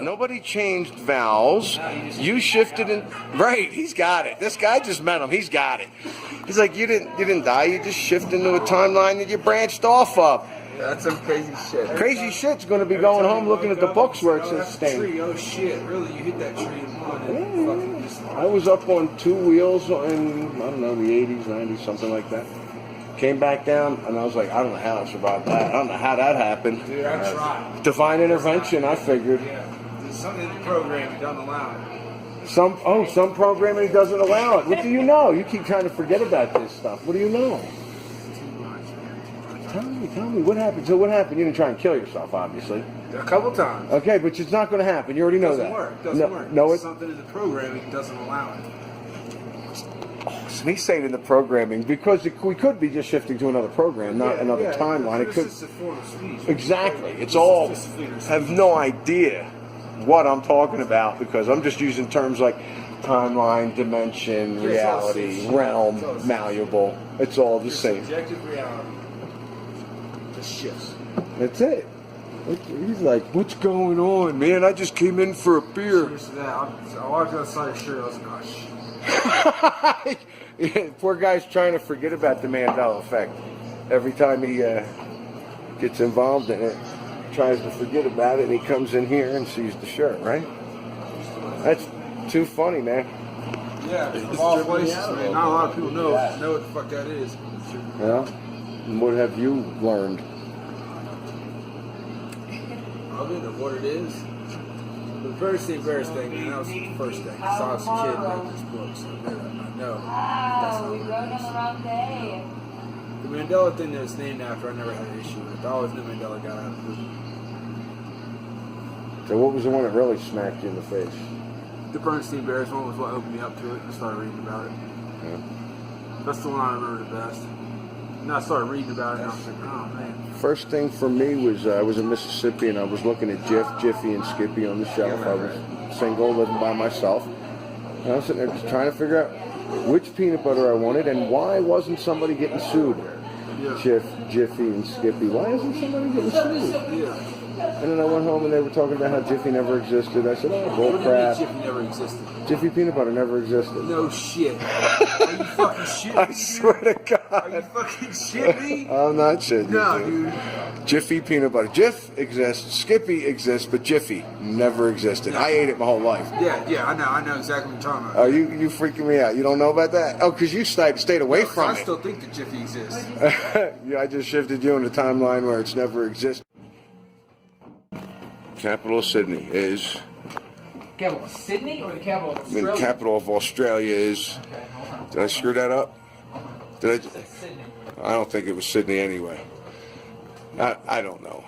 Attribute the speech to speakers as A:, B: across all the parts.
A: Nobody changed vowels. You shifted in. Right, he's got it. This guy just met him. He's got it. He's like, you didn't die. You just shifted into a timeline that you branched off of.
B: That's some crazy shit.
A: Crazy shit's going to be going home looking at the books where it says stain.
B: Oh shit! Really, you hit that tree and
A: I was up on 2 wheels in, I don't know, the 80s, 90s, something like that. Came back down, and I was like, I don't know how I survived that. I don't know how that happened.
B: Dude, I tried.
A: Divine intervention, I figured.
B: Yeah. There's something in the program that doesn't allow it.
A: Some programming doesn't allow it. What do you know? You keep trying to forget about this stuff. What do you know? Tell me, what happened? So what happened? You didn't try and kill yourself, obviously.
B: A couple times.
A: Okay, but it's not going to happen. You already know that.
B: It doesn't work.
A: No,
B: There's something in the programming that doesn't allow it.
A: Oh, so he's saying in the programming, because we could be just shifting to another program, not another timeline. It could.
B: It's a form of speech.
A: Exactly. It's all. I have no idea what I'm talking about because I'm just using terms like timeline, dimension, reality, realm, malleable. It's all the same.
B: Subjective reality. Shifts.
A: That's it. He's like, what's going on, man? I just came in for a beer.
B: Seriously, I walked outside the shirt. I was like, oh shit.
A: Poor guy's trying to forget about the Mandela Effect. Every time he gets involved in it, tries to forget about it, and he comes in here and sees the shirt, right? That's too funny, man.
B: Yeah, of all places, man. Not a lot of people know what the fuck that is.
A: Yeah. And what have you learned?
B: Other than what it is, the first embarrassing thing, man, that was the first thing. So I was a kid making this book, so I know that's not what it is. The Mandela thing that it's named after, I never had an issue with. I always knew Mandela got out of prison.
A: So what was the one that really smacked you in the face?
B: The Bernstein Bears one was what opened me up to it. I started reading about it.
A: Yeah.
B: That's the one I remember the best. And I started reading about it, and I was like, oh man.
A: First thing for me was I was in Mississippi, and I was looking at Jiffy, and Skippy on the shelf. I was single, living by myself. And I was sitting there just trying to figure out which peanut butter I wanted and why wasn't somebody getting sued.
B: Yeah.
A: Jiffy, and Skippy. Why isn't somebody getting sued?
B: Yeah.
A: And then I went home and they were talking about how Jiffy never existed. I said, oh, bull crap.
B: Jiffy never existed.
A: Jiffy peanut butter never existed.
B: No shit. Are you fucking shitting me?
A: I swear to God.
B: Are you fucking shitting me?
A: I'm not shitting
B: No,
A: you,
B: dude.
A: Jiffy peanut butter. Jif exists, Skippy exists, but Jiffy never existed.
B: No.
A: I ate it my whole life.
B: Yeah, I know exactly what you're talking about.
A: Oh, you freaking me out. You don't know about that? Oh, because you stayed away from it.
B: I still think that Jiffy exists.
A: Yeah, I just shifted you in a timeline where it's never existed. Capital of Sydney is...
C: Capital of Sydney or the capital of Australia?
A: The capital of Australia is...
C: Okay, hold on.
A: Did I screw that up? Did I?
C: Sydney.
A: I don't think it was Sydney anyway. I don't know.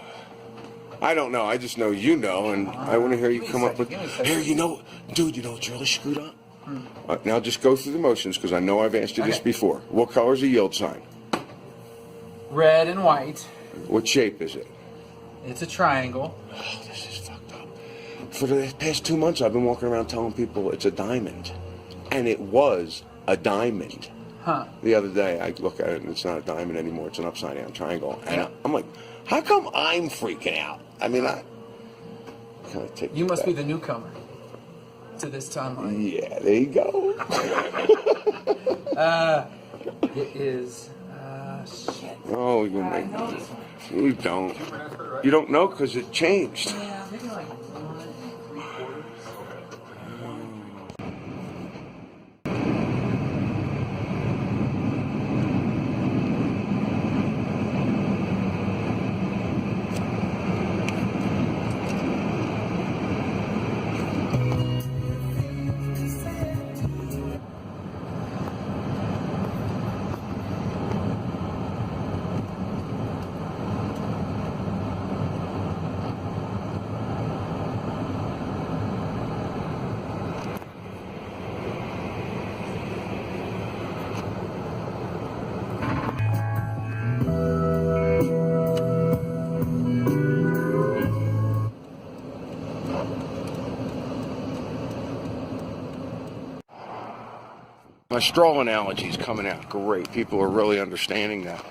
A: I don't know. I just know you know, and I want to hear you come up with... Here, you know... Dude, you know what's really screwed up? Now just go through the motions, because I know I've asked you this before. What color is a yield sign?
C: Red and white.
A: What shape is it?
C: It's a triangle.
A: Oh, this is fucked up. For the past 2 months, I've been walking around telling people it's a diamond. And it was a diamond.
C: Huh.
A: The other day, I look at it, and it's not a diamond anymore. It's an upside-down triangle. And I'm like, how come I'm freaking out? I mean,
C: You must be the newcomer to this timeline.
A: Yeah, there you go.
C: It is... shit.
A: Oh, you
C: I know this one.
A: You don't. You don't know because it changed.
C: Yeah, maybe like 1 3/4.
A: My straw analogy is coming out great. People are really understanding that.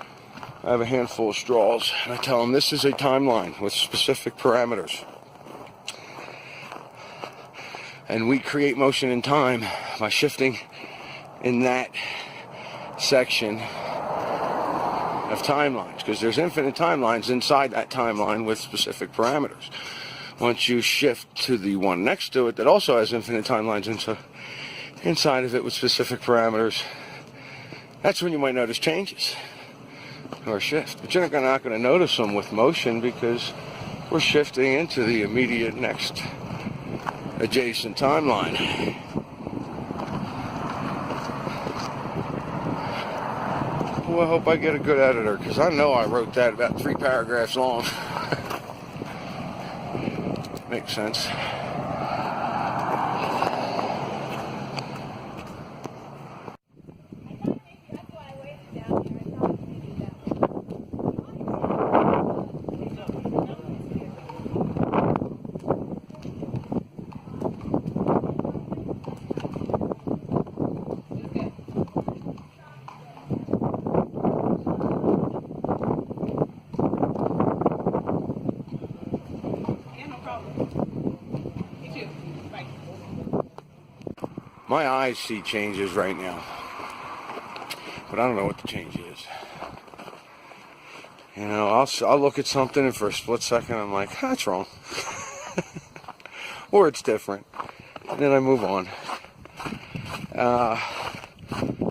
A: I have a handful of straws, and I tell them this is a timeline with specific parameters. And we create motion in time by shifting in that section of timelines, because there's infinite timelines inside that timeline with specific parameters. Once you shift to the one next to it that also has infinite timelines inside of it with specific parameters, that's when you might notice changes or shift. But you're not going to notice them with motion, because we're shifting into the immediate next adjacent timeline. Well, I hope I get a good editor, because I know I wrote that about 3 paragraphs long. Makes sense. My eyes see changes right now, but I don't know what the change is. You know, I'll look at something and for a split second I'm like, that's wrong. Or it's different. And then I move on.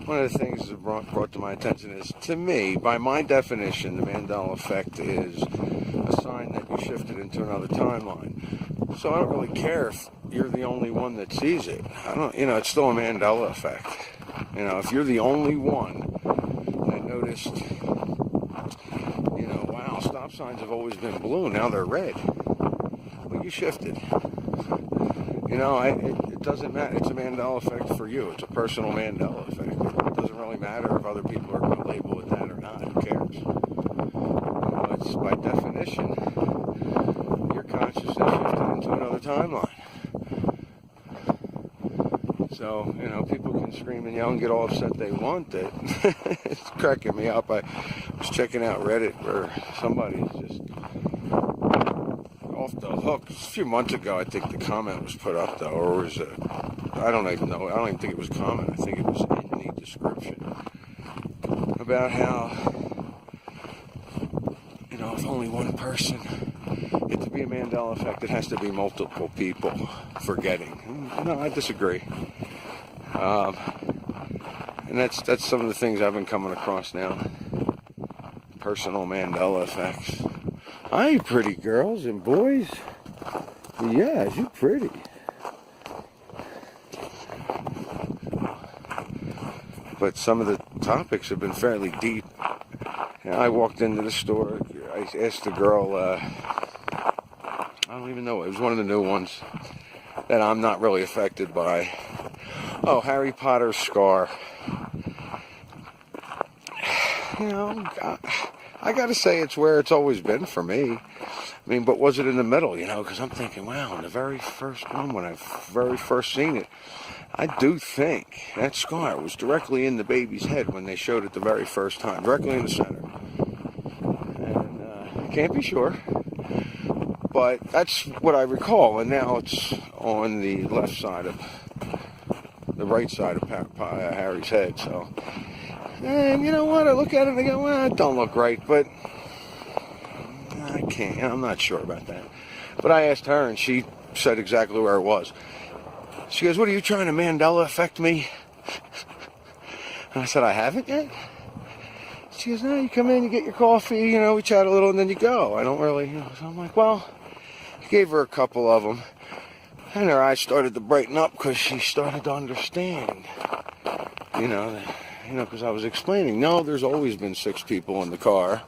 A: One of the things that brought to my attention is, to me, by my definition, the Mandela Effect is a sign that you shifted into another timeline. So I don't really care if you're the only one that sees it. It's still a Mandela Effect. You know, if you're the only one that noticed, wow, stop signs have always been blue, now they're red. Well, you shifted. It doesn't matter. It's a Mandela Effect for you. It's a personal Mandela Effect. It doesn't really matter if other people are going to label it that or not. Who cares? It's by definition, your consciousness shifted into another timeline. So, people can scream and yell and get all upset they want it. It's cracking me up. I was checking out Reddit where somebody's just off the hook. A few months ago, I think the comment was put up, though, or was I don't even know. I don't even think it was a comment. I think it was in the description about how, if only one person, it to be a Mandela Effect, it has to be multiple people forgetting. No, I disagree. And that's some of the things I've been coming across now. Personal Mandela Effects. Hi, pretty girls and boys. Yes, you're pretty. But some of the topics have been fairly deep. I walked into the store. I asked the girl, I don't even know, it was one of the new ones that I'm not really affected by. Oh, Harry Potter's scar. I gotta say it's where it's always been for me. But was it in the middle, because I'm thinking, wow, in the very first one, when I very first seen it, I do think that scar was directly in the baby's head when they showed it the very first time, directly in the center. And I can't be sure, but that's what I recall, and now it's on the left side of, the right side of Harry's head, so. And you know what, I look at it and I go, well, it don't look right, but I'm not sure about that. But I asked her, and she said exactly where it was. She goes, what, are you trying to Mandela Effect me? And I said, I haven't yet. She goes, no, you come in, you get your coffee, we chat a little, and then you go. I don't really, So I'm like, well, I gave her a couple of them. And her eyes started to brighten up because she started to understand, because I was explaining, no, there's always been 6 people in the car.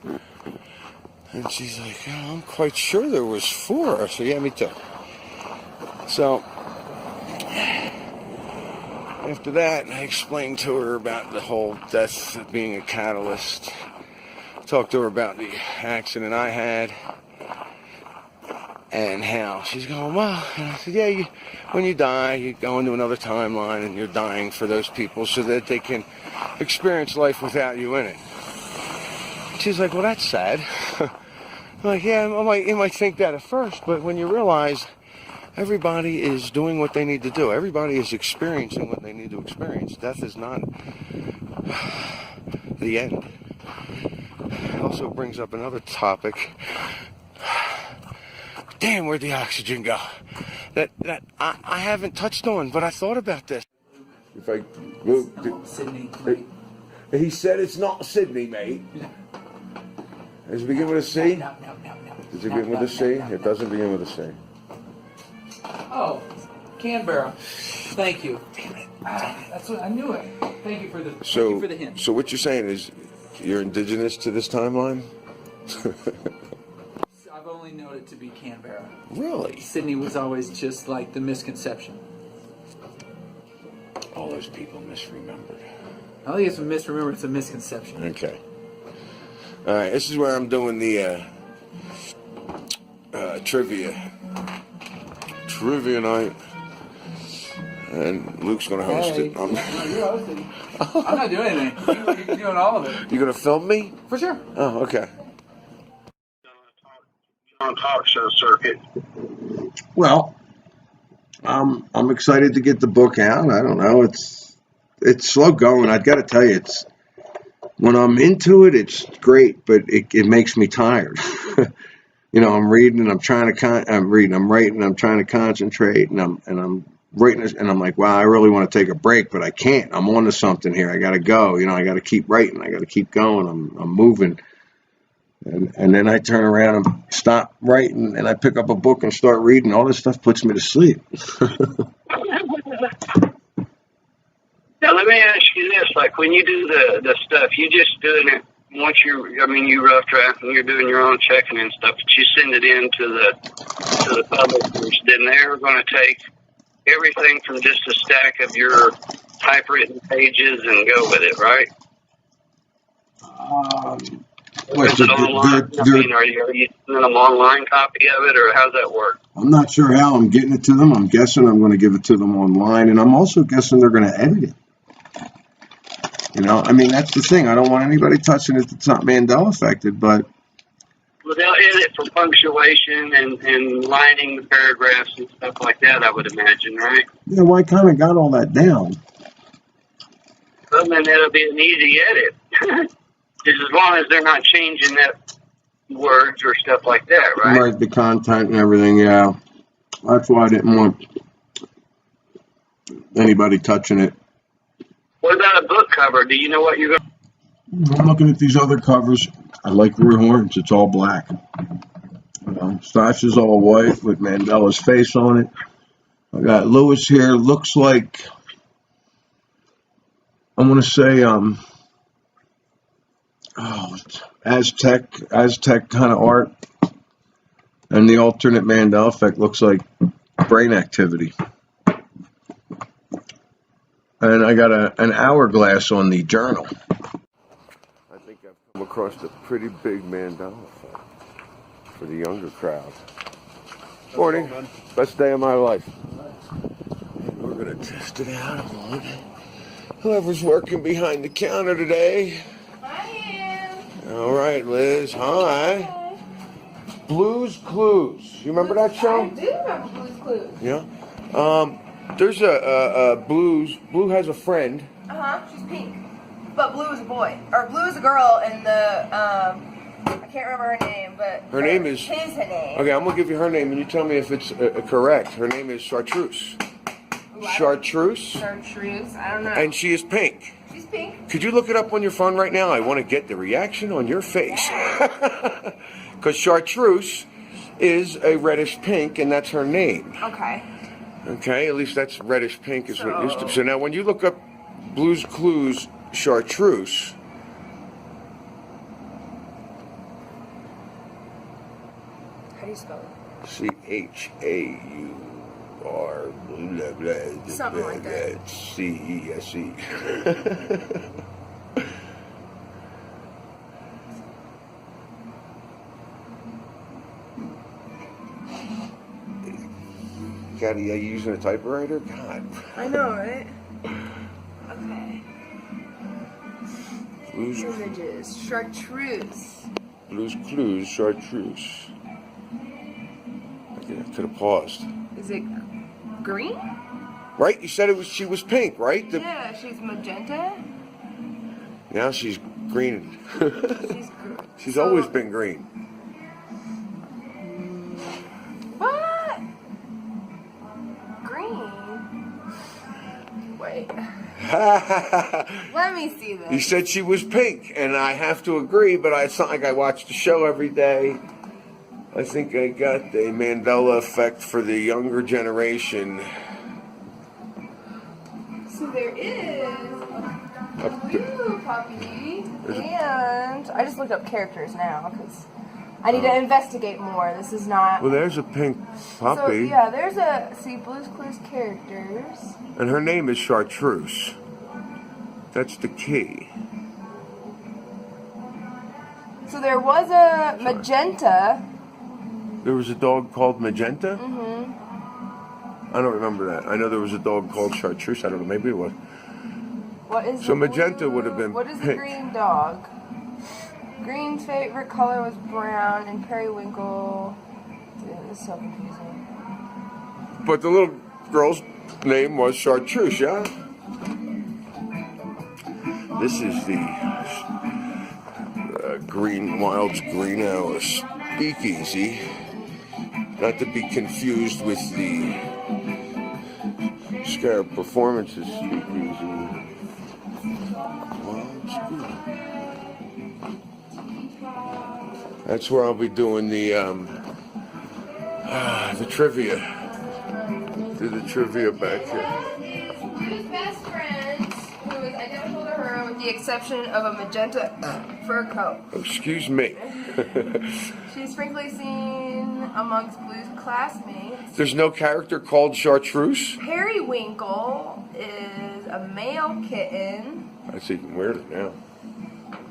A: And she's like, I'm quite sure there was 4. So yeah, me too. So after that, I explained to her about the whole death being a catalyst. Talked to her about the accident I had and how she's going, well, and I said, yeah, when you die, you go into another timeline and you're dying for those people so that they can experience life without you in it. She's like, well, that's sad. I'm like, yeah, you might think that at first, but when you realize Everybody is doing what they need to do. Everybody is experiencing what they need to experience. Death is not the end. It also brings up another topic. Damn, where'd the oxygen go? That I haven't touched on, but I thought about this. If I
C: Sydney.
A: he said it's not Sydney, mate. Does it begin with a C?
C: No.
A: Does it begin with a C? It doesn't begin with a C.
C: Oh, Canberra. Thank you. Damn it. That's what I knew it. Thank you for the hint.
A: So what you're saying is you're indigenous to this timeline?
C: I've only known it to be Canberra.
A: Really?
C: Sydney was always just like the misconception.
A: All those people misremembered.
C: I don't think it's a misremember, it's a misconception.
A: Okay. All right, this is where I'm doing the trivia night, and Luke's gonna host it.
C: No, you're hosting. I'm not doing anything. You're doing all of it.
A: You gonna film me?
C: For sure.
A: Oh, okay.
D: On talk show circuit.
E: Well, I'm excited to get the book out. I don't know. It's slow going. I've got to tell you, when I'm into it, it's great, but it makes me tired. I'm reading and I'm trying to I'm writing, I'm trying to concentrate, and I'm writing, and I'm like, wow, I really want to take a break, but I can't. I'm onto something here. I got to go. I got to keep writing. I got to keep going. I'm moving. And then I turn around and stop writing, and I pick up a book and start reading. All this stuff puts me to sleep.
D: Now, let me ask you this. Like, when you do the stuff, you just doing it once you rough draft and you're doing your own checking and stuff, but you send it in to the publishers, then they're going to take everything from just a stack of your typewritten pages and go with it, right? Is it online? Are you sending them online copy of it, or how's that work?
E: I'm not sure how I'm getting it to them. I'm guessing I'm going to give it to them online, and I'm also guessing they're going to edit it. That's the thing. I don't want anybody touching it that's not Mandela affected, but...
D: Well, they'll edit for punctuation and lining the paragraphs and stuff like that, I would imagine, right?
E: Yeah, well, I kind of got all that down.
D: Well, then that'll be an easy edit. Just as long as they're not changing that words or stuff like that, right?
E: Right, the content and everything, yeah. That's why I didn't want anybody touching it.
D: What about a book cover? Do you know what you're going to...
E: I'm looking at these other covers. I like Roy Horns. It's all black. Stash is all white with Mandela's face on it. I got Lewis here. Looks like, I want to say, Aztec kind of art. And the alternate Mandela effect looks like brain activity. And I got an hourglass on the journal.
A: I think I've come across a pretty big Mandela effect for the younger crowd. Morning. Best day of my life. We're going to test it out a moment. Whoever's working behind the counter today.
F: I am.
A: All right, Liz. Hi. Blues Clues. You remember that show?
F: I do remember Blues Clues.
A: Yeah. There's a Blues. Blue has a friend.
F: She's pink. But Blue is a boy. Or Blue is a girl, and I can't remember her name, but...
A: Her name is...
F: His name.
A: Okay, I'm going to give you her name, and you tell me if it's correct. Her name is Chartreuse. Chartreuse?
F: Chartreuse, I don't know.
A: And she is pink.
F: She's pink.
A: Could you look it up on your phone right now? I want to get the reaction on your face. Because Chartreuse is a reddish pink, and that's her name.
F: Okay.
A: Okay, at least that's reddish pink is what it used to be. So now when you look up Blues Clues Chartreuse,
F: How do you spell it?
A: CHAUR blah blah
F: Something like that.
A: CESE. God, are you using a typewriter? God.
F: I know, right? Okay.
A: Blues,
F: Images. Chartreuse.
A: Blues Clues Chartreuse. I could have paused.
F: Is it green?
A: Right? You said she was pink, right?
F: Yeah, she's magenta.
A: Now she's green. She's
F: So-
A: always been green.
F: What? Green? Wait. Let me see this.
A: You said she was pink, and I have to agree, but it's not like I watch the show every day. I think I got the Mandela effect for the younger generation.
F: So there is a blue puppy, and I just looked up characters now because I need to investigate more. This is not.
A: Well, there's a pink
F: So
A: puppy,
F: yeah, there's Blue's Clues characters.
A: and her name is Chartreuse. That's the key.
F: So there was a magenta.
A: There was a dog called Magenta?
F: Mm-hmm.
A: I don't remember that. I know there was a dog called Chartreuse. I don't know. Maybe it was.
F: What is
A: So
F: the
A: magenta
F: blue-
A: would have been
F: What is the
A: pink.
F: green dog? Green's favorite color was brown, and periwinkle. Dude, this is so confusing.
A: But the little girl's name was Chartreuse, yeah? This is the Green Wild's Greenhouse Speakeasy. Not to be confused with the Scarab Performances Speakeasy. That's where I'll be doing the trivia. Do the trivia back here.
F: Blue's best friend, who is identical to her with the exception of a magenta fur coat.
A: Excuse me.
F: She's frequently seen amongst Blue's classmates.
A: There's no character called Chartreuse?
F: Periwinkle is a male kitten.
A: That's even weirder now.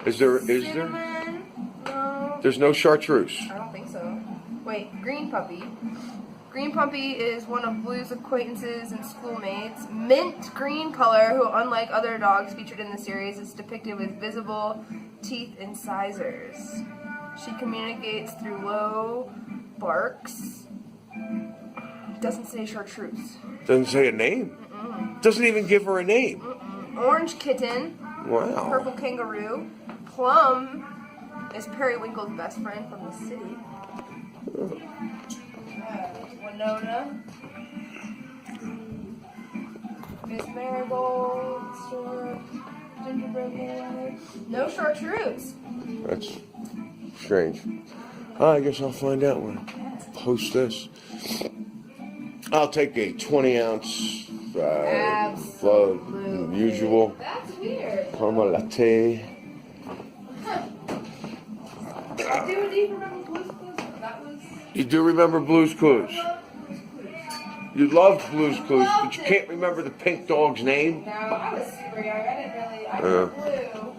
A: Is there?
F: Cinnamon, no.
A: There's no Chartreuse.
F: I don't think so. Wait, Green Puppy. Green Puppy is one of Blue's acquaintances and schoolmates. Mint green color, who unlike other dogs featured in the series, is depicted with visible teeth and incisors. She communicates through low barks. Doesn't say Chartreuse.
A: Doesn't say a name. Doesn't even give her a name.
F: Orange Kitten.
A: Wow.
F: Purple Kangaroo. Plum is Periwinkle's best friend from the city. Winona. Miss Marigold. Gingerbread Man. No Chartreuse.
A: That's strange. I guess I'll find out when I post this. I'll take a 20-ounce
F: Absolutely.
A: usual
F: That's weird.
A: caramel latte.
F: Do you remember Blue's Clues? That was.
A: You do remember Blue's Clues? You loved Blue's Clues, but you can't remember the pink dog's name?
F: No, I was super young. I didn't really. I knew Blue.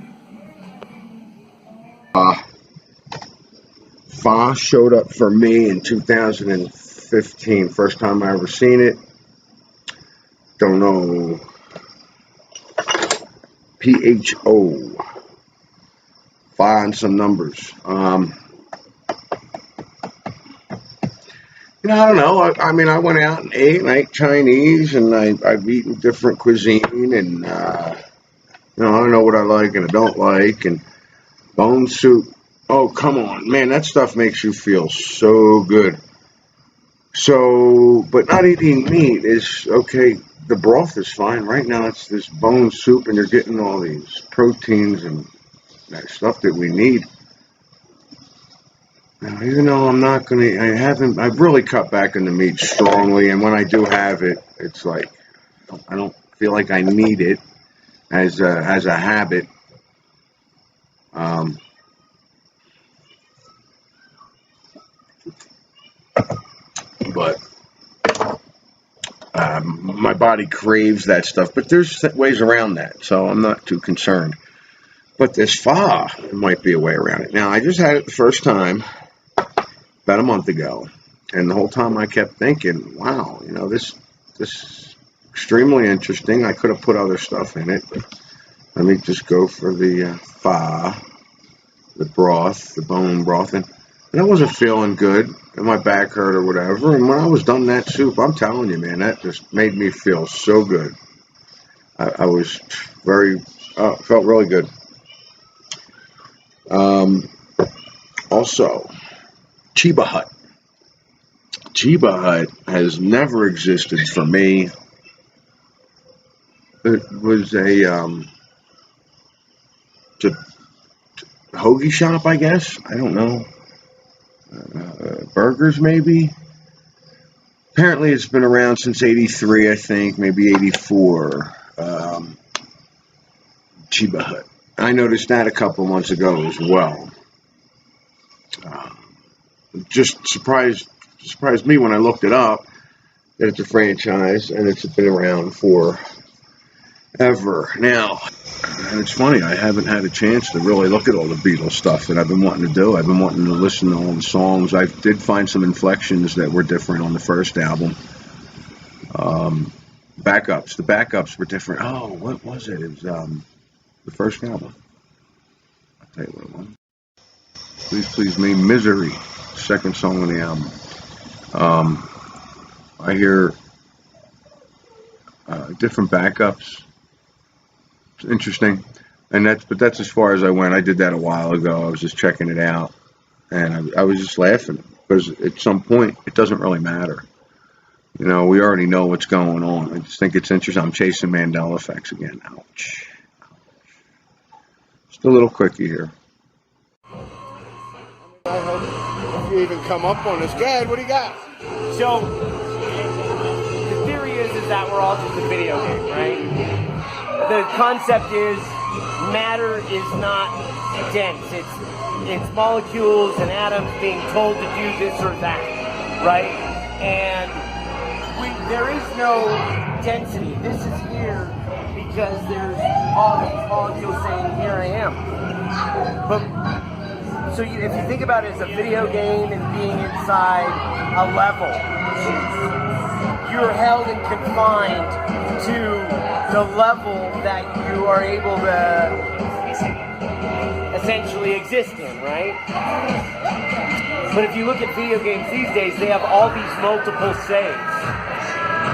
E: Fa showed up for me in 2015. First time I ever seen it. Don't know. PHO. Fa and some numbers. I don't know. I mean, I went out and ate Chinese, and I've eaten different cuisine, and I don't know what I like and I don't like, and bone soup. Oh, come on, man, that stuff makes you feel so good. So, but not eating meat is okay. The broth is fine. Right now, it's this bone soup, and you're getting all these proteins and that stuff that we need. Now, even though I've really cut back on the meat strongly, and when I do have it, it's like, I don't feel like I need it as a habit. But my body craves that stuff, but there's ways around that, so I'm not too concerned. But this pho, there might be a way around it. Now, I just had it the first time about a month ago, and the whole time I kept thinking, wow, this is extremely interesting. I could have put other stuff in it, but let me just go for the pho, the broth, the bone broth. And and I wasn't feeling good, and my back hurt or whatever. And when I was done that soup, I'm telling you, man, that just made me feel so good. I was felt really good. Also, Chiba Hut. Chiba Hut has never existed for me. It was a hoagie shop, I guess. I don't know. Burgers, maybe. Apparently, it's been around since '83, I think, maybe '84. Chiba Hut. I noticed that a couple months ago as well. Just surprised me when I looked it up that it's a franchise and it's been around for ever. Now, and it's funny, I haven't had a chance to really look at all the Beatles stuff that I've been wanting to do. I've been wanting to listen to all the songs. I did find some inflections that were different on the first album. Backups. The backups were different. Oh, what was it? It was the first album. I'll tell you what it was. Please Please Me, Misery. Second song on the album. I hear different backups. It's interesting, and that's as far as I went. I did that a while ago. I was just checking it out, and I was just laughing because at some point it doesn't really matter. You know, we already know what's going on. I just think it's interesting. I'm chasing Mandela Effects again. Ouch. Just a little quickie here.
A: I hope you even come up on this. Gad, what do you got?
G: So, the theory is that we're all just a video game, right? The concept is matter is not dense. It's molecules and atoms being told to do this or that, right? And there is no density. This is here because there's all these molecules saying, here I am. But so if you think about it as a video game and being inside a level, you're held and confined to the level that you are able to essentially exist in, right? But if you look at video games these days, they have all these multiple saves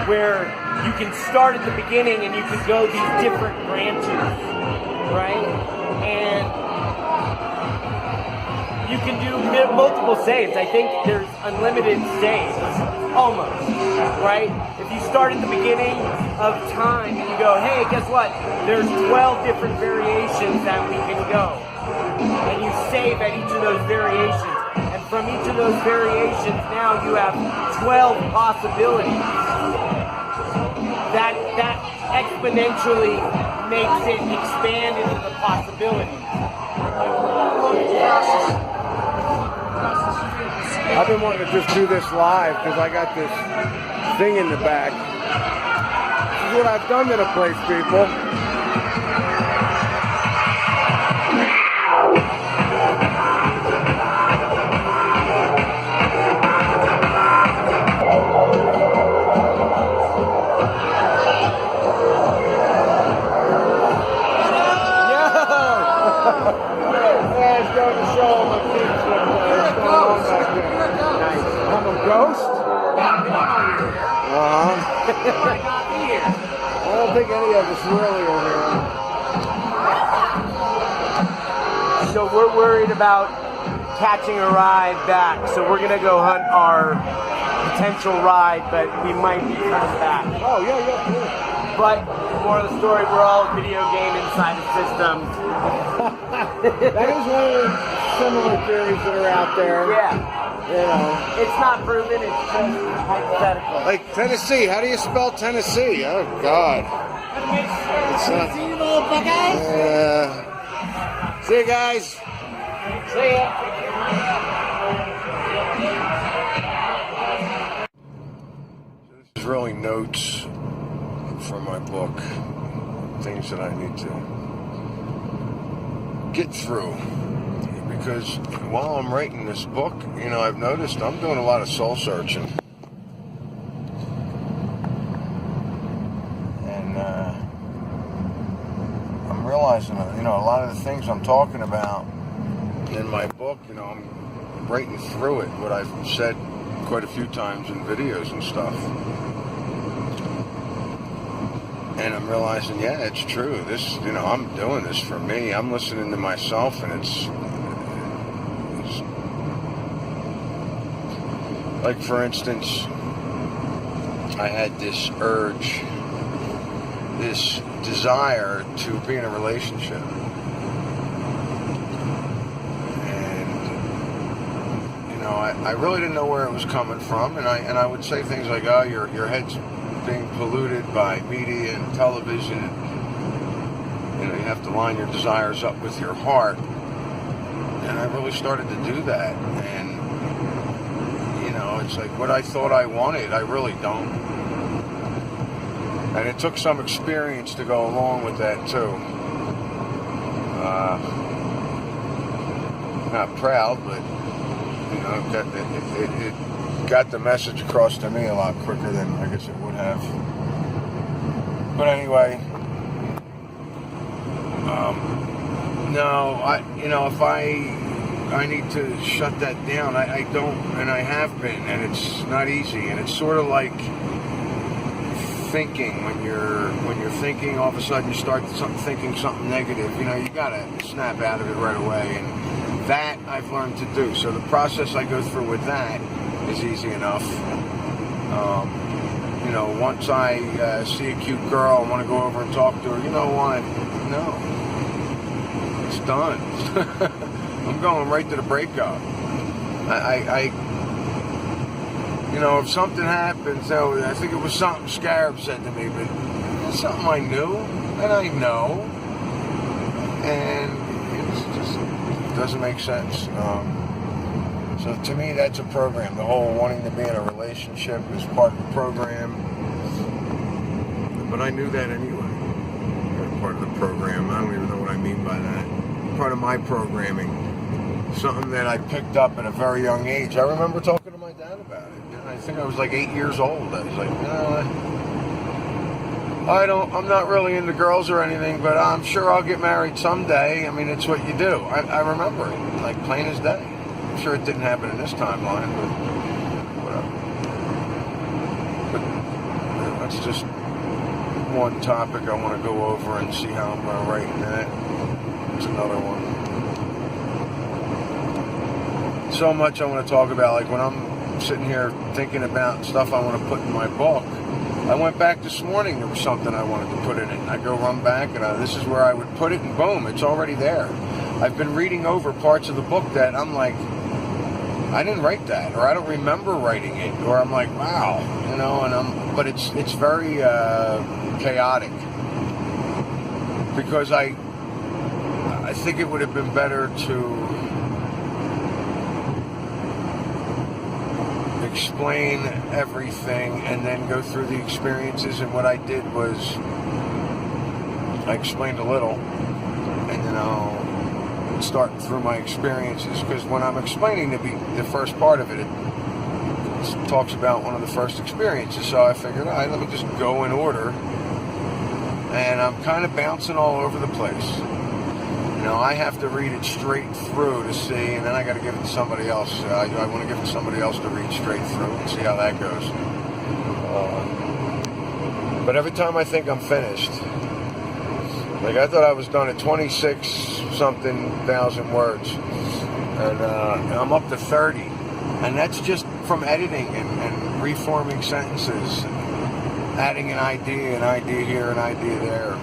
G: where you can start at the beginning and you can go these different branches, right? And you can do multiple saves. I think there's unlimited saves, almost, right? If you start at the beginning of time and you go, hey, guess what? There's 12 different variations that we can go. And you save at each of those variations. And from each of those variations, now you have 12 possibilities. That exponentially makes it expand into the possibilities.
A: I've been wanting to just do this live because I got this thing in the back. This is what I've done to the place, people. Ghost? I don't think any of us really are here.
G: So we're worried about catching a ride back. So we're gonna go hunt our potential ride, but we might be coming back.
A: Oh yeah.
G: But more of the story, we're all a video game inside a system.
A: That is one of the similar theories that are out there.
G: Yeah.
A: You know,
G: it's not proven, it's just hypothetical.
A: Like Tennessee, how do you spell Tennessee? Oh God. It's not.
G: See you, little buckeyes.
A: See you guys.
G: See ya.
A: This is really notes from my book, things that I need to get through. Because while I'm writing this book, you know, I've noticed I'm doing a lot of soul searching. And I'm realizing, you know, a lot of the things I'm talking about in my book, you know, I'm writing through it, what I've said quite a few times in videos and stuff. And I'm realizing, yeah, it's true. This, you know, I'm doing this for me. I'm listening to myself, and it's like, for instance, I had this urge, this desire to be in a relationship. I really didn't know where it was coming from, and I would say things like, "Oh, your head's being polluted by media and television. And, you know, you have to line your desires up with your heart." And I really started to do that, and you know, it's like what I thought I wanted, I really don't. And it took some experience to go along with that too. Not proud, but. You know, it got the message across to me a lot quicker than I guess it would have. But anyway, no, if I need to shut that down, I don't, and I have been, and it's not easy, and it's sort of like thinking when you're thinking, all of a sudden you start thinking something negative. You know, you gotta snap out of it right away, and that I've learned to do. So the process I go through with that is easy enough. You know, once I see a cute girl, I want to go over and talk to her. You know what? No. It's done. I'm going right to the breakup. You know, if something happens, I think it was something Scarab said to me, but it's something I knew, and I know, and it's just... doesn't make sense. So to me, that's a program. The whole wanting to be in a relationship is part of the program. But I knew that anyway. Part of the program. I don't even know what I mean by that. Part of my programming. Something that I picked up at a very young age. I remember talking to my dad about it. I think I was like 8 years old. I was like, I'm not really into girls or anything, but I'm sure I'll get married someday. I mean, it's what you do. I remember it, like plain as day. I'm sure it didn't happen in this timeline, but whatever. But that's just one topic I want to go over and see how I'm going to write in that. It's another one. So much I want to talk about, like when I'm sitting here thinking about stuff I want to put in my book. I went back this morning, there was something I wanted to put in it. I go run back, and this is where I would put it, and boom, it's already there. I've been reading over parts of the book that I'm like, I didn't write that, or I don't remember writing it, or I'm like, wow, you know, but it's very chaotic. Because I think it would have been better to explain everything and then go through the experiences, and what I did was I explained a little and then I'll start through my experiences, because when I'm explaining the first part of it, it talks about one of the first experiences, so I figured, all right, let me just go in order, and I'm kind of bouncing all over the place. You know, I have to read it straight through to see, and then I got to give it to somebody else. I want to give it to somebody else to read straight through and see how that goes. But every time I think I'm finished, like I thought I was done at 26-something thousand words, and I'm up to 30, and that's just from editing and reforming sentences, and adding an idea here, an idea there.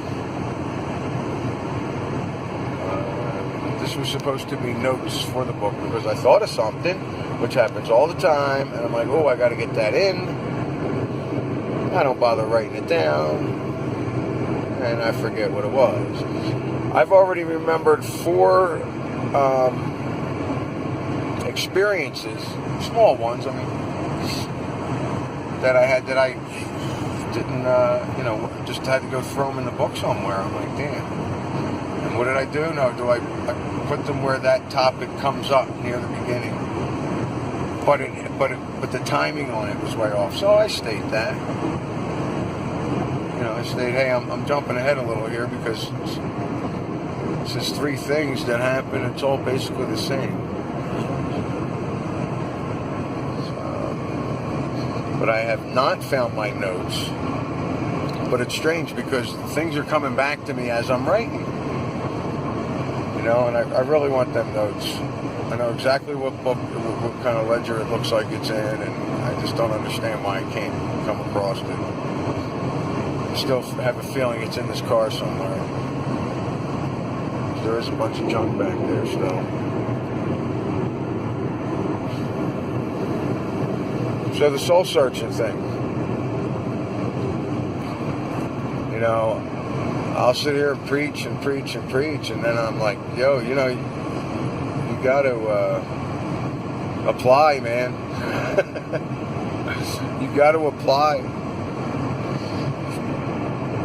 A: This was supposed to be notes for the book because I thought of something, which happens all the time, and I'm like, oh, I got to get that in. I don't bother writing it down, and I forget what it was. I've already remembered 4 experiences, small ones, I mean, that I had that I didn't, just had to go throw them in the book somewhere. I'm like, damn. And what did I do? No, I put them where that topic comes up near the beginning. But the timing on it was way off. So I state that. You know, I state, hey, I'm jumping ahead a little here because it's just 3 things that happen. It's all basically the same. but I have not found my notes. But it's strange because things are coming back to me as I'm writing. You know, and I really want them notes. I know exactly what book, what kind of ledger it looks like it's in, and I just don't understand why I can't come across it. I still have a feeling it's in this car somewhere. There is a bunch of junk back there still. So the soul searching thing. You know, I'll sit here and preach and preach and preach, and then I'm like, yo, you know, you got to apply, man. You got to apply.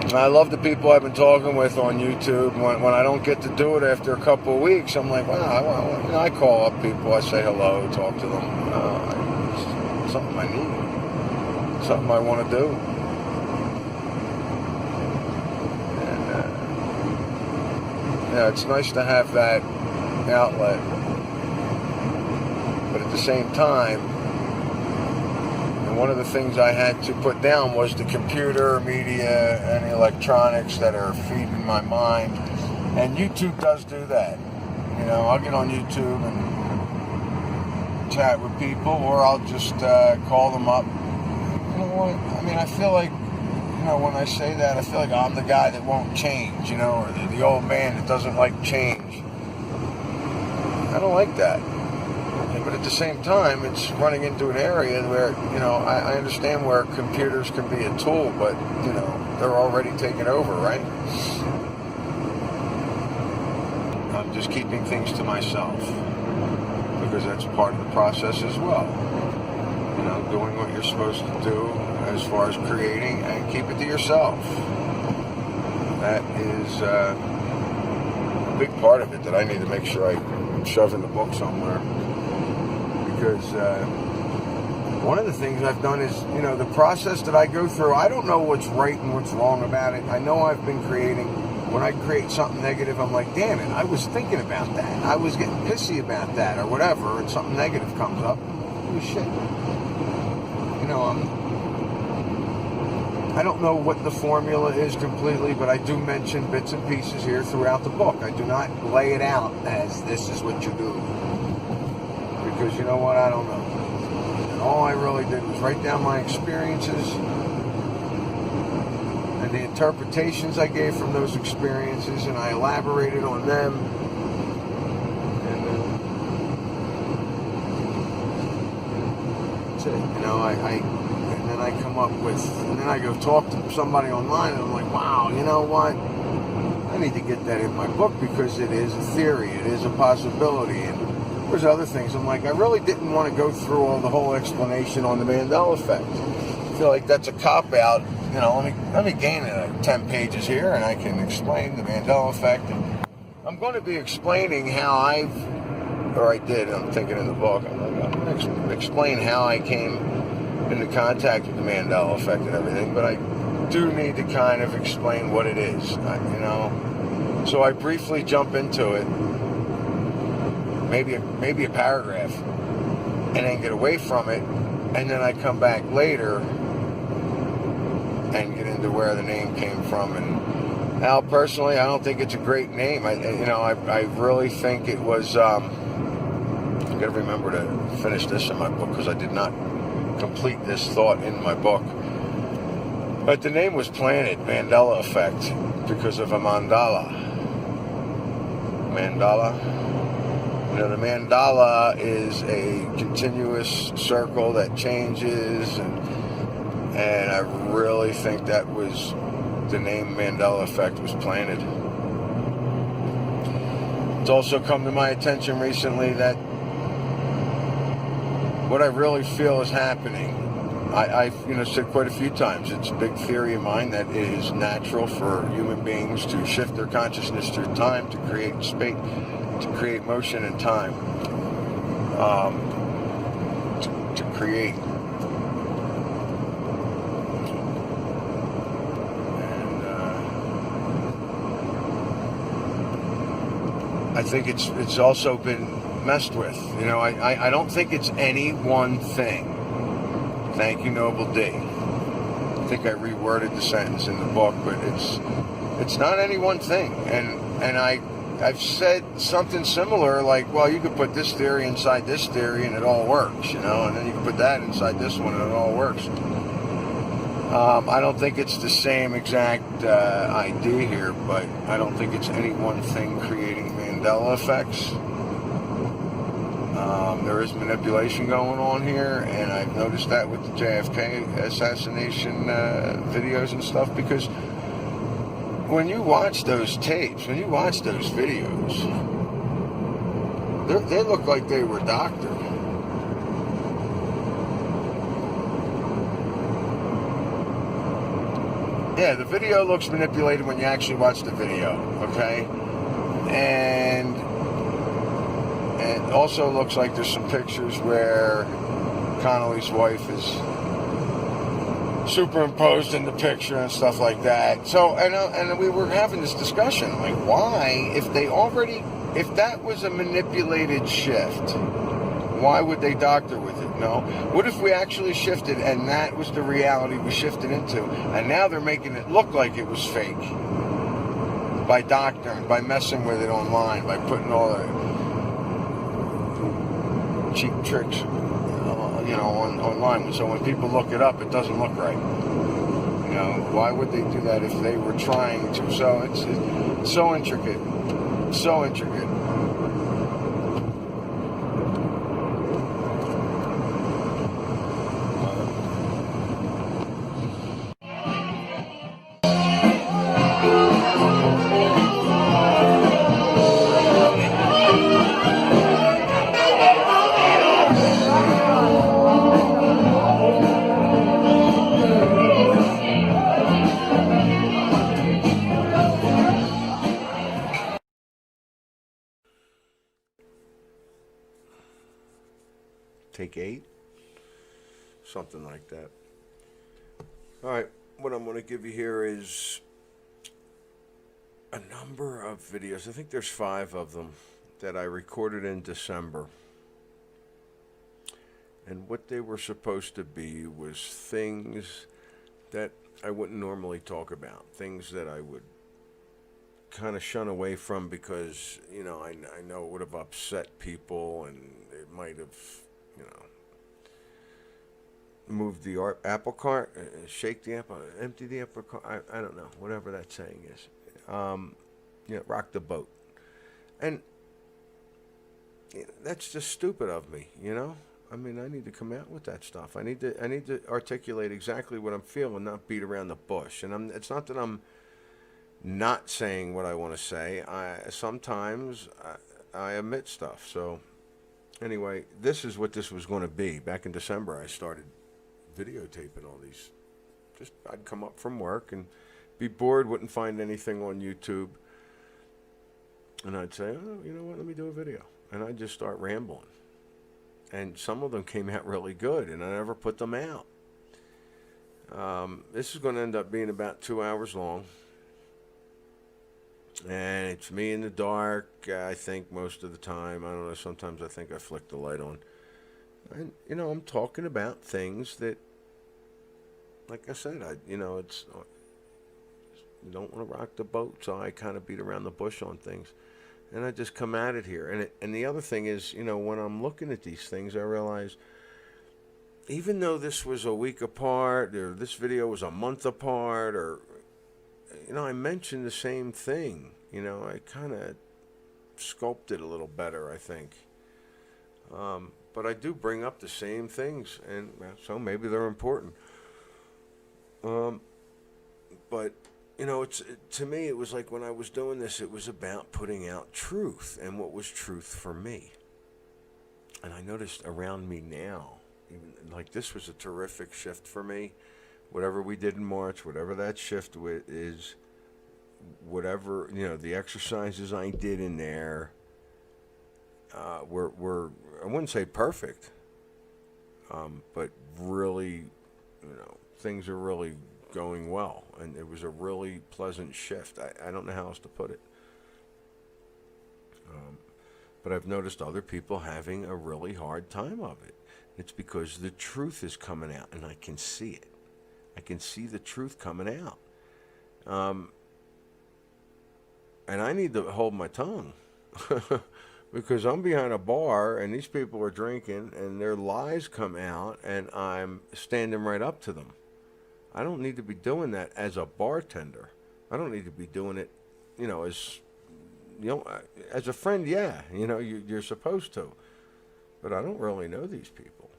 A: And I love the people I've been talking with on YouTube. When I don't get to do it after a couple of weeks, I'm like, wow, you know, I call up people, I say hello, talk to them. It's something I need, something I want to do. And yeah, it's nice to have that outlet, but at the same time, one of the things I had to put down was the computer, media, and electronics that are feeding my mind. And YouTube does do that. You know, I'll get on YouTube and chat with people, or I'll just call them up. You know what? I mean, I feel like, you know, when I say that, I feel like I'm the guy that won't change, you know, or the old man that doesn't like change. I don't like that. But at the same time, it's running into an area where, you know, I understand where computers can be a tool, but, you know, they're already taken over, right? I'm just keeping things to myself, because that's part of the process as well. You know, doing what you're supposed to do as far as creating, and keep it to yourself. That is a big part of it that I need to make sure I shove in the book somewhere. Because one of the things I've done is, you know, the process that I go through, I don't know what's right and what's wrong about it. I know I've been creating. When I create something negative, I'm like, damn it, I was thinking about that. I was getting pissy about that or whatever, and something negative comes up. Holy shit. You know, I don't know what the formula is completely, but I do mention bits and pieces here throughout the book. I do not lay it out as this is what you do. Because you know what, I don't know. And all I really did was write down my experiences and the interpretations I gave from those experiences, and I elaborated on them. And that's it. You know, and then I come up with, and then I go talk to somebody online, and I'm like, wow, you know what? I need to get that in my book, because it is a theory, it is a possibility. And there's other things. I'm like, I really didn't want to go through all the whole explanation on the Mandela Effect. I feel like that's a cop-out. You know, let me gain 10 pages here, and I can explain the Mandela Effect. And I'm going to be explaining how I'm thinking in the book, I'm going to explain how I came into contact with the Mandela Effect and everything, but I do need to kind of explain what it is, you know. So I briefly jump into it. Maybe a paragraph, and then get away from it, and then I come back later and get into where the name came from. And now, personally, I don't think it's a great name. I really think it was. I got to remember to finish this in my book, because I did not complete this thought in my book. But the name was planted, Mandela Effect, because of a mandala. You know, the mandala is a continuous circle that changes, and I really think that was the name Mandela Effect was planted. It's also come to my attention recently that what I really feel is happening, I've said quite a few times, it's a big theory of mine that it is natural for human beings to shift their consciousness through time, to create space, to create motion and time, to create. And I think it's also been messed with. You know, I don't think it's any one thing. Thank you, Noble D. I think I reworded the sentence in the book, but it's not any one thing. And I've said something similar, like, well, you could put this theory inside this theory and it all works, you know, and then you can put that inside this one and it all works. I don't think it's the same exact idea here, but I don't think it's any one thing creating Mandela effects. There is manipulation going on here, and I've noticed that with the JFK assassination videos and stuff, because when you watch those tapes, when you watch those videos, they look like they were doctored. Yeah, the video looks manipulated when you actually watch the video, okay? And it also looks like there's some pictures where Connolly's wife is superimposed in the picture and stuff like that. So, and we were having this discussion, like, why, if that was a manipulated shift, why would they doctor with it? No. What if we actually shifted and that was the reality we shifted into, and now they're making it look like it was fake by doctoring, by messing with it online, by putting all the cheap tricks, you know, online. So when people look it up, it doesn't look right. You know, why would they do that if they were trying to? So it's so intricate, so intricate. Take 8, something like that. All right, what I'm going to give you here is a number of videos. I think there's 5 of them that I recorded in December. And what they were supposed to be was things that I wouldn't normally talk about, things that I would kind of shun away from because, you know, I know it would have upset people and it might have, you know, move the apple cart, shake the apple, empty the apple cart. I don't know, whatever that saying is. You know, rock the boat. And you know, that's just stupid of me, you know? I mean, I need to come out with that stuff. I need to articulate exactly what I'm feeling, not beat around the bush. And it's not that I'm not saying what I want to say. Sometimes I omit stuff. So anyway, this is what this was going to be. Back in December, I started videotaping all these. Just I'd come up from work and be bored, wouldn't find anything on YouTube, and I'd say, oh, you know what, let me do a video. And I'd just start rambling. And some of them came out really good, and I never put them out. This is going to end up being about 2 hours long. And it's me in the dark, I think, most of the time. I don't know, sometimes I think I flick the light on. And, you know, I'm talking about things that, like I said, you know, it's, you don't want to rock the boat, so I kind of beat around the bush on things. And I just come at it here. And the other thing is, you know, when I'm looking at these things, I realize, even though this was a week apart, or this video was a month apart, or, you know, I mentioned the same thing. You know, I kind of sculpted a little better, I think. But I do bring up the same things, and so maybe they're important. But, you know, to me, it was like when I was doing this, it was about putting out truth, and what was truth for me. And I noticed around me now, even like this was a terrific shift for me. Whatever we did in March, whatever that shift is, whatever, you know, the exercises I did in there were I wouldn't say perfect, but really, you know, things are really going well, and it was a really pleasant shift. I don't know how else to put it. But I've noticed other people having a really hard time of it. It's because the truth is coming out, and I can see it. I can see the truth coming out. And I need to hold my tongue because I'm behind a bar and these people are drinking and their lies come out and I'm standing right up to them. I don't need to be doing that as a bartender. I don't need to be doing it, as a friend, yeah, you're supposed to. But I don't really know these people.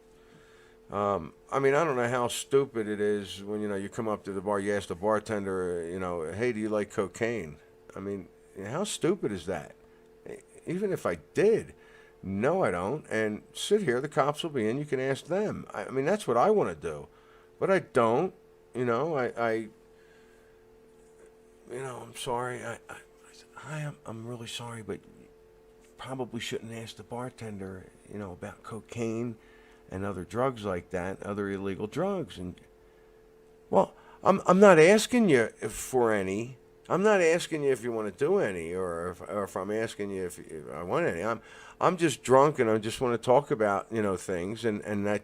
A: I don't know how stupid it is when, you come up to the bar, you ask the bartender, hey, do you like cocaine? How stupid is that? Even if I did, no, I don't. And sit here, the cops will be in, you can ask them. That's what I want to do. But I don't, I'm sorry. I'm really sorry, but probably shouldn't ask the bartender, about cocaine and other drugs like that, other illegal drugs. And, well, I'm not asking you for any. I'm not asking you if you want to do any, or if I'm asking you if I want any. I'm just drunk and I just want to talk about things and that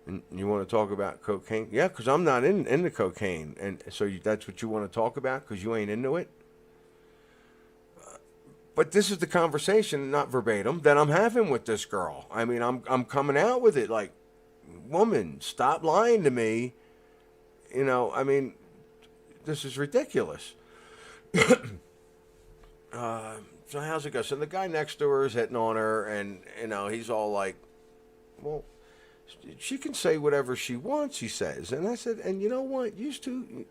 A: and you want to talk about cocaine? Yeah, because I'm not into cocaine, and so that's what you want to talk about because you ain't into it. But this is the conversation, not verbatim, that I'm having with this girl. I'm coming out with it like, woman, stop lying to me. This is ridiculous. So how's it go? So the guy next to her is hitting on her, and he's all like, "Well, she can say whatever she wants," he says. And I said, "And you know what? You two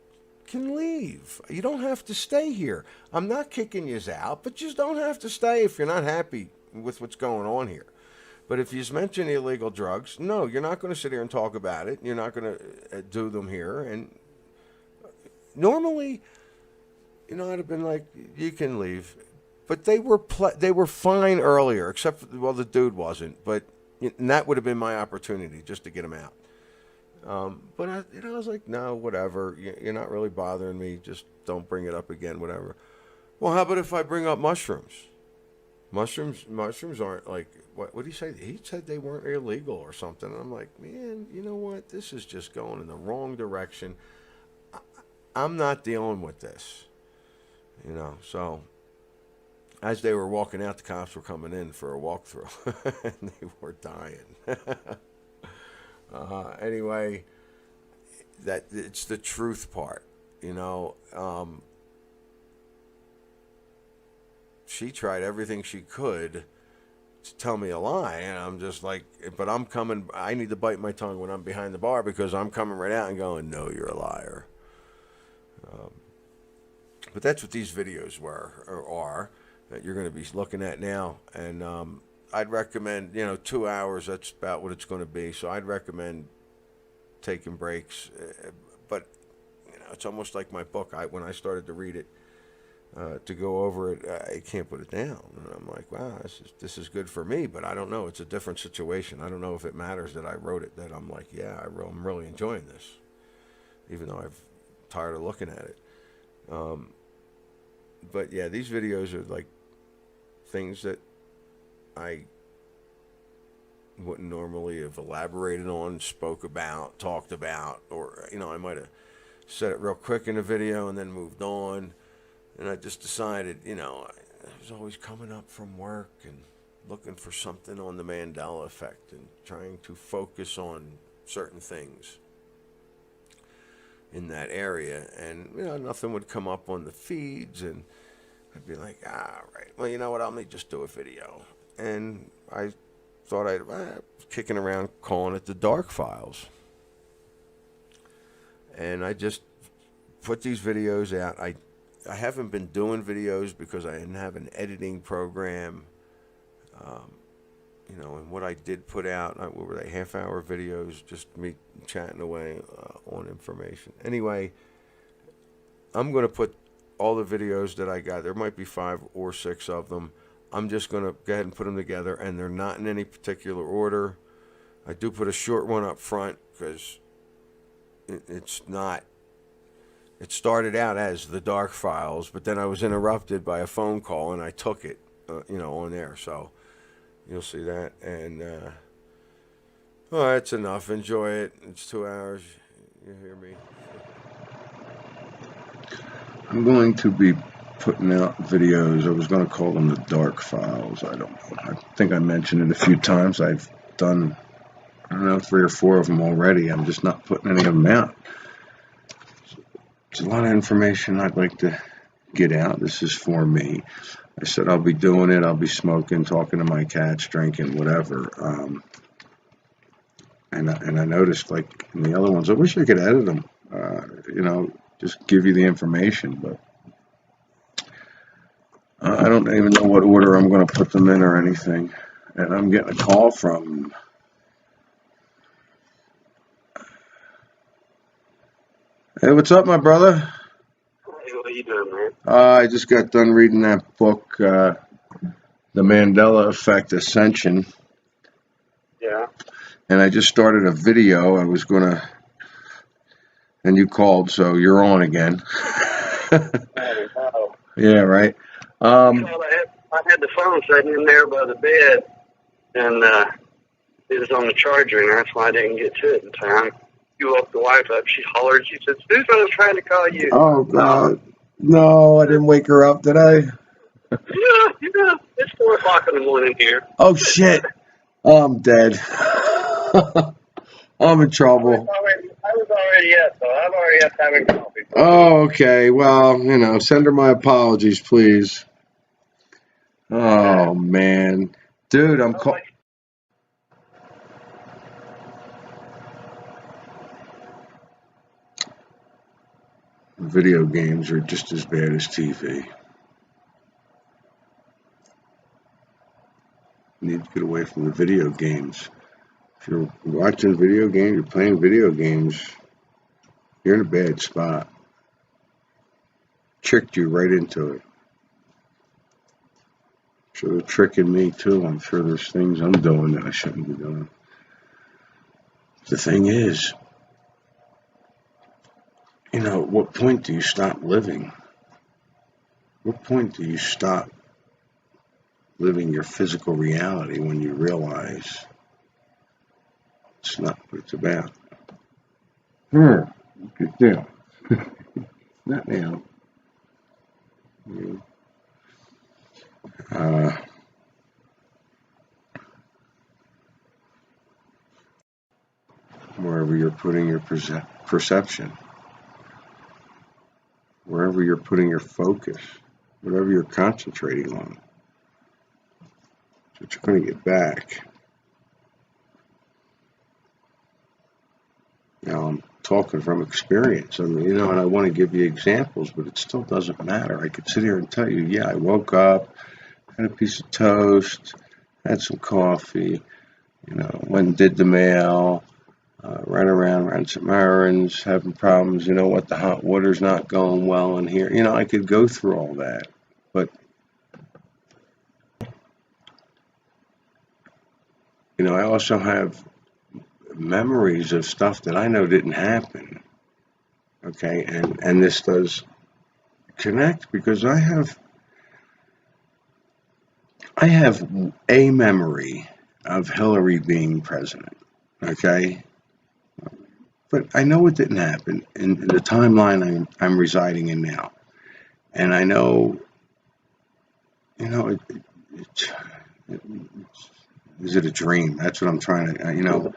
A: can leave. You don't have to stay here. I'm not kicking you out, but you just don't have to stay if you're not happy with what's going on here. But if you mention illegal drugs, no, you're not going to sit here and talk about it. You're not going to do them here." And normally, I'd have been like, "You can leave," but they were fine earlier, except for, well, the dude wasn't. But and that would have been my opportunity just to get him out. But I was like, "No, whatever. You're not really bothering me. Just don't bring it up again, whatever." Well, how about if I bring up mushrooms? Mushrooms aren't like, what did he say? He said they weren't illegal or something. And I'm like, man, you know what? This is just going in the wrong direction. I'm not dealing with this, So as they were walking out, the cops were coming in for a walkthrough, and they were dying. Anyway, that it's the truth part, She tried everything she could to tell me a lie, and I'm just like, but I need to bite my tongue when I'm behind the bar because I'm coming right out and going, "No, you're a liar." But that's what these videos are that you're going to be looking at now. And I'd recommend, 2 hours, that's about what it's going to be. So I'd recommend taking breaks. But, it's almost like my book. When I started to read it, to go over it, I can't put it down. And I'm like, wow, this is good for me. But I don't know. It's a different situation. I don't know if it matters that I wrote it, that I'm like, yeah, I'm really enjoying this, even though I'm tired of looking at it. But yeah, these videos are like things that I wouldn't normally have elaborated on, spoke about, talked about, or, I might have said it real quick in a video and then moved on. And I just decided, I was always coming up from work and looking for something on the Mandela Effect and trying to focus on certain things in that area, and nothing would come up on the feeds, and I'd be like, right, well, you know what, I'll just do a video. And I thought kicking around calling it the Dark Files, and I just put these videos out. I haven't been doing videos because I didn't have an editing program, and what I did put out, what were they, half-hour videos, just me chatting away on information. Anyway, I'm going to put all the videos that I got. There might be 5 or 6 of them. I'm just going to go ahead and put them together, and they're not in any particular order. I do put a short one up front because it's not. It started out as the Dark Files, but then I was interrupted by a phone call, and I took it, on there. So you'll see that. And Oh, that's enough. Enjoy it. It's 2 hours. You hear me?
E: I'm going to be putting out videos. I was going to call them the Dark Files. I don't know. I think I mentioned it a few times. I've done, I don't know, 3 or 4 of them already. I'm just not putting any of them out. It's a lot of information I'd like to get out. This is for me. I said I'll be doing it. I'll be smoking, talking to my cats, drinking, whatever. And I noticed, like in the other ones, I wish I could edit them. Just give you the information, but I don't even know what order I'm going to put them in or anything. And I'm getting a call from Hey, what's up, my brother?
D: Hey, what are you doing, man?
E: I just got done reading that book, The Mandela Effect Ascension.
D: Yeah.
E: And I just started a video. I was going to, and you called, so you're on again.
D: Oh.
E: Yeah, right.
D: I had the phone sitting in there by the bed, and it was on the charger, and that's why I didn't get to it in time. You woke the wife up. She hollered. She said, Susan was trying to call you.
E: Oh, God. No, I didn't wake her up, did I?
D: Yeah. It's 4 o'clock in the morning here.
E: Oh, shit. I'm dead. I'm in trouble.
D: I was already up, so I'm already up having coffee.
E: Oh, okay. Well, send her my apologies, please. Oh, man. Dude, I'm calling. Video games are just as bad as TV. You need to get away from the video games. If you're watching video games, you're playing video games, you're in a bad spot. Tricked you right into it. So they're tricking me too. I'm sure there's things I'm doing that I shouldn't be doing. The thing is, at what point do you stop living? What point do you stop living your physical reality when you realize it's not what it's about? Good deal. Not now. Wherever you're putting your perception, wherever you're putting your focus, whatever you're concentrating on, that's what you're going to get back. Now, I'm talking from experience. I mean, and I want to give you examples, but it still doesn't matter. I could sit here and tell you, yeah, I woke up, had a piece of toast, had some coffee, went and did the mail, ran some errands, having problems, what, the hot water's not going well in here. I could go through all that, but, I also have memories of stuff that I know didn't happen. Okay, and this does connect because I have a memory of Hillary being president. Okay, but I know it didn't happen in the timeline I'm residing in now, and I know, is it a dream? That's what I'm trying to,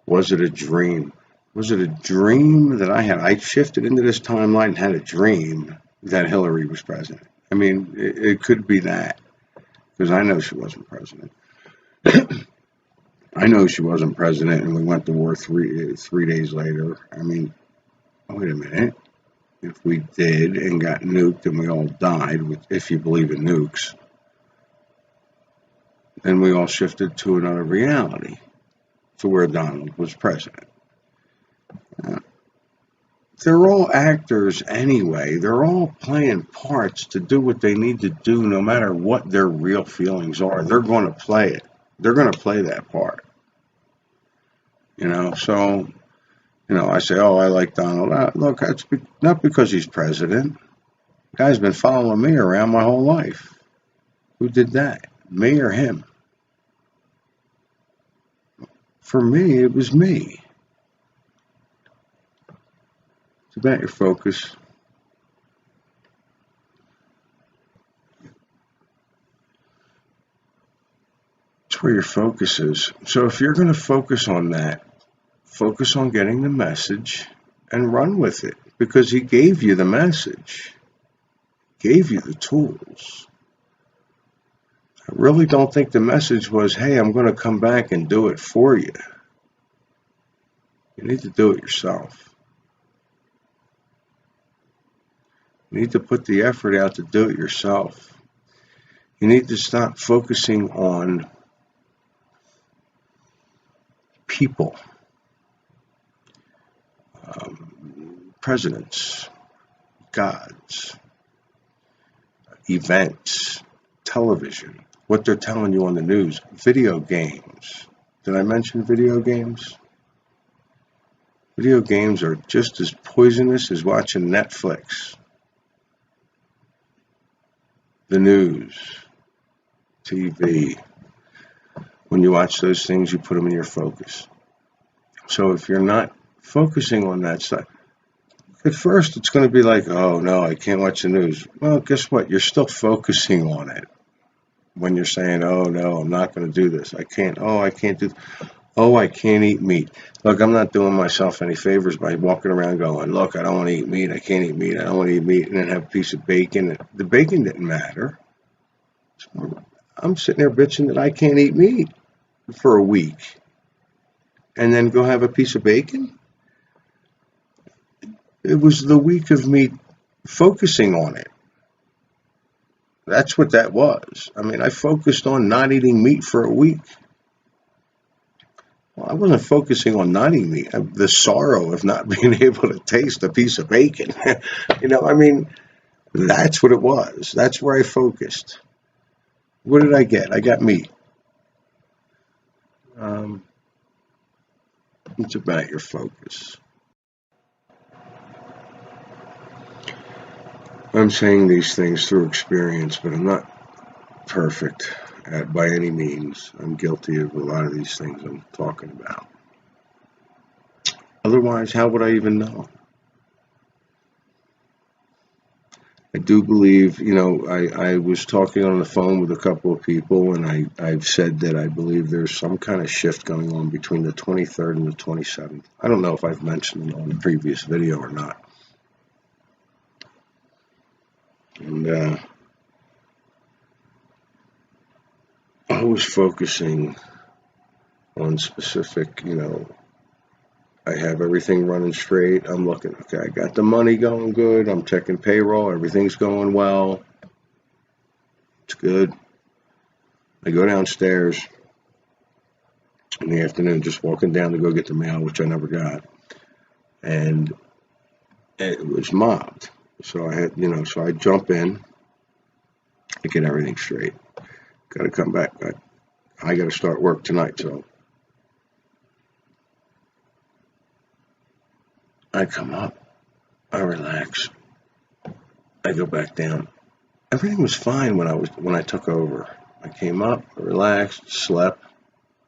E: was it a dream? Was it a dream that I had? I shifted into this timeline and had a dream that Hillary was president. I mean, it could be that, because I know she wasn't president. I know she wasn't president, and we went to war three days later. I mean, wait a minute. If we did and got nuked and we all died, if you believe in nukes, then we all shifted to another reality, to where Donald was president. They're all actors anyway. They're all playing parts to do what they need to do, no matter what their real feelings are. They're going to play it. They're going to play that part. So, I say, oh, I like Donald. Look, that's not because he's president. The guy's been following me around my whole life. Who did that? Me or him? For me, it was me. It's about your focus. It's where your focus is. So if you're going to focus on that, focus on getting the message and run with it, because he gave you the message, gave you the tools. I really don't think the message was, hey, I'm going to come back and do it for you. You need to do it yourself. You need to put the effort out to do it yourself. You need to stop focusing on people, presidents, gods, events, television, what they're telling you on the news, video games. Did I mention video games? Video games are just as poisonous as watching Netflix, the news, TV. When you watch those things, you put them in your focus. So if you're not focusing on that stuff, at first it's going to be like, oh no, I can't watch the news. Well, guess what? You're still focusing on it. When you're saying, oh no, I'm not going to do this. I can't do this. Oh, I can't eat meat. Look, I'm not doing myself any favors by walking around going, look, I don't want to eat meat. I can't eat meat. I don't want to eat meat. And then have a piece of bacon. The bacon didn't matter. I'm sitting there bitching that I can't eat meat for a week and then go have a piece of bacon. It was the week of me focusing on it. That's what that was. I mean, I focused on not eating meat for a week. Well, I wasn't focusing on not eating meat. The sorrow of not being able to taste a piece of bacon. I mean, that's what it was. That's where I focused. What did I get? I got meat. It's about your focus. I'm saying these things through experience, but I'm not perfect by any means. I'm guilty of a lot of these things I'm talking about. Otherwise, how would I even know? I do believe, I was talking on the phone with a couple of people, and I've said that I believe there's some kind of shift going on between the 23rd and the 27th. I don't know if I've mentioned it on the previous video or not. And I was focusing on specific, I have everything running straight. I'm looking, okay, I got the money going good. I'm checking payroll. Everything's going well. It's good. I go downstairs in the afternoon, just walking down to go get the mail, which I never got. And it was mobbed. So I had, so I jump in, I get everything straight. Got to come back. I got to start work tonight, so I come up, I relax, I go back down. Everything was fine when I took over. I came up, I relaxed, slept,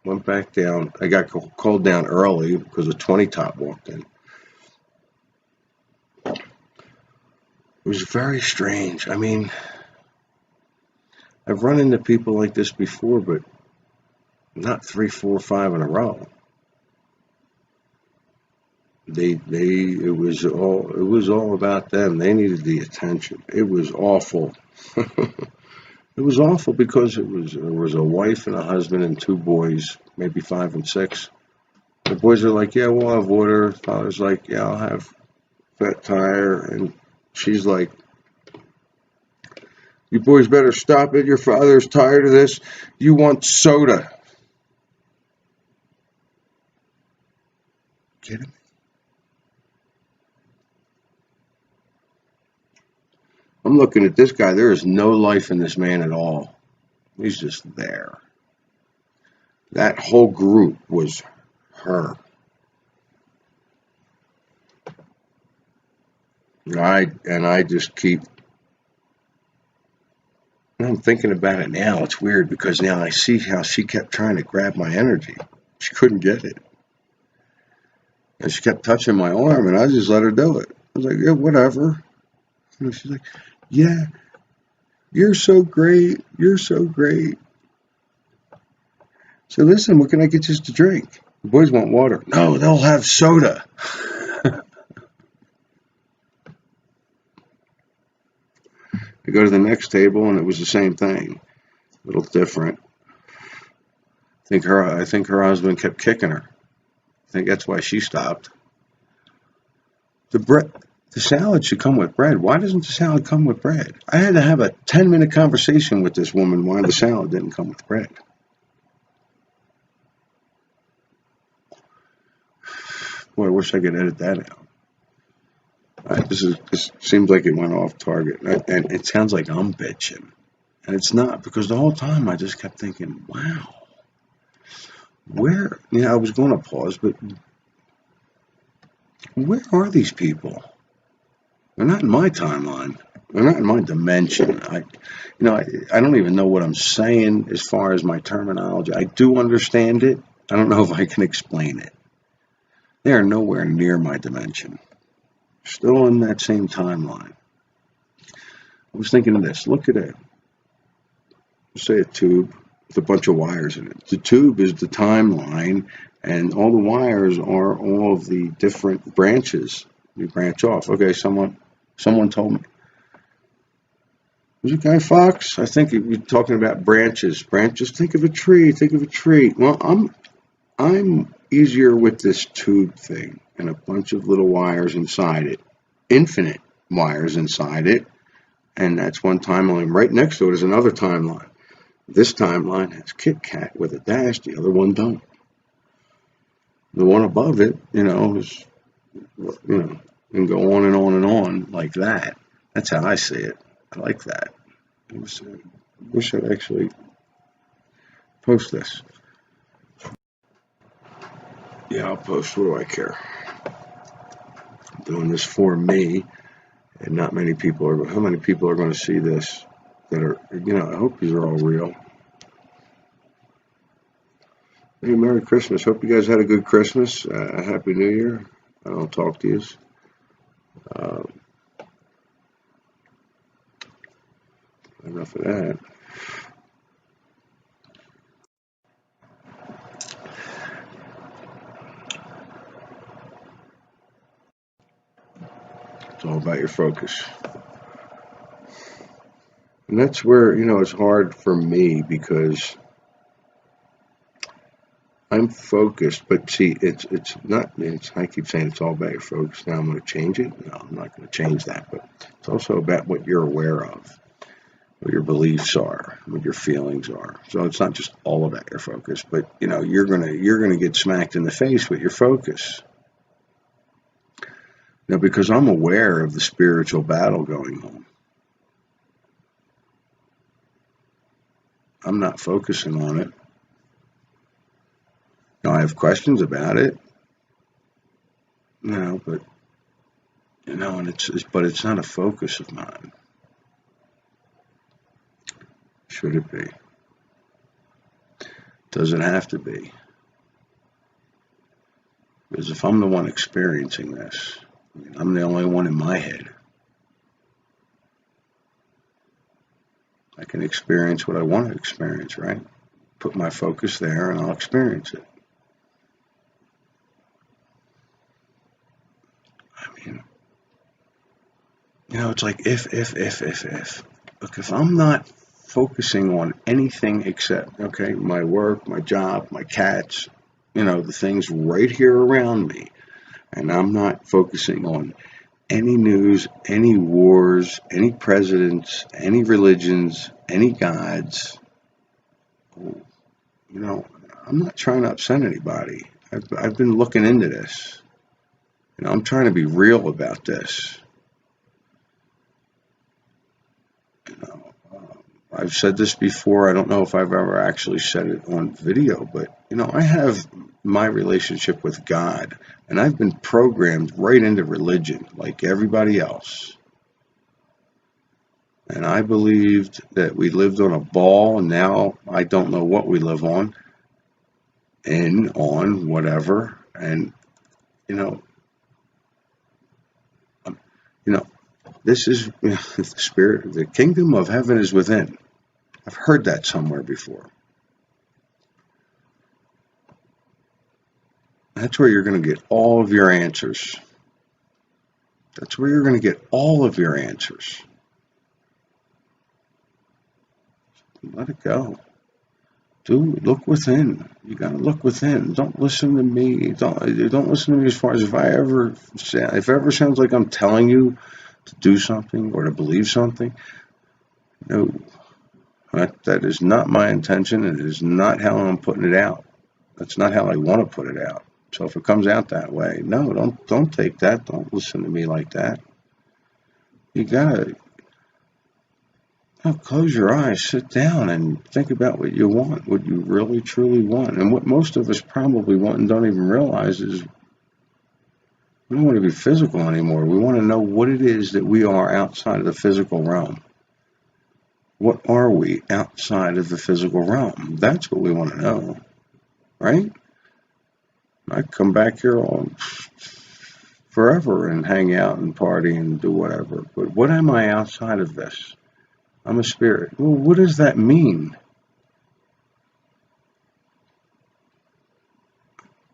E: went back down. I got called down early because a 20 top walked in. It was very strange. I mean, I've run into people like this before, but not 3, 4, 5 in a row. It was all about them. They needed the attention. It was awful. It was awful because there was a wife and a husband and 2 boys, maybe 5 and 6. The boys are like, yeah, we'll have water. Father's like, yeah, I'll have fat tire. And she's like, you boys better stop it. Your father's tired of this. You want soda. Kidding me? I'm looking at this guy. There is no life in this man at all. He's just there. That whole group was her. And I just keep. I'm thinking about it now. It's weird because now I see how she kept trying to grab my energy. She couldn't get it. And she kept touching my arm, and I just let her do it. I was like, yeah, whatever. And she's like, yeah, you're so great. You're so great. So listen, what can I get you to drink? The boys want water. No, they'll have soda. I go to the next table, and it was the same thing. A little different. I think her husband kept kicking her. I think that's why she stopped. The salad should come with bread. Why doesn't the salad come with bread? I had to have a 10-minute conversation with this woman why the salad didn't come with bread. Boy, I wish I could edit that out. This seems like it went off target, and it sounds like I'm bitching, and it's not, because the whole time I just kept thinking, wow, where? Yeah, I was going to pause, but where are these people? They're not in my timeline. They're not in my dimension. I don't even know what I'm saying as far as my terminology. I do understand it. I don't know if I can explain it. They are nowhere near my dimension. Still in that same timeline. I was thinking of this. Look at it. Say a tube with a bunch of wires in it. The tube is the timeline, and all the wires are all of the different branches. You branch off. Okay, someone told me. Was it Guy Fawkes? I think you're talking about branches. Branches. Think of a tree. Think of a tree. Well, I'm easier with this tube thing and a bunch of little wires inside it. Infinite wires inside it. And that's one timeline. Right next to it is another timeline. This timeline has Kit Kat with a dash. The other one don't. The one above it, is, and go on and on and on like that. That's how I see it. I like that. I wish I'd actually post this. Yeah, I'll post. What do I care? I'm doing this for me, and not many people are. How many people are going to see this that are, I hope these are all real. Hey, Merry Christmas. Hope you guys had a good Christmas. Happy New Year. I don't talk to you. Enough of that. It's all about your focus. And that's where, it's hard for me because I'm focused, but see, it's not, I keep saying it's all about your focus. Now I'm going to change it. No, I'm not going to change that, but it's also about what you're aware of, what your beliefs are, what your feelings are. So it's not just all about your focus, but you're going to get smacked in the face with your focus. Now, because I'm aware of the spiritual battle going on, I'm not focusing on it. Now, I have questions about it, but and it's not a focus of mine. Should it be? Does it have to be? Because if I'm the one experiencing this, I'm the only one in my head. I can experience what I want to experience, right? Put my focus there and I'll experience it. I mean, it's like if. Look, if I'm not focusing on anything except, my work, my job, my cats, the things right here around me, and I'm not focusing on any news, any wars, any presidents, any religions, any gods, I'm not trying to upset anybody. I've been looking into this. I'm trying to be real about this. I've said this before. I don't know if I've ever actually said it on video, but I have my relationship with God, and I've been programmed right into religion like everybody else. And I believed that we lived on a ball, and now I don't know what we live on. in, on, whatever, and you know, you know, this is the spirit. The kingdom of heaven is within. I've heard that somewhere before. That's where you're going to get all of your answers. That's where you're going to get all of your answers. Let it go. Look within. You got to look within. Don't listen to me. Don't listen to me as far as if it ever sounds like I'm telling you to do something or to believe something. No, that is not my intention. It is not how I'm putting it out. That's not how I want to put it out. So if it comes out that way, no, don't take that. Don't listen to me like that. You gotta close your eyes, sit down, and think about what you want, what you really truly want, and what most of us probably want and don't even realize is we don't want to be physical anymore. We want to know what it is that we are outside of the physical realm. What are we outside of the physical realm? That's what we want to know, right? I come back here all forever and hang out and party and do whatever. But what am I outside of this? I'm a spirit. Well, what does that mean?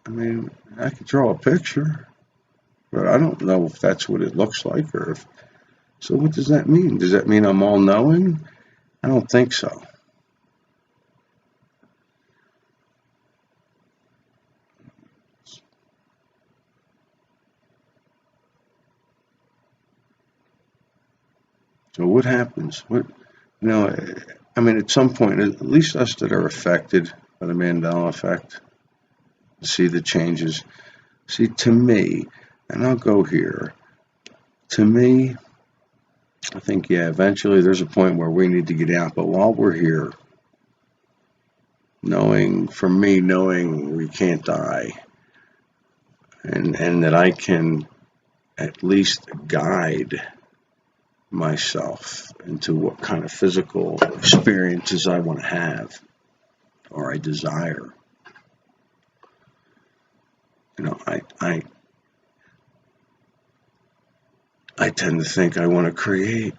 E: I mean, I could draw a picture, but I don't know if that's what it looks like or if. So what does that mean? Does that mean I'm all-knowing? I don't think so. So what happens? I mean, at some point, at least us that are affected by the Mandela Effect, see the changes. See, to me, and I'll go here, to me, I think, yeah, eventually there's a point where we need to get out. But while we're here, knowing we can't die, and that I can at least guide myself into what kind of physical experiences I want to have or I desire. You know, I tend to think I want to create.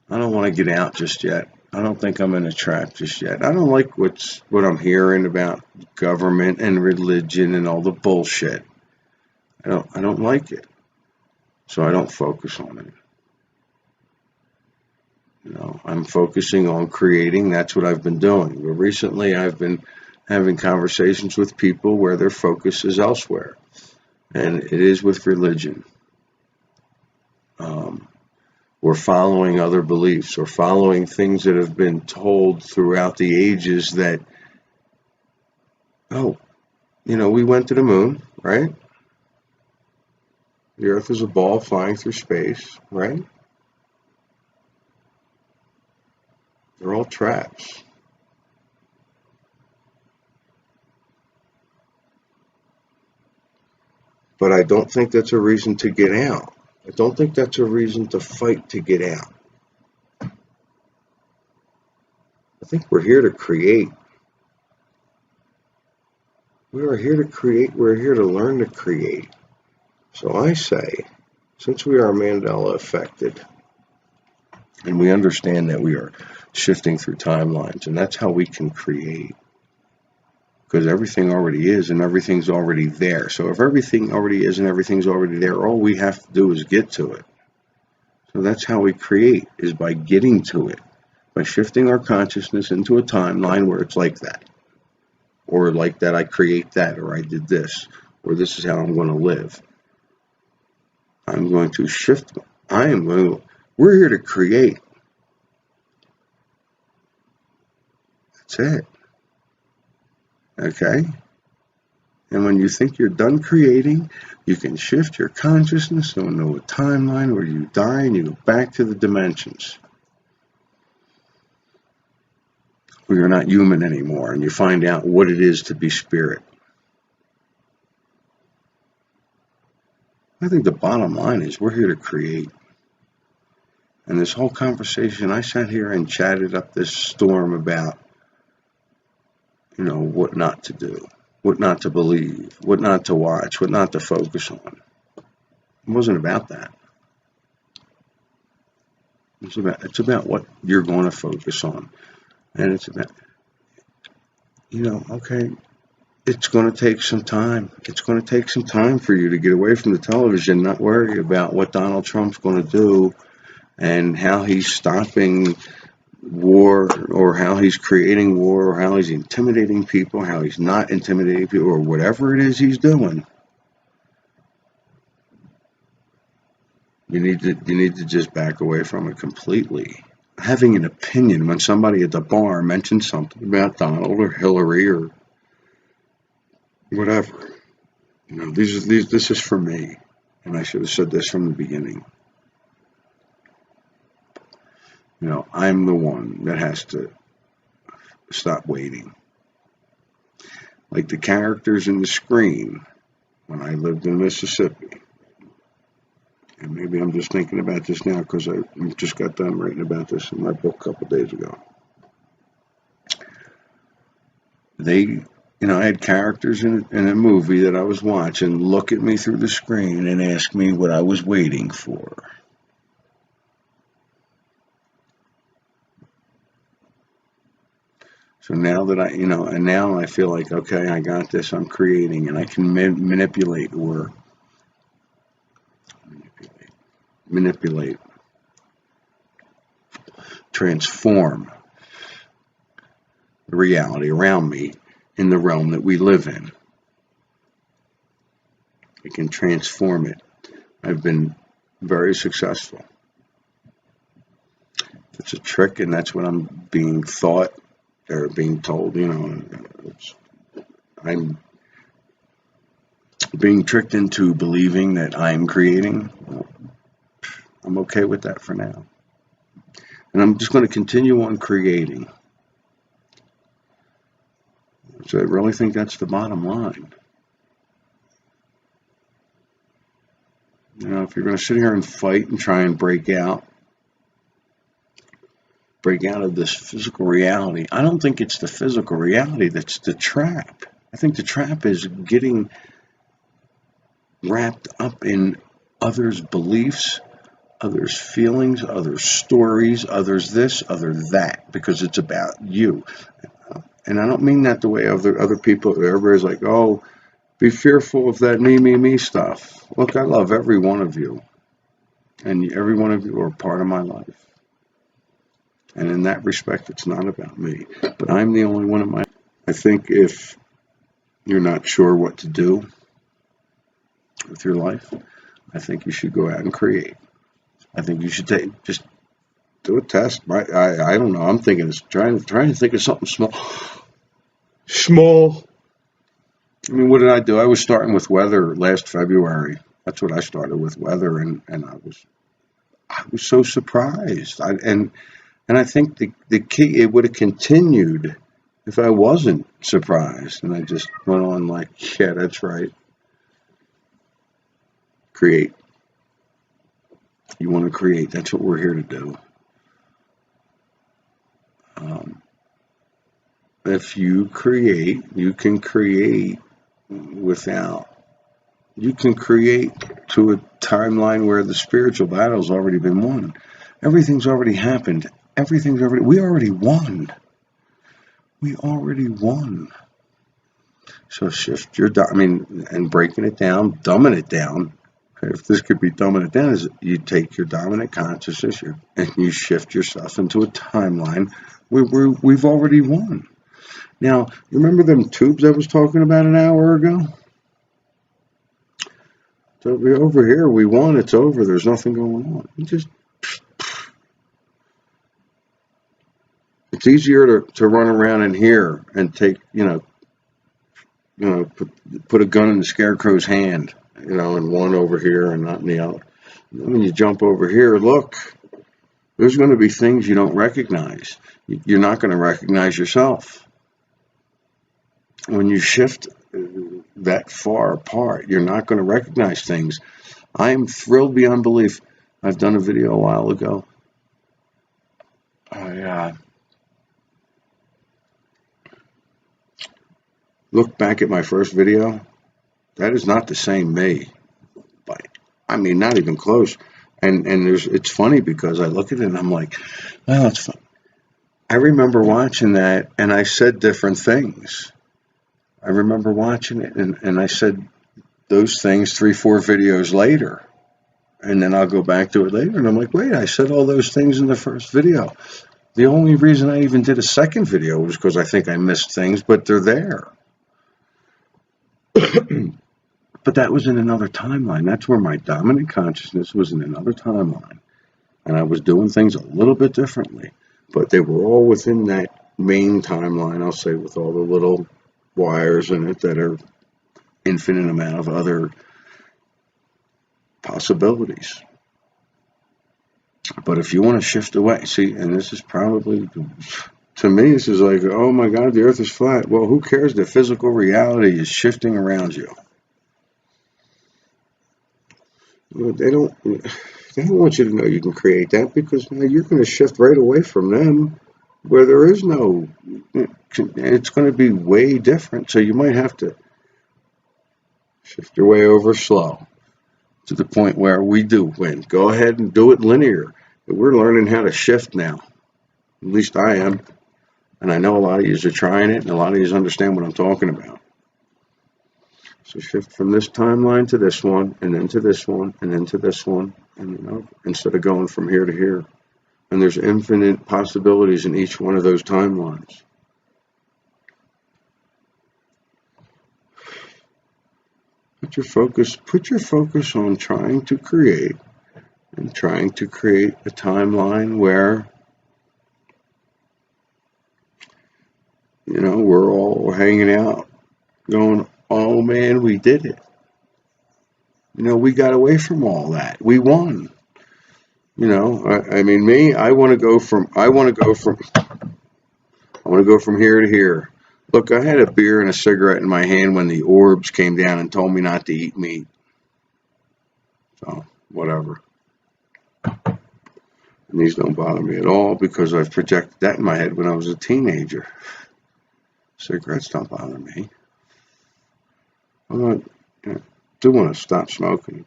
E: I don't want to get out just yet. I don't think I'm in a trap just yet. I don't like what I'm hearing about government and religion and all the bullshit. I don't like it. So I don't focus on it. You know, I'm focusing on creating. That's what I've been doing. But recently I've been having conversations with people where their focus is elsewhere. And it is with religion. Or following other beliefs or following things that have been told throughout the ages that, we went to the moon, right? The Earth is a ball flying through space, right? They're all traps. But I don't think that's a reason to get out. I don't think that's a reason to fight to get out. I think we're here to create. We are here to create. We're here to learn to create. So I say, since we are Mandela affected, and we understand that we are shifting through timelines, and that's how we can create. Because everything already is and everything's already there. So if everything already is and everything's already there, all we have to do is get to it. So that's how we create, is by getting to it. By shifting our consciousness into a timeline where it's like that. Or like that I create that, or I did this, or this is how I'm going to live. I'm going to shift. We're here to create. That's it. Okay? And when you think you're done creating, you can shift your consciousness into a timeline where you die and you go back to the dimensions. Where you're not human anymore and you find out what it is to be spirit. I think the bottom line is we're here to create. And this whole conversation, I sat here and chatted up this storm about you know, what not to do, what not to believe, what not to watch, what not to focus on. It wasn't about that. It's about what you're going to focus on. And it's about, you know, okay, it's going to take some time. It's going to take some time for you to get away from the television, not worry about what Donald Trump's going to do and how he's stopping war, or how he's creating war, or how he's intimidating people, how he's not intimidating people, or whatever it is he's doing. You need to just back away from it completely. Having an opinion when somebody at the bar mentions something about Donald or Hillary or whatever. You know, this is for me, and I should have said this from the beginning. You know, I'm the one that has to stop waiting. Like the characters in the screen when I lived in Mississippi. And maybe I'm just thinking about this now because I just got done writing about this in my book a couple days ago. You know, I had characters in a movie that I was watching look at me through the screen and ask me what I was waiting for. So now that and now I feel like, okay, I got this, I'm creating, and I can manipulate, transform the reality around me in the realm that we live in. I can transform it. I've been very successful. It's a trick, and that's what I'm being taught or being told, you know. I'm being tricked into believing that I'm creating. I'm okay with that for now. And I'm just going to continue on creating. So I really think that's the bottom line. You know, if you're going to sit here and fight and try and break out of this physical reality, I don't think it's the physical reality that's the trap. I think the trap is getting wrapped up in others' beliefs, others' feelings, others' stories, others this, others that, because it's about you. And I don't mean that the way other people, everybody's like, oh, be fearful of that me stuff. Look, I love every one of you. And every one of you are part of my life. And in that respect, it's not about me. But I'm the only one in my... I think if you're not sure what to do with your life, I think you should go out and create. I think you should just do a test. I don't know. I'm thinking it's trying to think of something small. Small. I mean, what did I do? I was starting with weather last February. That's what I started with, weather, and I was so surprised. And I think the key, it would have continued if I wasn't surprised. And I just went on like, yeah, that's right. Create. You want to create. That's what we're here to do. If you create, you can create you can create to a timeline where the spiritual battle's already been won. Everything's already happened. We already won. We already won. So shift your, and breaking it down, dumbing it down. If this could be dumbing it down, is you take your dominant consciousness and you shift yourself into a timeline where we've already won. Now, you remember them tubes I was talking about an hour ago? So we're over here, we won, it's over, there's nothing going on. It's easier to run around in here and take, put a gun in the scarecrow's hand, and one over here and not in the other. When you jump over here, look, there's going to be things you don't recognize. You're not going to recognize yourself. When you shift that far apart, you're not going to recognize things. I am thrilled beyond belief. I've done a video a while ago. look back at my first video, that is not the same me. But I mean, not even close. And it's funny because I look at it and I'm like, well, it's fun. I remember watching that and I said different things. I remember watching it and I said those things 3-4 videos later. And then I'll go back to it later and I'm like, wait, I said all those things in the first video. The only reason I even did a second video was because I think I missed things, but they're there. But that was in another timeline. That's where my dominant consciousness was in another timeline. And I was doing things a little bit differently. But they were all within that main timeline, I'll say, with all the little wires in it that are infinite amount of other possibilities. But if you want to shift away, see, and this is probably, to me, this is like, oh my God, the earth is flat. Well, who cares? The physical reality is shifting around you. They don't want you to know you can create that because now you're going to shift right away from them where there is no, it's going to be way different. So you might have to shift your way over slow to the point where we do win. Go ahead and do it linear. We're learning how to shift now. At least I am. And I know a lot of you are trying it and a lot of you understand what I'm talking about. So shift from this timeline to this one, and then to this one, and then to this one, and instead of going from here to here. And there's infinite possibilities in each one of those timelines. Put your focus on trying to create a timeline where, we're all hanging out going, oh man, we did it. We got away from all that. We won. I mean, me, I want to go from here to here. Look, I had a beer and a cigarette in my hand when the orbs came down and told me not to eat meat. So, whatever. And these don't bother me at all because I've projected that in my head when I was a teenager. Cigarettes don't bother me. I do want to stop smoking.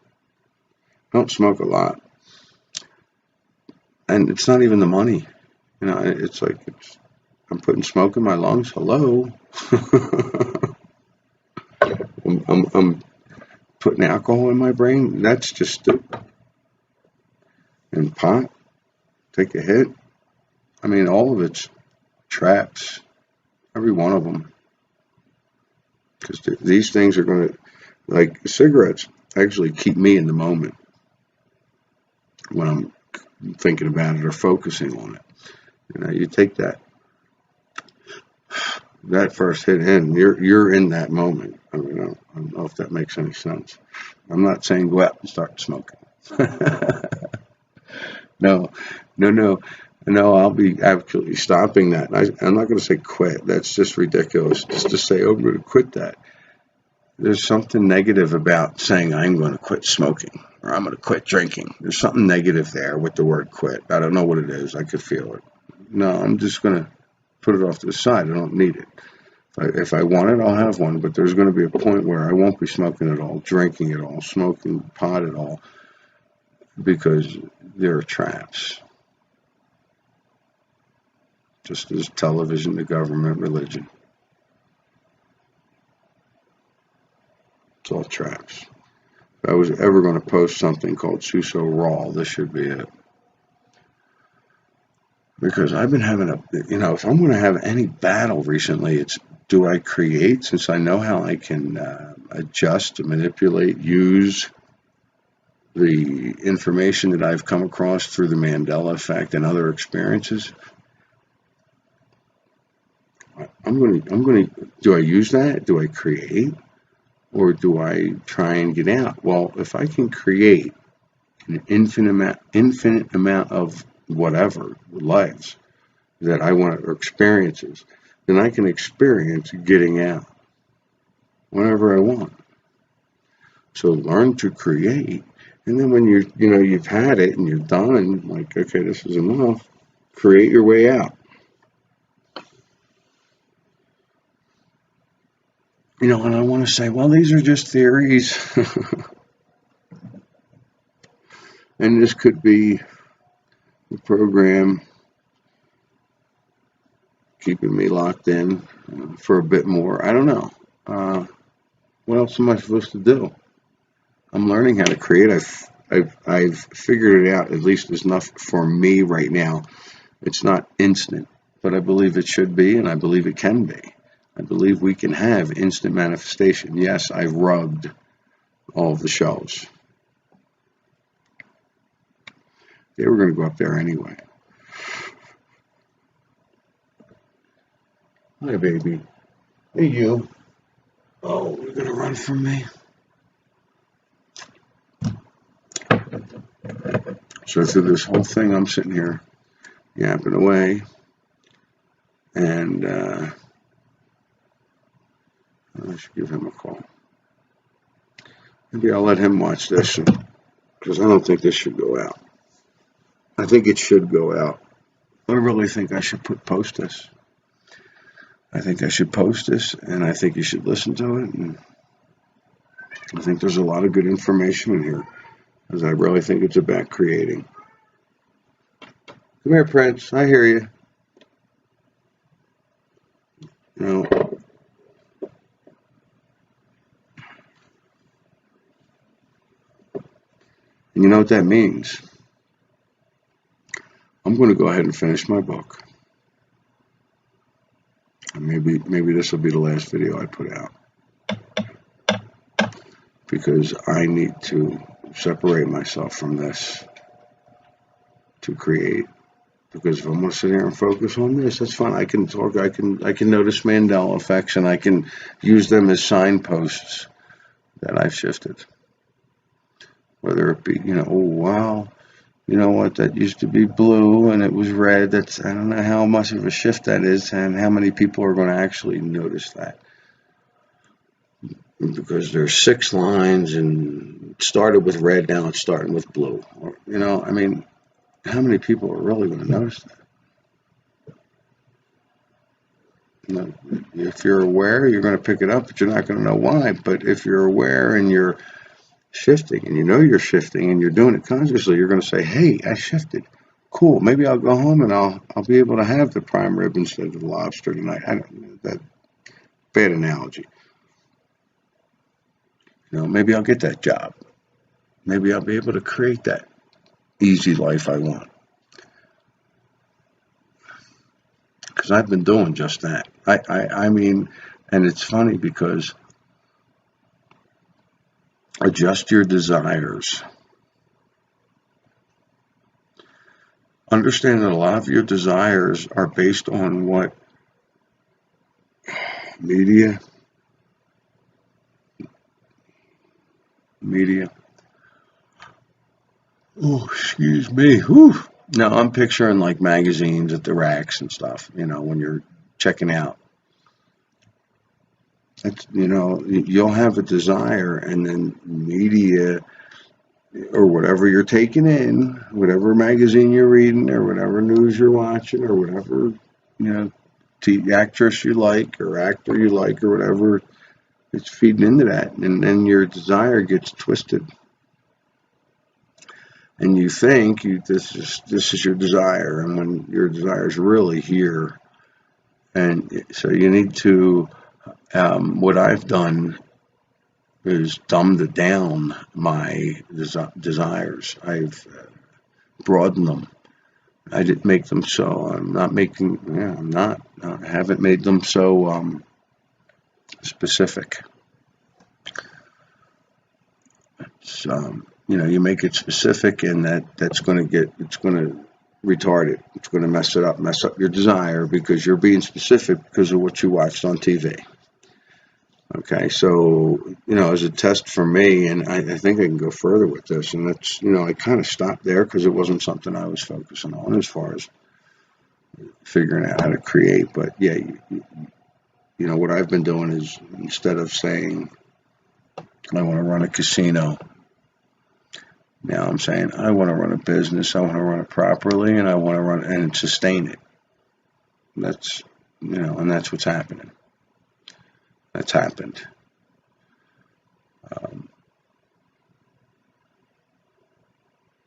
E: I don't smoke a lot. And it's not even the money. It's like I'm putting smoke in my lungs. Hello. I'm putting alcohol in my brain. That's just stupid. And pot, take a hit. I mean, all of it's traps. Every one of them. Because these things are going to, like cigarettes, actually keep me in the moment when I'm thinking about it or focusing on it. You take that first hit in, you're in that moment. I don't know if that makes any sense. I'm not saying go out and start smoking. No, I'll be absolutely stopping that. I'm not going to say quit. That's just ridiculous. Just to say, I'm going to quit that. There's something negative about saying I'm going to quit smoking or I'm going to quit drinking. There's something negative there with the word quit. I don't know what it is. I could feel it. No, I'm just going to put it off to the side. I don't need it. If I want it, I'll have one. But there's going to be a point where I won't be smoking at all, drinking at all, smoking pot at all, because there are traps. Just as television, the government, religion. It's all traps. If I was ever going to post something called Suso Raw, this should be it. Because I've been having if I'm going to have any battle recently, it's do I create, since I know how I can adjust, manipulate, use the information that I've come across through the Mandela Effect and other experiences. I'm going to, do I use that? Do I create? Or do I try and get out? Well, if I can create an infinite amount of whatever lives that I want, or experiences, then I can experience getting out whenever I want. So learn to create, and then when you've had it and you're done, like, okay, this is enough, create your way out. you know, and I want to say, well, these are just theories. And this could be the program keeping me locked in for a bit more. I don't know. What else am I supposed to do? I'm learning how to create. I've figured it out, at least enough for me right now. It's not instant, but I believe it should be, and I believe it can be. I believe we can have instant manifestation. Yes, I rubbed all of the shelves. They were going to go up there anyway. Hi, baby. Hey, you. Oh, you're going to run from me? So through this whole thing, I'm sitting here yapping away, and I should give him a call. Maybe I'll let him watch this, because I don't think this should go out. I think it should go out. I really think I should post this. I think I should post this, and I think you should listen to it. And I think there's a lot of good information in here, because I really think it's about creating. Come here, Prince. I hear you. You know, and you know what that means? I'm going to go ahead and finish my book. And maybe this will be the last video I put out, because I need to separate myself from this to create. Because if I'm going to sit here and focus on this, that's fine. I can talk. I can notice Mandela effects, and I can use them as signposts that I've shifted. Whether it be, you know, oh wow, you know what, that used to be blue and it was red. That's, I don't know how much of a shift that is, and how many people are going to actually notice that. Because there's 6 lines, and it started with red, now it's starting with blue. Or, you know, I mean, how many people are really going to notice that? You know, if you're aware, you're going to pick it up, but you're not going to know why. But if you're aware and you're shifting, and you know you're shifting, and you're doing it consciously, you're going to say, hey, I shifted. Cool. Maybe I'll go home and I'll be able to have the prime rib instead of the lobster tonight. I don't, that bad analogy. You know, maybe I'll get that job. Maybe I'll be able to create that easy life I want. Because I've been doing just that. I mean, and it's funny because adjust your desires. Understand that a lot of your desires are based on what media. Oh, excuse me. Whew. No, I'm picturing like magazines at the racks and stuff, you know, when you're checking out. It's, you know, you'll have a desire, and then media or whatever you're taking in, whatever magazine you're reading, or whatever news you're watching, or whatever, you know, actress you like or actor you like or whatever, it's feeding into that, and then your desire gets twisted. And you think this is your desire, and when your desire is really here. And so you need to, what I've done is dumbed down my desires. I've broadened them. I didn't make them so. I'm not making. Yeah, I'm not. I haven't made them so specific. It's you know, you make it specific, and it's going to retard it. It's going to mess up your desire, because you're being specific because of what you watched on TV. Okay, so, you know, as a test for me, and I think I can go further with this, and that's, you know, I kind of stopped there because it wasn't something I was focusing on as far as figuring out how to create. But yeah, you know, what I've been doing is, instead of saying I want to run a casino, now I'm saying I want to run a business, I want to run it properly, and I want to run and sustain it. That's, you know, and that's what's happening. That's happened. Um,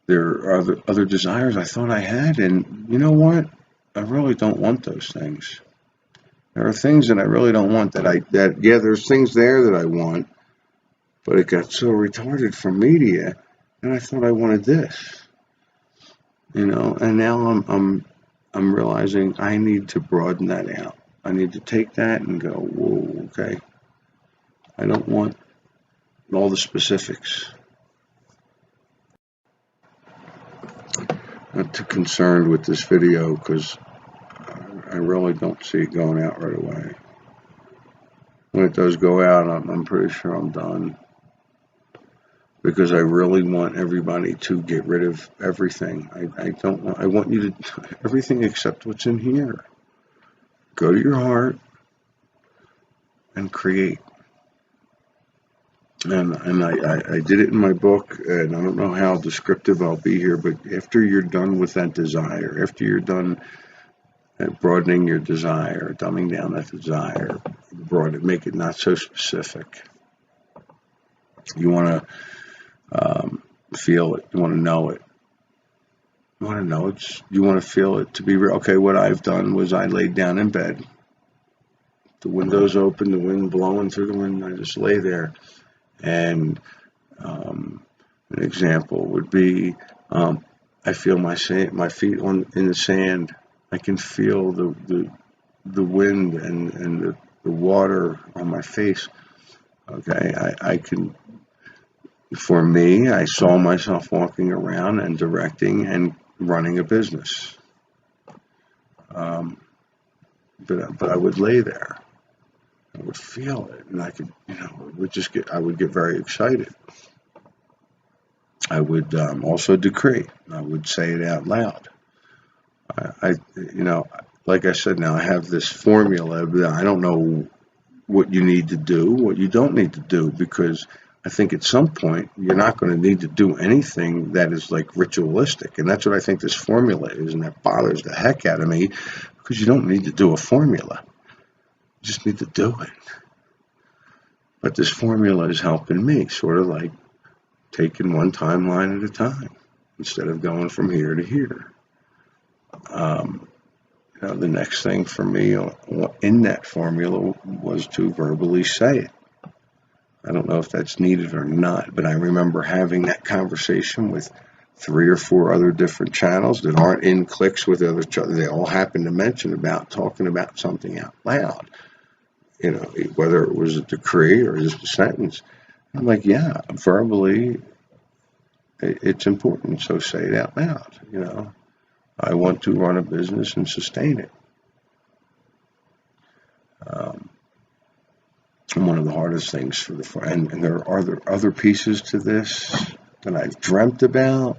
E: there are other desires I thought I had, and you know what? I really don't want those things. There are things that I really don't want yeah, there's things there that I want, but it got so retarded from media, and I thought I wanted this, and now I'm realizing I need to broaden that out. I need to take that and go, whoa, okay. I don't want all the specifics. Not too concerned with this video because I really don't see it going out right away. When it does go out, I'm pretty sure I'm done. Because I really want everybody to get rid of everything. I want you to, everything except what's in here. Go to your heart and create. And I did it in my book, and I don't know how descriptive I'll be here, but after you're done with that desire, after you're done at broadening your desire, dumbing down that desire, make it not so specific. You want to feel it. You want to know it. You want to know it. You want to feel it to be real. Okay, what I've done was I laid down in bed. The window's open, the wind blowing through the window. I just lay there. And an example would be I feel my feet in the sand. I can feel the wind and the water on my face. Okay, I can. For me, I saw myself walking around and directing and running a business. But I would lay there. I would feel it, and I could, I would get very excited. I would also decree. I would say it out loud. Like I said, now I have this formula, but I don't know what you need to do, what you don't need to do, because I think at some point you're not going to need to do anything that is like ritualistic, and that's what I think this formula is, and that bothers the heck out of me, because you don't need to do a formula. You just need to do it. But this formula is helping me, sort of like taking one timeline at a time instead of going from here to here. The next thing for me in that formula was to verbally say it. I don't know if that's needed or not, but I remember having that conversation with 3 or 4 other different channels that aren't in cliques with other channels. They all happen to mention talking about something out loud. Whether it was a decree or just a sentence. I'm like, yeah, verbally, it's important, so say it out loud. I want to run a business and sustain it. One of the hardest things and there are other pieces to this that I've dreamt about,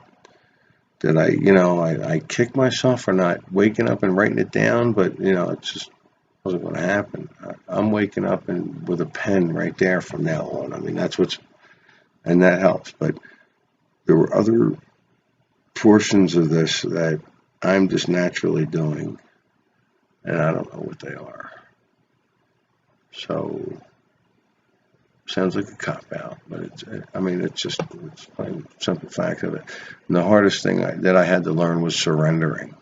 E: that I kick myself for not waking up and writing it down, but it just wasn't going to happen. I'm waking up with a pen right there from now on. I mean, and that helps. But there were other portions of this that I'm just naturally doing, and I don't know what they are. So, sounds like a cop-out, but it's plain simple fact of it. And the hardest thing that I had to learn was surrendering.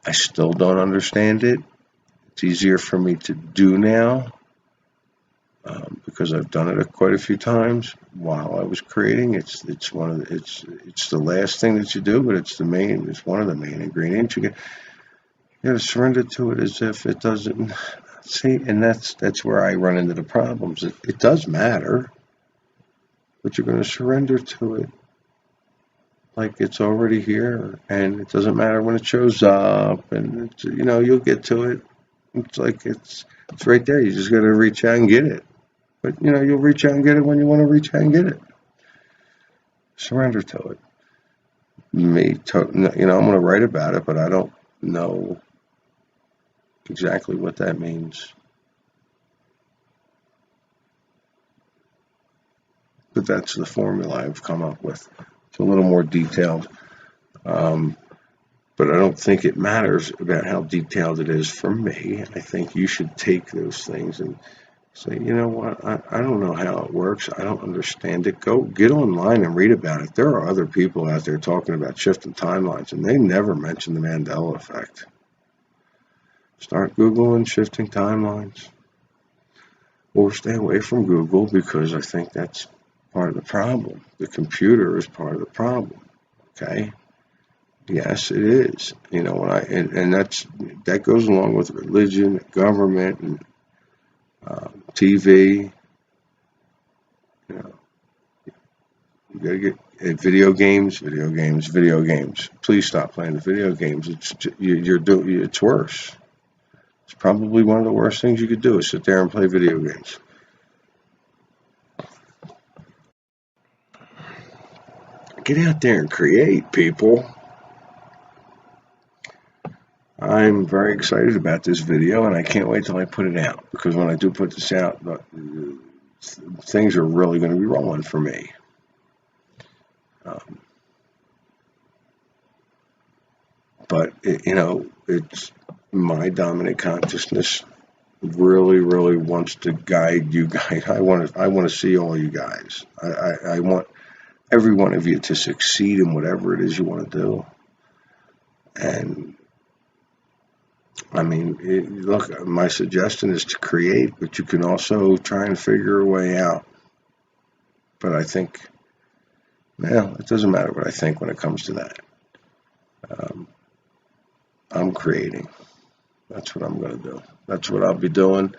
E: I still don't understand it. It's easier for me to do now because I've done it quite a few times while I was creating. It's the last thing that you do, but it's one of the main ingredients. You got to surrender to it as if it doesn't. See, and that's where I run into the problems. It does matter, but you're going to surrender to it like it's already here, and it doesn't matter when it shows up, and you'll get to it. It's like it's right there. You just got to reach out and get it. But you'll reach out and get it when you want to reach out and get it. Surrender to it. I'm going to write about it, but I don't know exactly what that means. But that's the formula I've come up with. It's a little more detailed. But I don't think it matters about how detailed it is for me. I think you should take those things and Say, you know what? I don't know how it works. I don't understand it. Go get online and read about it. There are other people out there talking about shifting timelines, and they never mention the Mandela effect. Start Googling shifting timelines. Or stay away from Google, because I think that's part of the problem. The computer is part of the problem. Okay? Yes, it is. You know, and that goes along with religion, government, and TV. You know, you gotta get video games. Please stop playing the video games. It's worse. It's probably one of the worst things you could do is sit there and play video games. Get out there and create, people. I'm very excited about this video, and I can't wait till I put it out, because when I do put this out, things are really going to be rolling for me. But it's my dominant consciousness really, really wants to guide you guys. I want to see all you guys. I want every one of you to succeed in whatever it is you want to do. And I mean, look, my suggestion is to create, but you can also try and figure a way out. But I think, well, it doesn't matter what I think when it comes to that. I'm creating. That's what I'm going to do. That's what I'll be doing.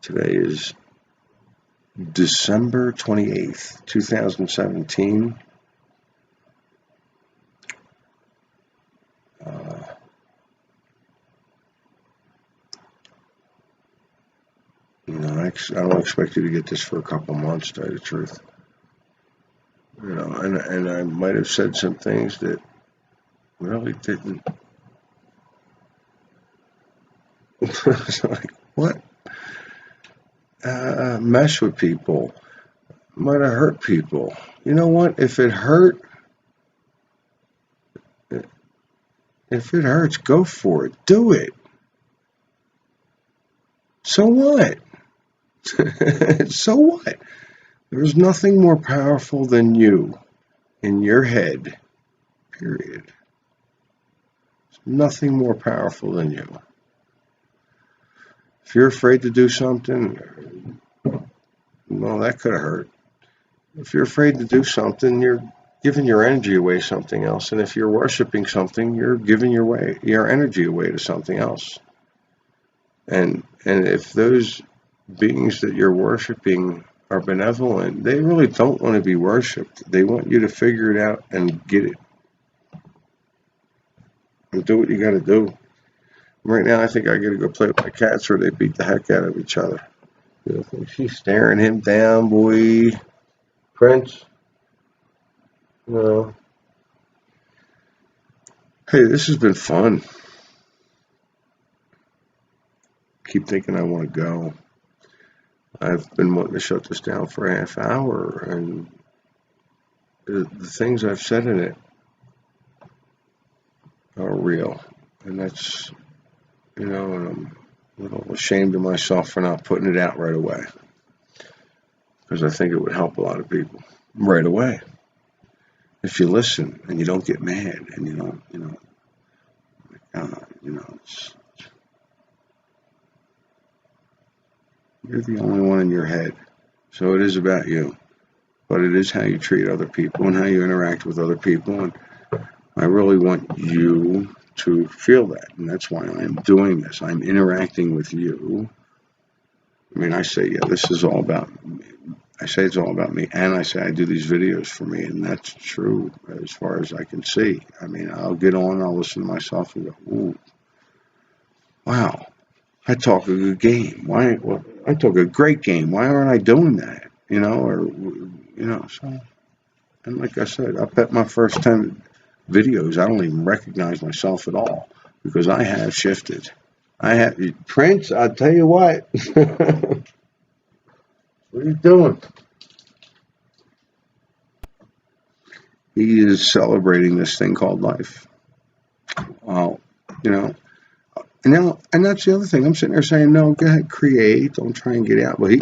E: Today is December 28th, 2017. I don't expect you to get this for a couple months, to tell you the truth. And I might have said some things that really didn't. It's like, what? Mess with people. Might have hurt people. You know what? If it hurts, go for it. Do it. So what? So what? There's nothing more powerful than you in your head, period. There's nothing more powerful than you. If you're afraid to do something, well, that could have hurt. If you're afraid to do something, you're giving your energy away to something else. And if you're worshiping something, you're giving your energy away to something else. And if those beings that you're worshiping are benevolent, they really don't want to be worshipped. They want you to figure it out and get it. And do what you got to do. Right now, I think I got to go play with my cats, or they beat the heck out of each other. She's staring him down, boy. Prince. No. Hey, this has been fun. Keep thinking I want to go. I've been wanting to shut this down for a half hour, and the things I've said in it are real. And that's, and I'm a little ashamed of myself for not putting it out right away, because I think it would help a lot of people right away. If you listen and you don't get mad and you don't, you're the only one in your head. So it is about you. But it is how you treat other people and how you interact with other people. And I really want you to feel that. And that's why I'm doing this. I'm interacting with you. I mean, I say, yeah, this is all about me. I say it's all about me. And I say I do these videos for me. And that's true as far as I can see. I mean, I'll get on, I'll listen to myself and go, ooh, wow. I talk a good game. I talk a great game. Why aren't I doing that? So, and like I said, I bet my first 10 videos, I don't even recognize myself at all, because I have shifted. Prince, I'll tell you what. What are you doing? He is celebrating this thing called life. Well, And that's the other thing. I'm sitting there saying, no, go ahead, create. Don't try and get out. Well,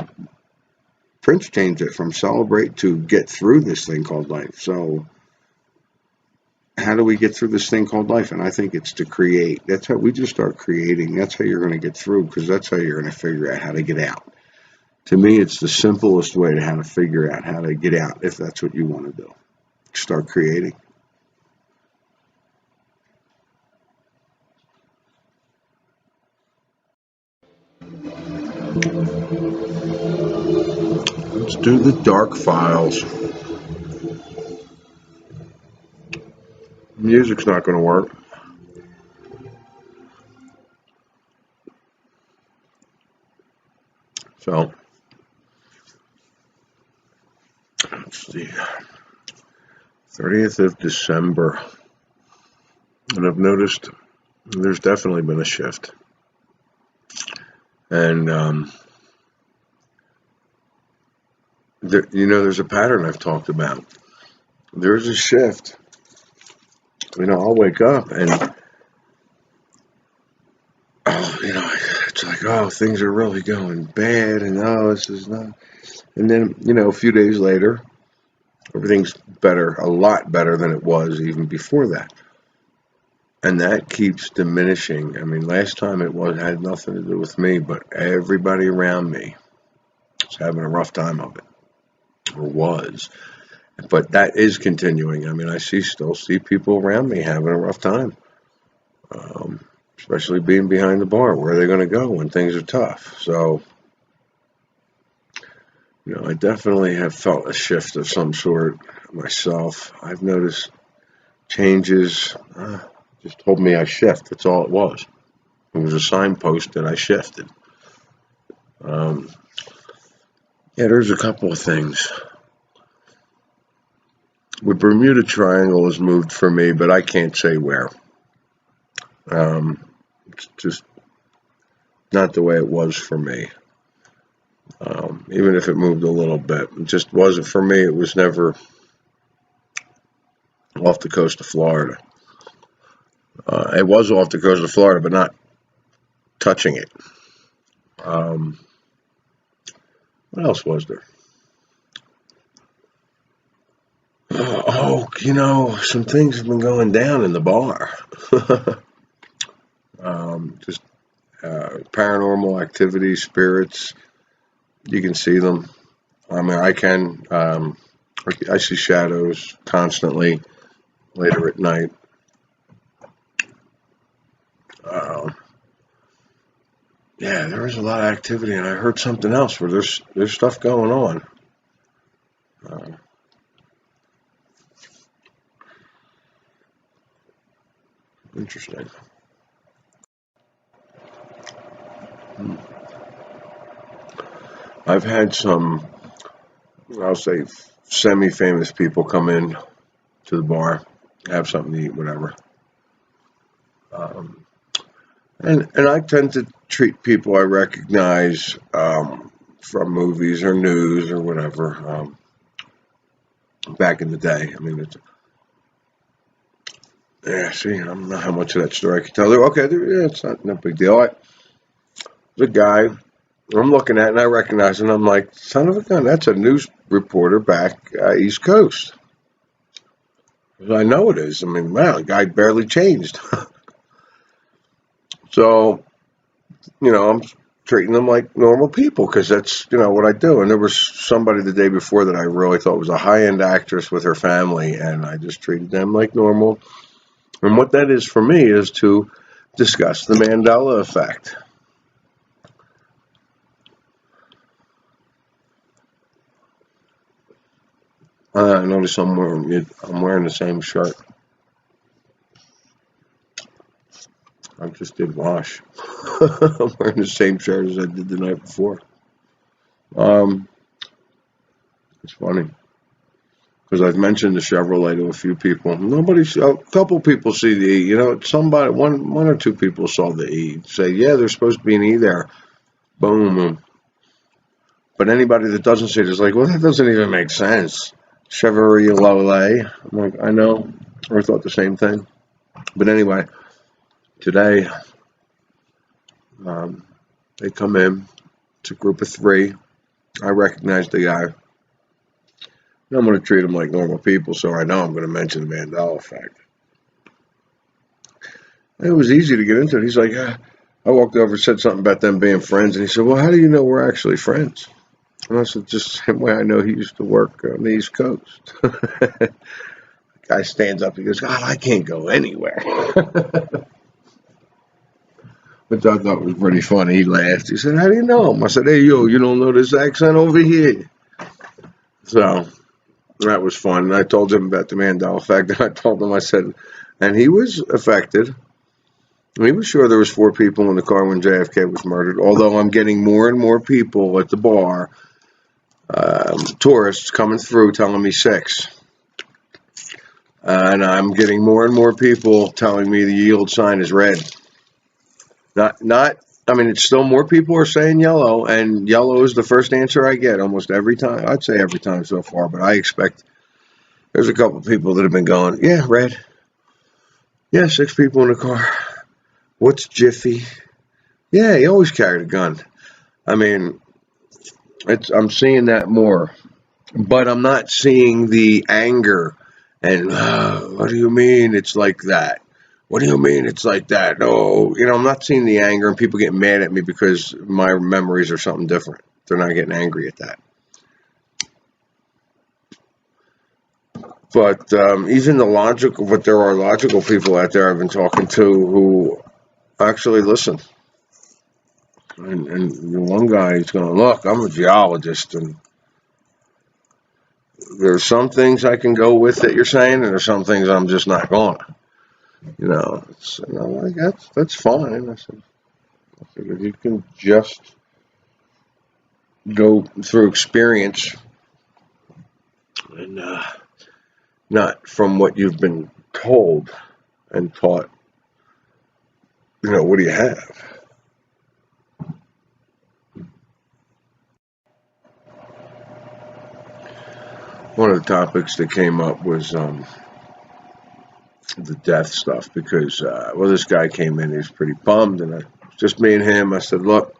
E: Prince changed it from celebrate to get through this thing called life. So how do we get through this thing called life? And I think it's to create. That's how we just start creating. That's how you're going to get through, because that's how you're going to figure out how to get out. To me, it's the simplest way to how to figure out how to get out, if that's what you want to do. Start creating. Let's do the dark files. Music's not going to work. So, it's the 30th of December. And I've noticed there's definitely been a shift. And, there's a pattern I've talked about. There's a shift. I'll wake up and, it's like, oh, things are really going bad, and this is not. And then, a few days later, everything's better, a lot better than it was even before that. And that keeps diminishing. I mean, last time it had nothing to do with me, but everybody around me was having a rough time of it, or was. But that is continuing. I mean, I still see people around me having a rough time, especially being behind the bar. Where are they going to go when things are tough? So, I definitely have felt a shift of some sort myself. I've noticed changes. Just told me I shift. That's all it was. It was a signpost that I shifted. There's a couple of things. The Bermuda Triangle has moved for me, but I can't say where. It's just not the way it was for me. Even if it moved a little bit, it just wasn't for me. It was never off the coast of Florida. It was off the coast of Florida, but not touching it. What else was there? Some things have been going down in the bar. Just paranormal activity, spirits. You can see them. I mean, I can. I see shadows constantly later at night. There is a lot of activity, and I heard something else where there's stuff going on. Interesting. I've had some, I'll say, semi-famous people come in to the bar, have something to eat, whatever. And I tend to treat people I recognize from movies or news or whatever. Back in the day, I mean, I don't know how much of that story I can tell. It's not no big deal. There's a guy I'm looking at, and I recognize him. I'm like, son of a gun, that's a news reporter back East Coast. I know it is. I mean, wow, the guy barely changed. So, I'm treating them like normal people because that's, what I do. And there was somebody the day before that I really thought was a high-end actress with her family, and I just treated them like normal. And what that is for me is to discuss the Mandela Effect. I notice I'm wearing the same shirt. I just did wash. I'm wearing the same shirt as I did the night before. It's funny because I've mentioned the Chevrolet to a few people. A couple people see the E. Somebody, one or two people saw the E. Say, yeah, there's supposed to be an E there. Boom. But anybody that doesn't see it is like, well, that doesn't even make sense. Chevrolet. I'm like, I know. I thought the same thing. But anyway, today They come in. It's a group of 3. I recognize the guy. I'm going to treat them like normal people, so I know I'm going to mention the Mandela Effect. It was easy to get into it. He's like, I walked over and said something about them being friends, and he said, well, how do you know we're actually friends? And I said, just the same way I know he used to work on the East Coast. The guy stands up, he goes, God, I can't go anywhere. Which I thought was pretty funny. He laughed. He said, how do you know him? I said, hey, yo, you don't know this accent over here? So that was fun. And I told him about the Mandela Effect. And I told him, I said, and he was affected. He was sure there was 4 people in the car when JFK was murdered. Although I'm getting more and more people at the bar, tourists coming through telling me 6. And I'm getting more and more people telling me the yield sign is red. I mean, it's still more people are saying yellow, and yellow is the first answer I get almost every time. I'd say every time so far, but I expect there's a couple of people that have been going, yeah, red. Yeah, 6 people in the car. What's Jiffy? Yeah, he always carried a gun. I mean, I'm seeing that more, but I'm not seeing the anger and what do you mean it's like that? What do you mean it's like that? No, I'm not seeing the anger and people getting mad at me because my memories are something different. They're not getting angry at that. But even but there are logical people out there I've been talking to who actually listen. And the one guy is going, look, I'm a geologist, and there's some things I can go with that you're saying, and there's some things I'm just not going. That's fine. I said, if you can just go through experience and not from what you've been told and taught, what do you have? One of the topics that came up was the death stuff because, this guy came in, he was pretty bummed, and just me and him. I said, look,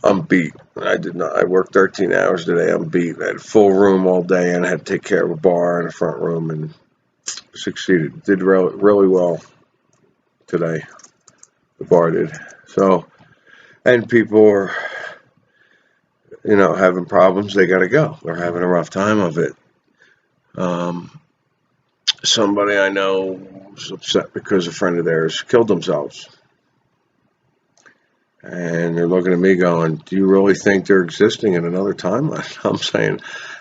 E: I'm beat. I worked 13 hours today. I'm beat. I had a full room all day, and I had to take care of a bar in the front room, and succeeded. Did really well today. The bar did. So, and people are, having problems. They got to go. They're having a rough time of it. Somebody I know was upset because a friend of theirs killed themselves. And they're looking at me going, do you really think they're existing in another timeline? I'm saying,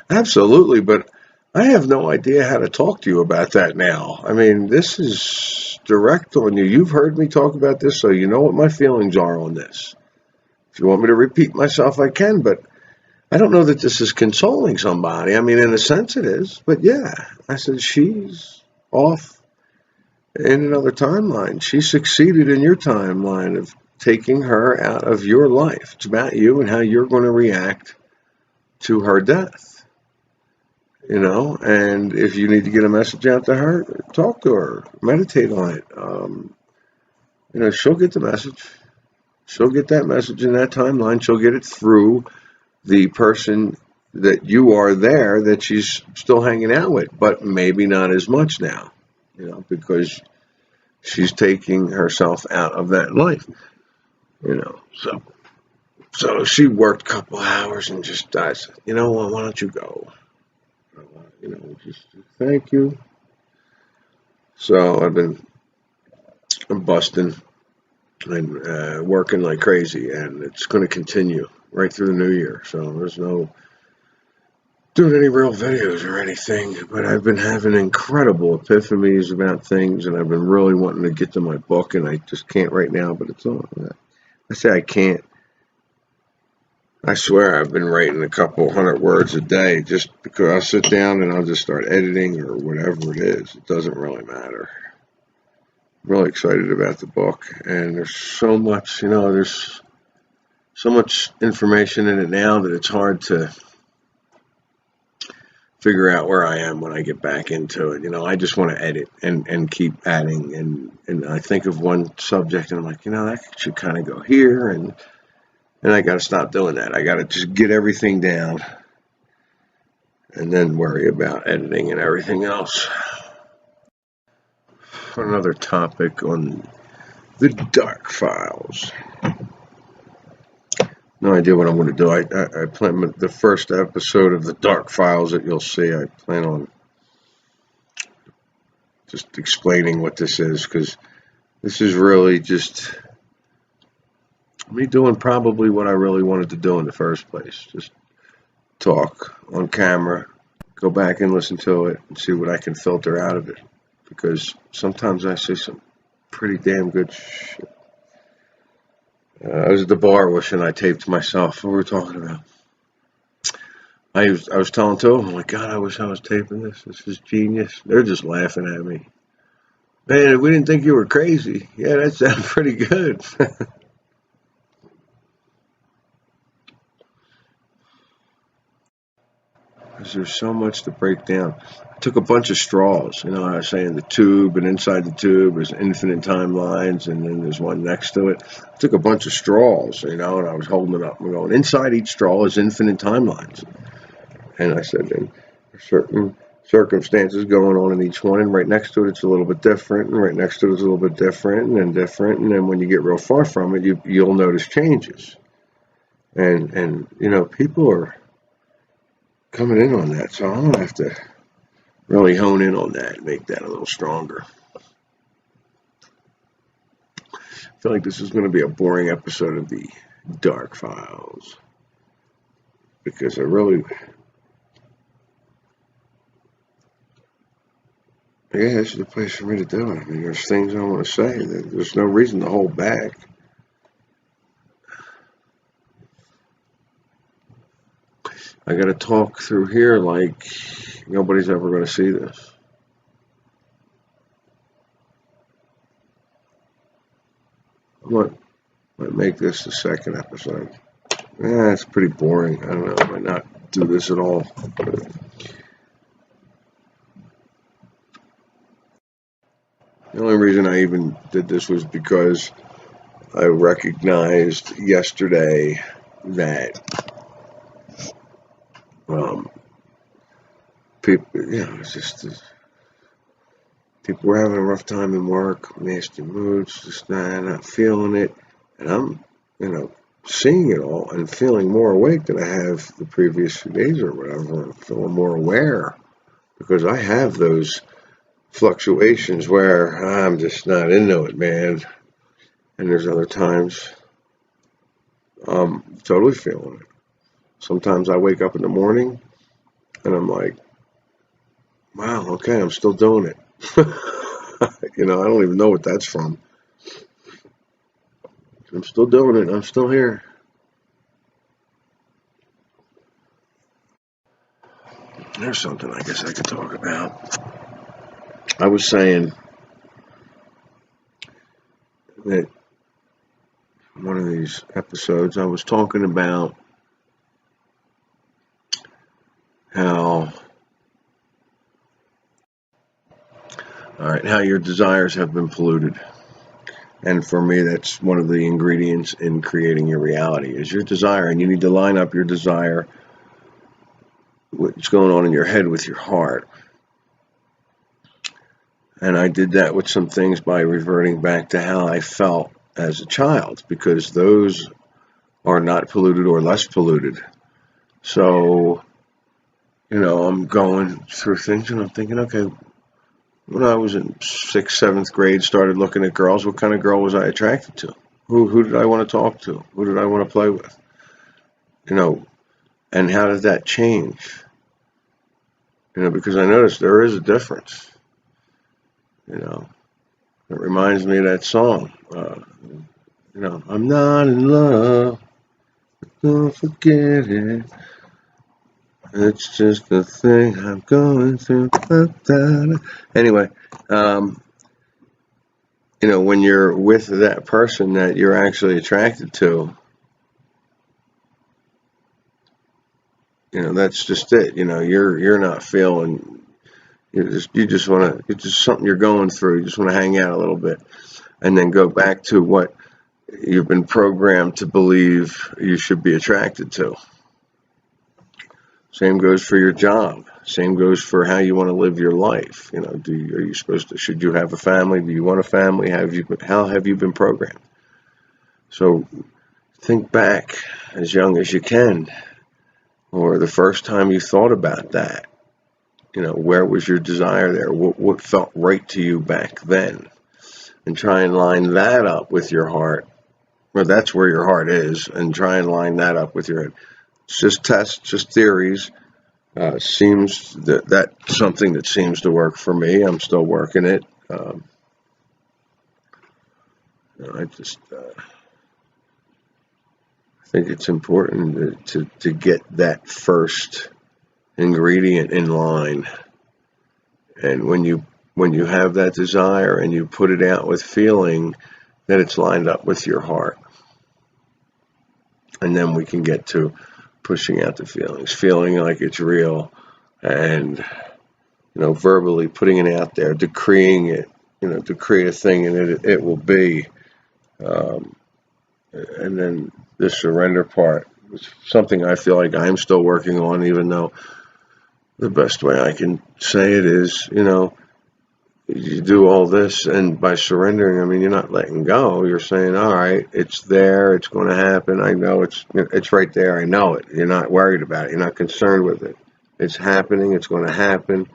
E: absolutely, but I have no idea how to talk to you about that now. I mean, this is direct on you. You've heard me talk about this, so you know what my feelings are on this. If you want me to repeat myself, I can, but I don't know that this is consoling somebody. I mean, in a sense it is, but yeah. I said, she's off in another timeline. She succeeded in your timeline of taking her out of your life. It's about you and how you're going to react to her death. And if you need to get a message out to her, talk to her, meditate on it. She'll get the message. She'll get that message in that timeline. She'll get it through the person that you are there that she's still hanging out with, but maybe not as much now, because she's taking herself out of that life, So she worked a couple hours and just, I said, why don't you go? Just thank you. So I've been busting and working like crazy, and it's going to continue right through the new year. So there's no doing any real videos or anything, but I've been having incredible epiphanies about things, and I've been really wanting to get to my book, and I just can't right now, but it's on. I say I can't. I swear I've been writing a couple 100 words a day just because I'll sit down and I'll just start editing or whatever it is. It doesn't really matter. I'm really excited about the book, and there's so much, there's so much information in it now that it's hard to figure out where I am when I get back into it. I just want to edit and keep adding. And I think of one subject and I'm like, that should kind of go here. And I got to stop doing that. I got to just get everything down and then worry about editing and everything else. Another topic on the dark files. No idea what I'm going to do. I plan the first episode of the dark files that you'll see. I plan on just explaining what this is, because this is really just me doing probably what I really wanted to do in the first place. Just talk on camera, go back and listen to it and see what I can filter out of it, because sometimes I say some pretty damn good shit. I was at the bar wishing I taped myself. What were we talking about? I was telling to them, I'm like, God, I wish I was taping this. This is genius. They're just laughing at me. Man, we didn't think you were crazy. Yeah, that sounds pretty good. Because there's so much to break down. I took a bunch of straws. I was saying the tube, and inside the tube is infinite timelines, and then there's one next to it. I took a bunch of straws, and I was holding it up and going, inside each straw is infinite timelines. And I said, then there's certain circumstances going on in each one, and right next to it it's a little bit different, and right next to it it's a little bit different, and then different, and then when you get real far from it, you'll notice changes. And people are coming in on that, so I'm going to have to really hone in on that and make that a little stronger. I feel like this is going to be a boring episode of the Dark Files, because this is the place for me to do it. I mean, there's things I want to say. There's no reason to hold back. I got to talk through here like nobody's ever going to see this. I might make this the second episode. It's pretty boring. I don't know. I might not do this at all. The only reason I even did this was because I recognized yesterday that people, it's just people were having a rough time in work, nasty moods, just not feeling it, and I'm, seeing it all and feeling more awake than I have the previous few days or whatever. I'm feeling more aware, because I have those fluctuations where I'm just not into it, man, and there's other times I'm totally feeling it. Sometimes I wake up in the morning and I'm like, wow, okay, I'm still doing it. I don't even know what that's from. I'm still doing it. I'm still here. There's something I guess I could talk about. I was saying that one of these episodes I was talking about how your desires have been polluted. And for me, that's one of the ingredients in creating your reality is your desire. And you need to line up your desire, what's going on in your head, with your heart. And I did that with some things by reverting back to how I felt as a child, because those are not polluted or less polluted. So, I'm going through things and I'm thinking, okay, when I was in 6th, 7th grade, started looking at girls, what kind of girl was I attracted to? Who did I want to talk to? Who did I want to play with? And how did that change? Because I noticed there is a difference. It reminds me of that song. I'm not in love, don't forget it. It's just a thing I'm going through. Anyway, when you're with that person that you're actually attracted to, That's just it. You're not feeling. You just want to. It's just something you're going through. You just want to hang out a little bit, and then go back to what you've been programmed to believe you should be attracted to. Same goes for your job. Same goes for how you want to live your life. Are you supposed to? Should you have a family? Do you want a family? How have you been programmed? So think back as young as you can, or the first time you thought about that. Where was your desire there? What felt right to you back then? And try and line that up with your heart. Well, that's where your heart is, and try and line that up with your head. It's just tests, just theories. Seems that's something that seems to work for me. I'm still working it. I just think it's important to get that first ingredient in line. And when you have that desire and you put it out with feeling, then it's lined up with your heart. And then we can get to pushing out the feelings, feeling like it's real, and verbally putting it out there, decreeing it, to create a thing, and it will be. And then the surrender part is something I feel like I'm still working on, even though the best way I can say it is, you do all this, and by surrendering, you're not letting go. You're saying, all right, it's there, it's going to happen. I know it's right there. I know it. You're not worried about it. You're not concerned with it. It's happening. It's going to happen.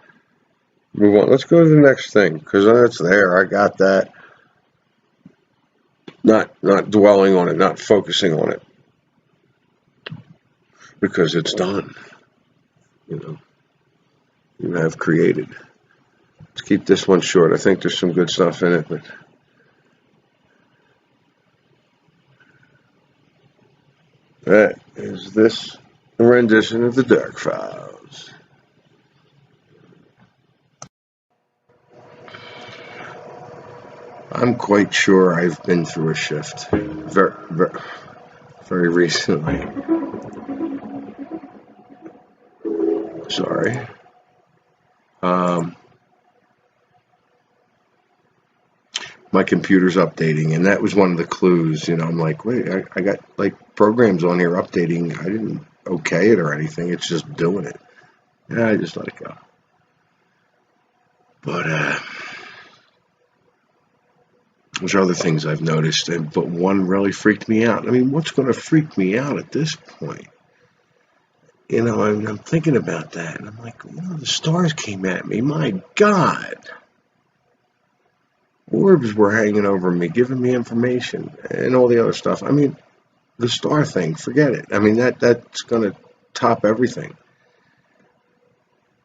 E: Move on. Let's go to the next thing, because it's there. I got that. Not dwelling on it, not focusing on it, because it's done. You have created. Let's keep this one short. I think there's some good stuff in it, but that is this rendition of the Dark Files. I'm quite sure I've been through a shift very, very, very recently. Sorry. My computer's updating, and that was one of the clues. I'm like, wait, I got programs on here updating. I didn't okay it or anything. It's just doing it. Yeah, I just let it go. But there's other things I've noticed, but one really freaked me out. What's going to freak me out at this point? I'm thinking about that, and I'm like, the stars came at me. My God. Orbs were hanging over me, giving me information, and all the other stuff. The star thing, forget it. That's going to top everything.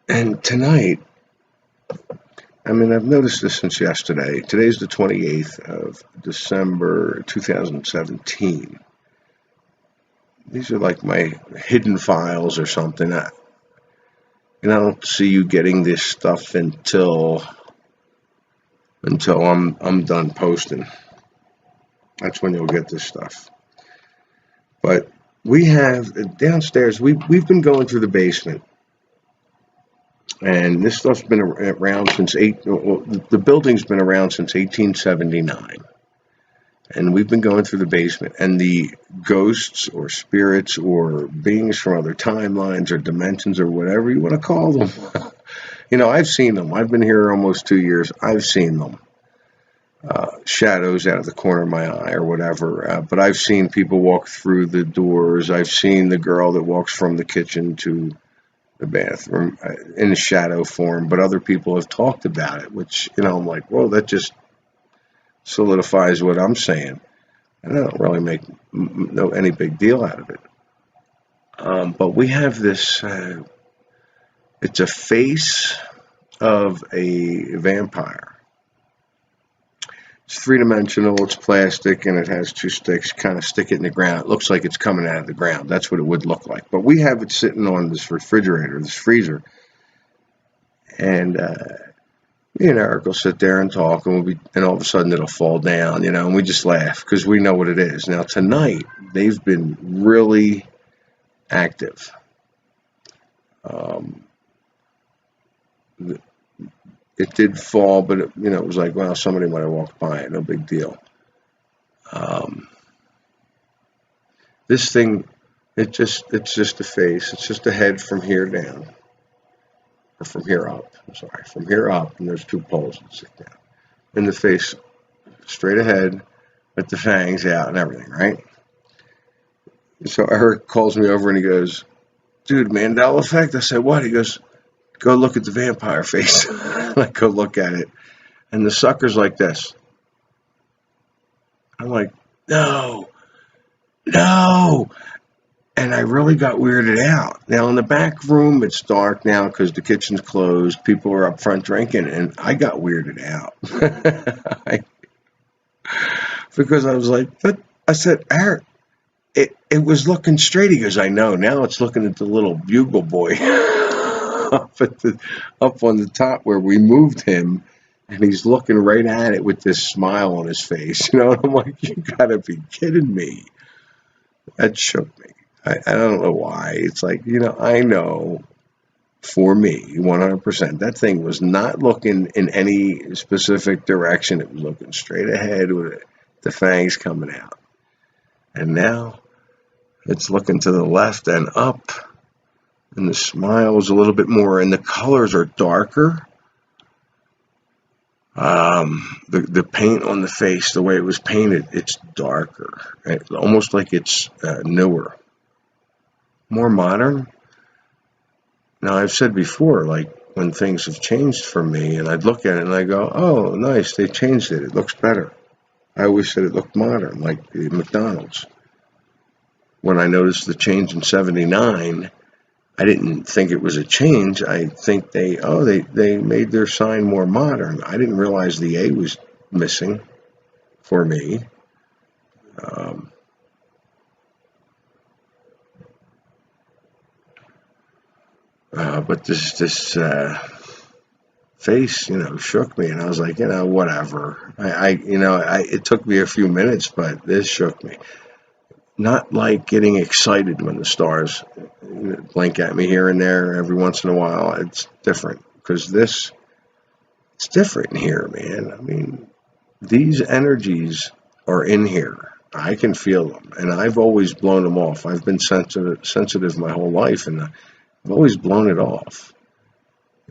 E: And tonight, I've noticed this since yesterday. Today's the 28th of December, 2017. These are like my hidden files or something. I don't see you getting this stuff until I'm done posting. That's when you'll get this stuff. But we have downstairs. We've been going through the basement, and this stuff's been around since the building's been around since 1879, and we've been going through the basement. And the ghosts or spirits or beings from other timelines or dimensions or whatever you want to call them. I've seen them. I've been here almost 2 years. I've seen them. Shadows out of the corner of my eye or whatever. But I've seen people walk through the doors. I've seen the girl that walks from the kitchen to the bathroom in a shadow form. But other people have talked about it, which, I'm like, whoa, that just solidifies what I'm saying. And I don't really make any big deal out of it. But we have this... it's a face of a vampire. It's three-dimensional, it's plastic, and it has two sticks. Kind of stick it in the ground. It looks like it's coming out of the ground. That's what it would look like. But we have it sitting on this refrigerator, this freezer. And me and Eric will sit there and talk, and all of a sudden it'll fall down, and we just laugh because we know what it is. Now, tonight, they've been really active. Um, it did fall, but it, it was like, well, somebody might have walked by it. No big deal. This thing, it's just a face. It's just a head from here down, or from here up. I'm sorry, from here up, and there's 2 poles that sit down. And the face straight ahead with the fangs out and everything, right? So Eric calls me over and he goes, dude, Mandela Effect? I said, what? He goes, go look at the vampire face. I go look at it. And the sucker's like this. I'm like, no. And I really got weirded out. Now, in the back room, it's dark now because the kitchen's closed. People are up front drinking, and I got weirded out. Because I was like, what? I said, Eric, it was looking straight. He goes, I know. Now it's looking at the little bugle boy up on the top where we moved him, and he's looking right at it with this smile on his face. And I'm like, you gotta be kidding me. That shook me. I don't know why. It's like, I know for me, 100%, that thing was not looking in any specific direction. It was looking straight ahead with the fangs coming out. And now it's looking to the left and up. And the smile is a little bit more, and the colors are darker. The paint on the face, the way it was painted, it's darker. Right? Almost like it's newer. More modern. Now, I've said before, like, when things have changed for me, and I'd look at it and I go, oh, nice, they changed it. It looks better. I always said it looked modern, like the McDonald's. When I noticed the change in '79, I didn't think it was a change. I think they made their sign more modern. I didn't realize the A was missing for me. But this face, shook me, and I was like, whatever. It took me a few minutes, but this shook me. Not like getting excited when the stars blink at me here and there every once in a while. It's different because it's different in here, man. I mean, these energies are in here. I can feel them, and I've always blown them off. I've been sensitive my whole life, and I've always blown it off.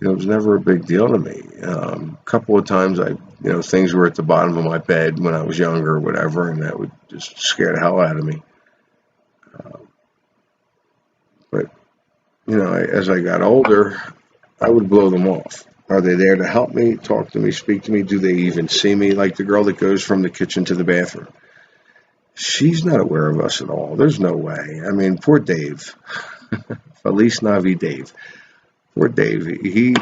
E: It was never a big deal to me. A couple of times things were at the bottom of my bed when I was younger or whatever, and that would just scare the hell out of me. But, as I got older, I would blow them off. Are they there to help me, talk to me, speak to me? Do they even see me? Like the girl that goes from the kitchen to the bathroom. She's not aware of us at all. There's no way. I mean, poor Dave. Felice Navi Dave. Poor Dave. He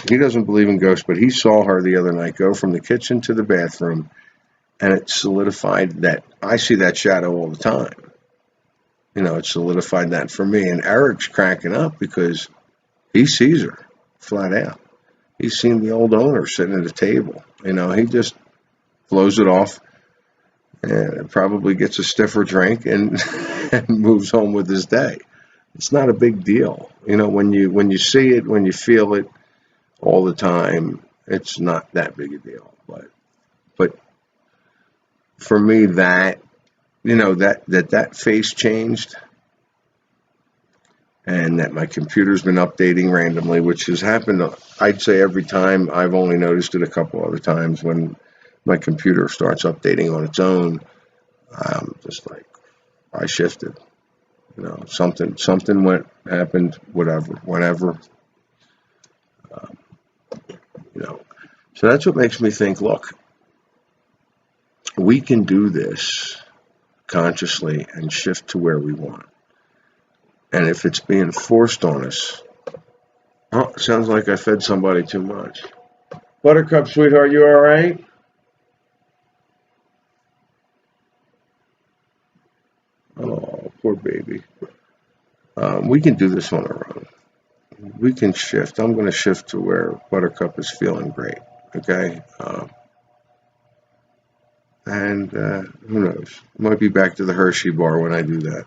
E: doesn't believe in ghosts, but he saw her the other night go from the kitchen to the bathroom, and it solidified that I see that shadow all the time. It solidified that for me. And Eric's cracking up because he sees her flat out. He's seen the old owner sitting at a table. He just blows it off and probably gets a stiffer drink and moves home with his day. It's not a big deal. When you see it, when you feel it all the time, it's not that big a deal. But for me, that face changed, and that my computer's been updating randomly, which has happened, I'd say, every time. I've only noticed it a couple other times when my computer starts updating on its own. Just like I shifted. Something happened, whenever. So that's what makes me think, look, we can do this consciously and shift to where we want. And if it's being forced on us, sounds like I fed somebody too much. Buttercup, sweetheart, you all right? Oh, poor baby. We can do this on our own. We can shift. I'm going to shift to where Buttercup is feeling great. Okay? And who knows? Might be back to the Hershey bar when I do that.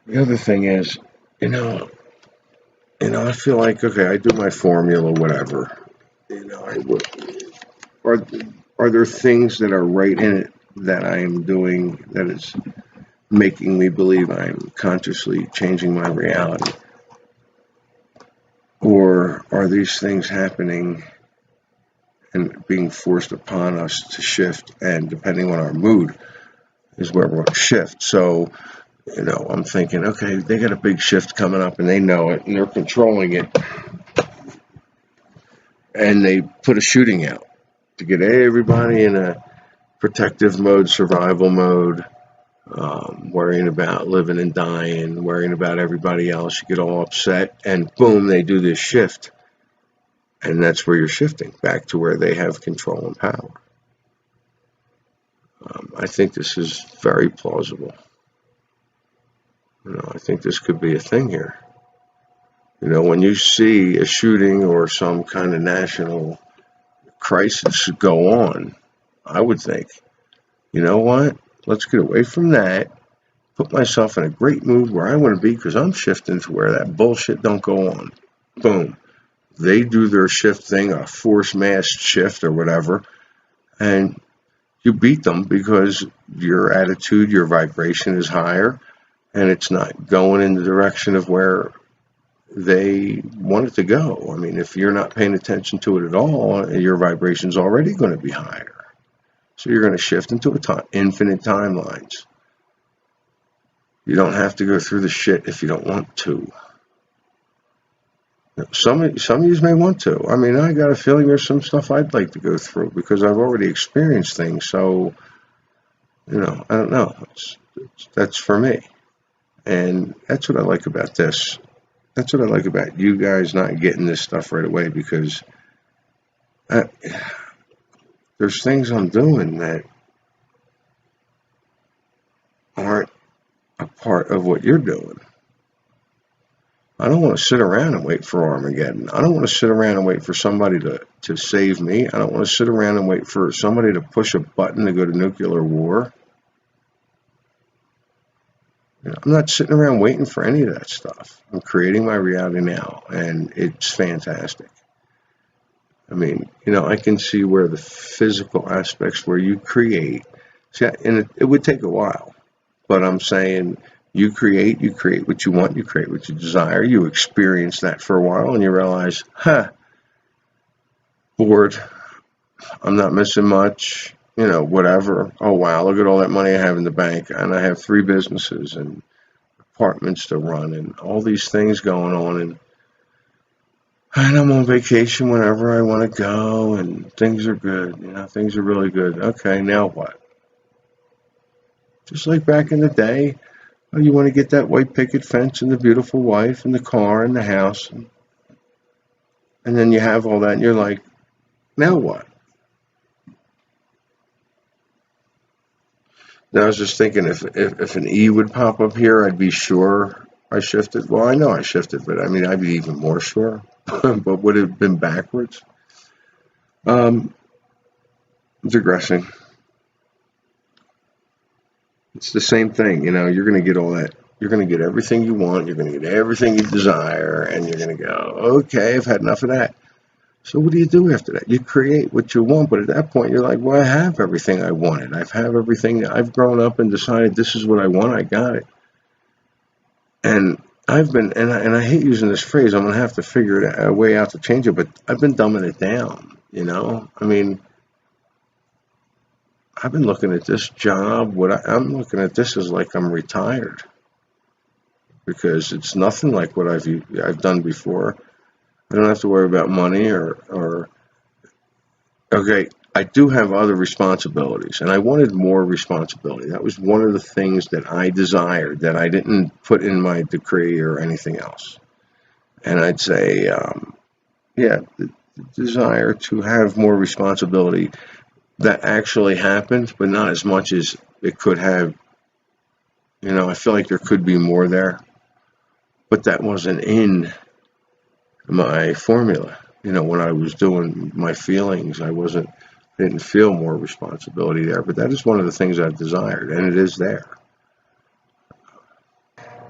E: The other thing is, I feel like, okay, I do my formula, whatever. Are are there things that are right in it that I am doing that is making me believe I'm consciously changing my reality? Or are these things happening and being forced upon us to shift, and depending on our mood is where we're going to shift? So, I'm thinking, okay, they got a big shift coming up and they know it and they're controlling it, and they put a shooting out to get everybody in a protective mode, survival mode, worrying about living and dying, worrying about everybody else. You get all upset, and boom, they do this shift. And that's where you're shifting back to where they have control and power. I think this is very plausible. I think this could be a thing here. When you see a shooting or some kind of national crisis go on, I would think, you know what? Let's get away from that. Put myself in a great mood where I want to be, because I'm shifting to where that bullshit don't go on. Boom. They do their shift thing, a force mass shift or whatever, and you beat them because your attitude, your vibration is higher, and it's not going in the direction of where they want it to go. I mean, if you're not paying attention to it at all, your vibration's already going to be higher. So you're going to shift into infinite timelines. You don't have to go through the shit if you don't want to. Some of you may want to. I mean, I got a feeling there's some stuff I'd like to go through because I've already experienced things. So, I don't know. That's for me. And that's what I like about this. That's what I like about you guys not getting this stuff right away, because there's things I'm doing that aren't a part of what you're doing. I don't want to sit around and wait for Armageddon. I don't want to sit around and wait for somebody to save me. I don't want to sit around and wait for somebody to push a button to go to nuclear war. I'm not sitting around waiting for any of that stuff. I'm creating my reality now, and it's fantastic. I mean, I can see where the physical aspects where you create, and it would take a while, but I'm saying you create what you want, you create what you desire, you experience that for a while, and you realize, bored, I'm not missing much, whatever. Oh, wow, look at all that money I have in the bank, and I have 3 businesses and apartments to run and all these things going on, and I'm on vacation whenever I want to go, and things are good, things are really good. Okay, now what? Just like back in the day, you want to get that white picket fence and the beautiful wife and the car and the house, and then you have all that, and you're like, now what? Now I was just thinking, if an E would pop up here, I'd be sure I shifted. Well, I know I shifted, but I mean, I'd be even more sure. But would it have been backwards? Digressing. It's the same thing, you're going to get all that. You're going to get everything you want. You're going to get everything you desire. And you're going to go, okay, I've had enough of that. So what do you do after that? You create what you want. But at that point, you're like, well, I have everything I wanted. I have everything. I've grown up and decided this is what I want. I got it. And I've been, and I hate using this phrase. I'm going to have to figure a way out to change it. But I've been dumbing it down, I mean, I've been looking at this job. I'm looking at this as like I'm retired, because it's nothing like what I've done before. I don't have to worry about money or okay. I do have other responsibilities, and I wanted more responsibility. That was one of the things that I desired that I didn't put in my decree or anything else. And I'd say, the desire to have more responsibility. That actually happened, but not as much as it could have. I feel like there could be more there, but that wasn't in my formula. When I was doing my feelings, I didn't feel more responsibility there, but that is one of the things I've desired, and it is there.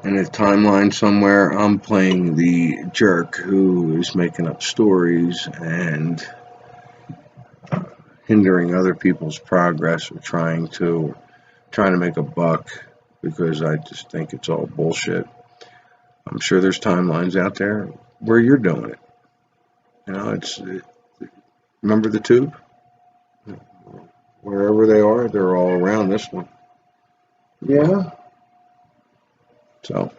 E: in a timeline somewhere, I'm playing the jerk who is making up stories and hindering other people's progress or trying to make a buck, because I just think it's all bullshit. I'm sure there's timelines out there where you're doing it. You know, remember the tube? Wherever they are, they're all around this one. Yeah. So,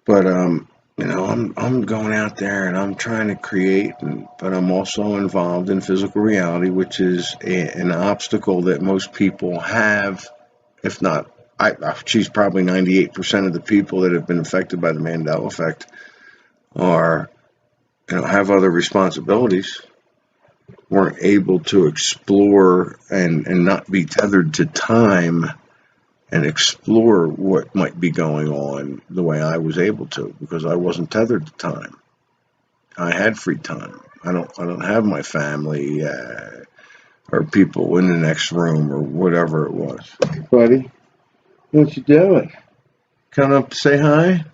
E: but you know, I'm going out there and I'm trying to create, but I'm also involved in physical reality, which is an obstacle that most people have, if not, she's probably 98% of the people that have been affected by the Mandela Effect are, you know, have other responsibilities, weren't able to explore and not be tethered to time and explore what might be going on the way I was able to, because I wasn't tethered to time. I had free time. I don't have my family or people in the next room or whatever it was. Hey, buddy, what you doing? Coming up to say hi?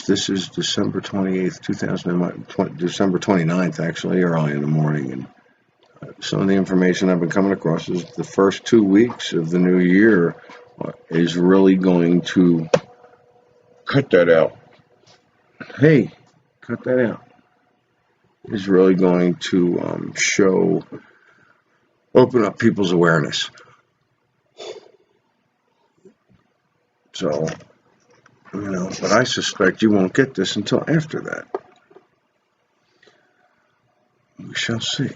E: This is December 28th, 2020, December 29th, actually, early in the morning. And some of the information I've been coming across is the first 2 weeks of the new year is really going to cut that out. Hey, cut that out. Is really going to open up people's awareness. So, you know, but I suspect you won't get this until after that. We shall see.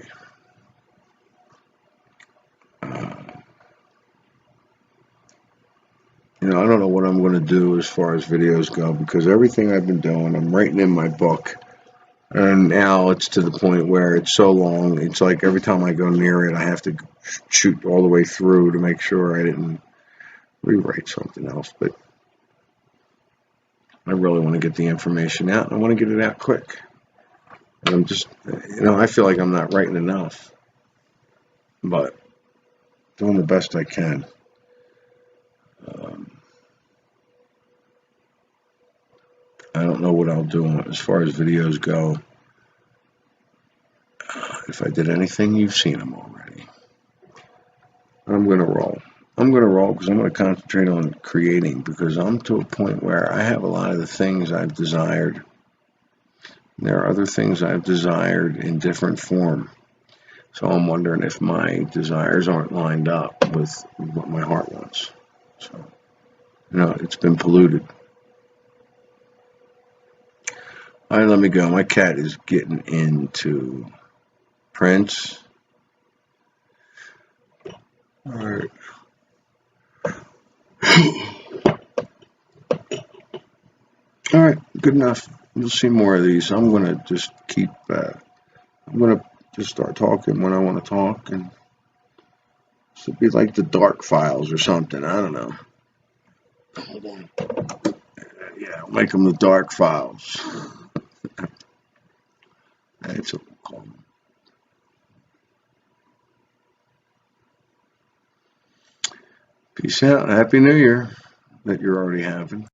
E: You know, I don't know what I'm going to do as far as videos go, because everything I've been doing, I'm writing in my book. And now it's to the point where it's so long, it's like every time I go near it, I have to shoot all the way through to make sure I didn't rewrite something else. But I really want to get the information out, and I want to get it out quick. And I'm just, you know, I feel like I'm not writing enough, but doing the best I can. I don't know what I'll do as far as videos go. If I did anything, you've seen them already. I'm going to roll. I'm going to roll because I'm going to concentrate on creating, because I'm to a point where I have a lot of the things I've desired. There are other things I've desired in different form. So I'm wondering if my desires aren't lined up with what my heart wants. So, you know, it's been polluted. All right, let me go. My cat is getting into Prince. All right. All right, good enough. You'll see more of these. I'm going to just keep, I'm going to just start talking when I want to talk, and this will be like the Dark Files or something. I don't know. Hold on. Yeah, I'll make them the Dark Files. That's what we'll call them. Peace out. Happy New Year that you're already having.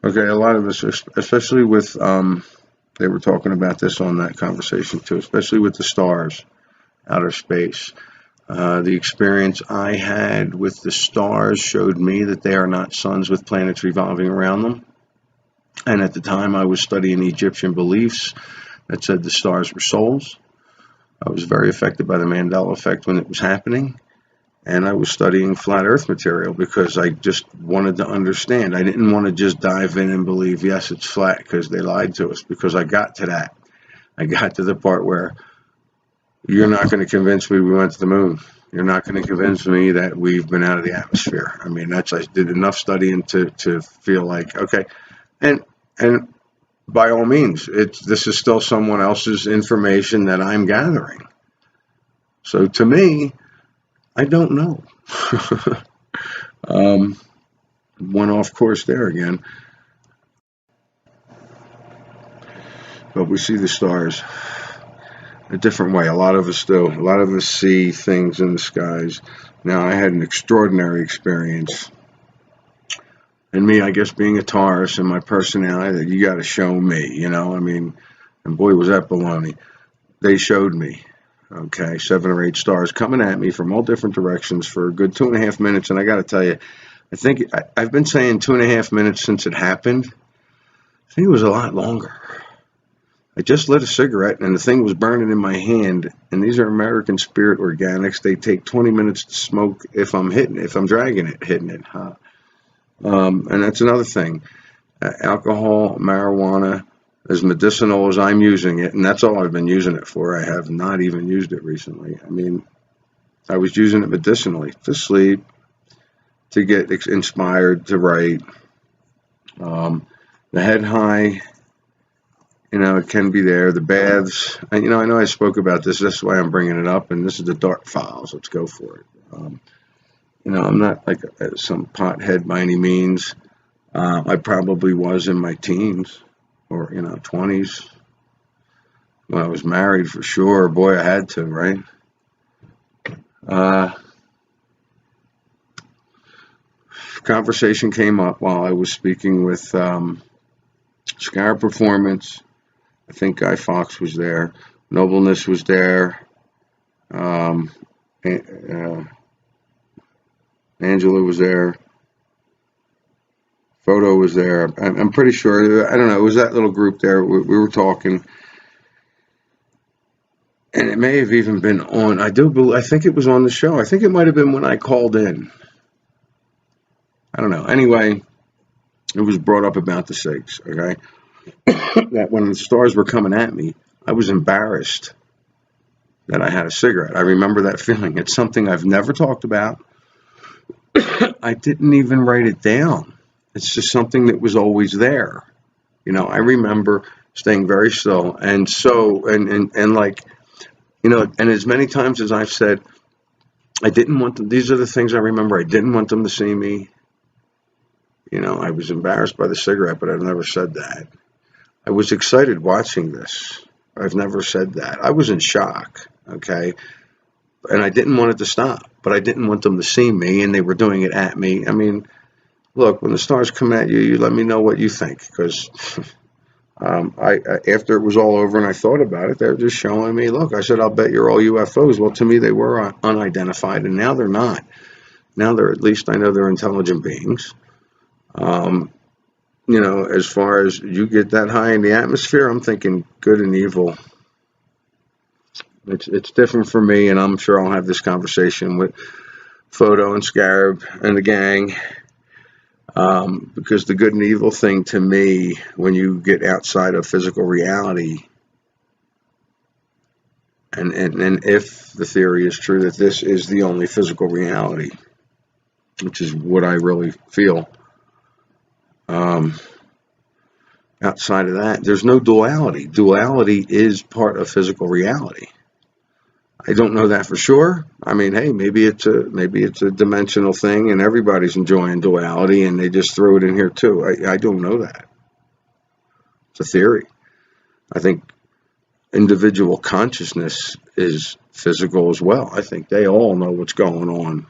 E: Okay, a lot of us, especially with, they were talking about this on that conversation too, especially with the stars, outer space. The experience I had with the stars showed me that they are not suns with planets revolving around them. And at the time I was studying Egyptian beliefs that said the stars were souls. I was very affected by the Mandela Effect when it was happening. And I was studying flat earth material because I just wanted to understand. I didn't want to just dive in and believe, yes, it's flat, because they lied to us, because I got to that. I got to the part where you're not going to convince me we went to the moon. You're not going to convince me that we've been out of the atmosphere. I mean, I did enough studying to feel like, okay. And by all means, this is still someone else's information that I'm gathering. So to me, I don't know. went off course there again. But we see the stars a different way. A lot of us do. A lot of us see things in the skies. Now, I had an extraordinary experience. And me, I guess, being a Taurus and my personality, that you got to show me, you know. I mean, and boy, was that baloney. They showed me, okay, 7 or 8 stars coming at me from all different directions for a good 2.5 minutes. And I got to tell you, I think I've been saying 2.5 minutes since it happened. I think it was a lot longer. I just lit a cigarette and the thing was burning in my hand. And these are American Spirit Organics. They take 20 minutes to smoke if I'm dragging it, hitting it. Huh? And that's another thing. Alcohol, marijuana, as medicinal as I'm using it, and that's all I've been using it for. I have not even used it recently. I mean, I was using it medicinally to sleep, to get inspired to write. The head high, you know, it can be there. The baths, and, you know, I know I spoke about this. That's why I'm bringing it up, and this is the dark files. Let's go for it. You know, I'm not like some pothead by any means. I probably was in my teens or, you know, 20s. When I was married, for sure. Boy, I had to, right? Conversation came up while I was speaking with Scar Performance. I think Guy Fawkes was there. Nobleness was there. Angela was there. Photo was there. I'm pretty sure. I don't know. It was that little group there. We were talking. And it may have even been on. I think it was on the show. I think it might have been when I called in. I don't know. Anyway, it was brought up about the SIGs, okay? That when the stars were coming at me, I was embarrassed that I had a cigarette. I remember that feeling. It's something I've never talked about. I didn't even write it down. It's just something that was always there. You know, I remember staying very still. And so, and like, you know, and as many times as I've said, I didn't want them. These are the things I remember. I didn't want them to see me. You know, I was embarrassed by the cigarette, but I've never said that. I was excited watching this. I've never said that. I was in shock, okay? And I didn't want it to stop, but I didn't want them to see me, and they were doing it at me. I mean, look, when the stars come at you, you let me know what you think, because after it was all over and I thought about it, they were just showing me, look, I said, I'll bet you're all UFOs. Well, to me, they were unidentified, and now they're not. Now they're, at least I know they're intelligent beings. You know, as far as you get that high in the atmosphere, I'm thinking good and evil. It's different for me, and I'm sure I'll have this conversation with Photo and Scarab and the gang, because the good and evil thing to me, when you get outside of physical reality, and if the theory is true that this is the only physical reality, which is what I really feel, outside of that, there's no duality. Duality is part of physical reality. I don't know that for sure. I mean, hey, maybe it's a dimensional thing, and everybody's enjoying duality, and they just threw it in here too. I don't know that. It's a theory. I think individual consciousness is physical as well. I think they all know what's going on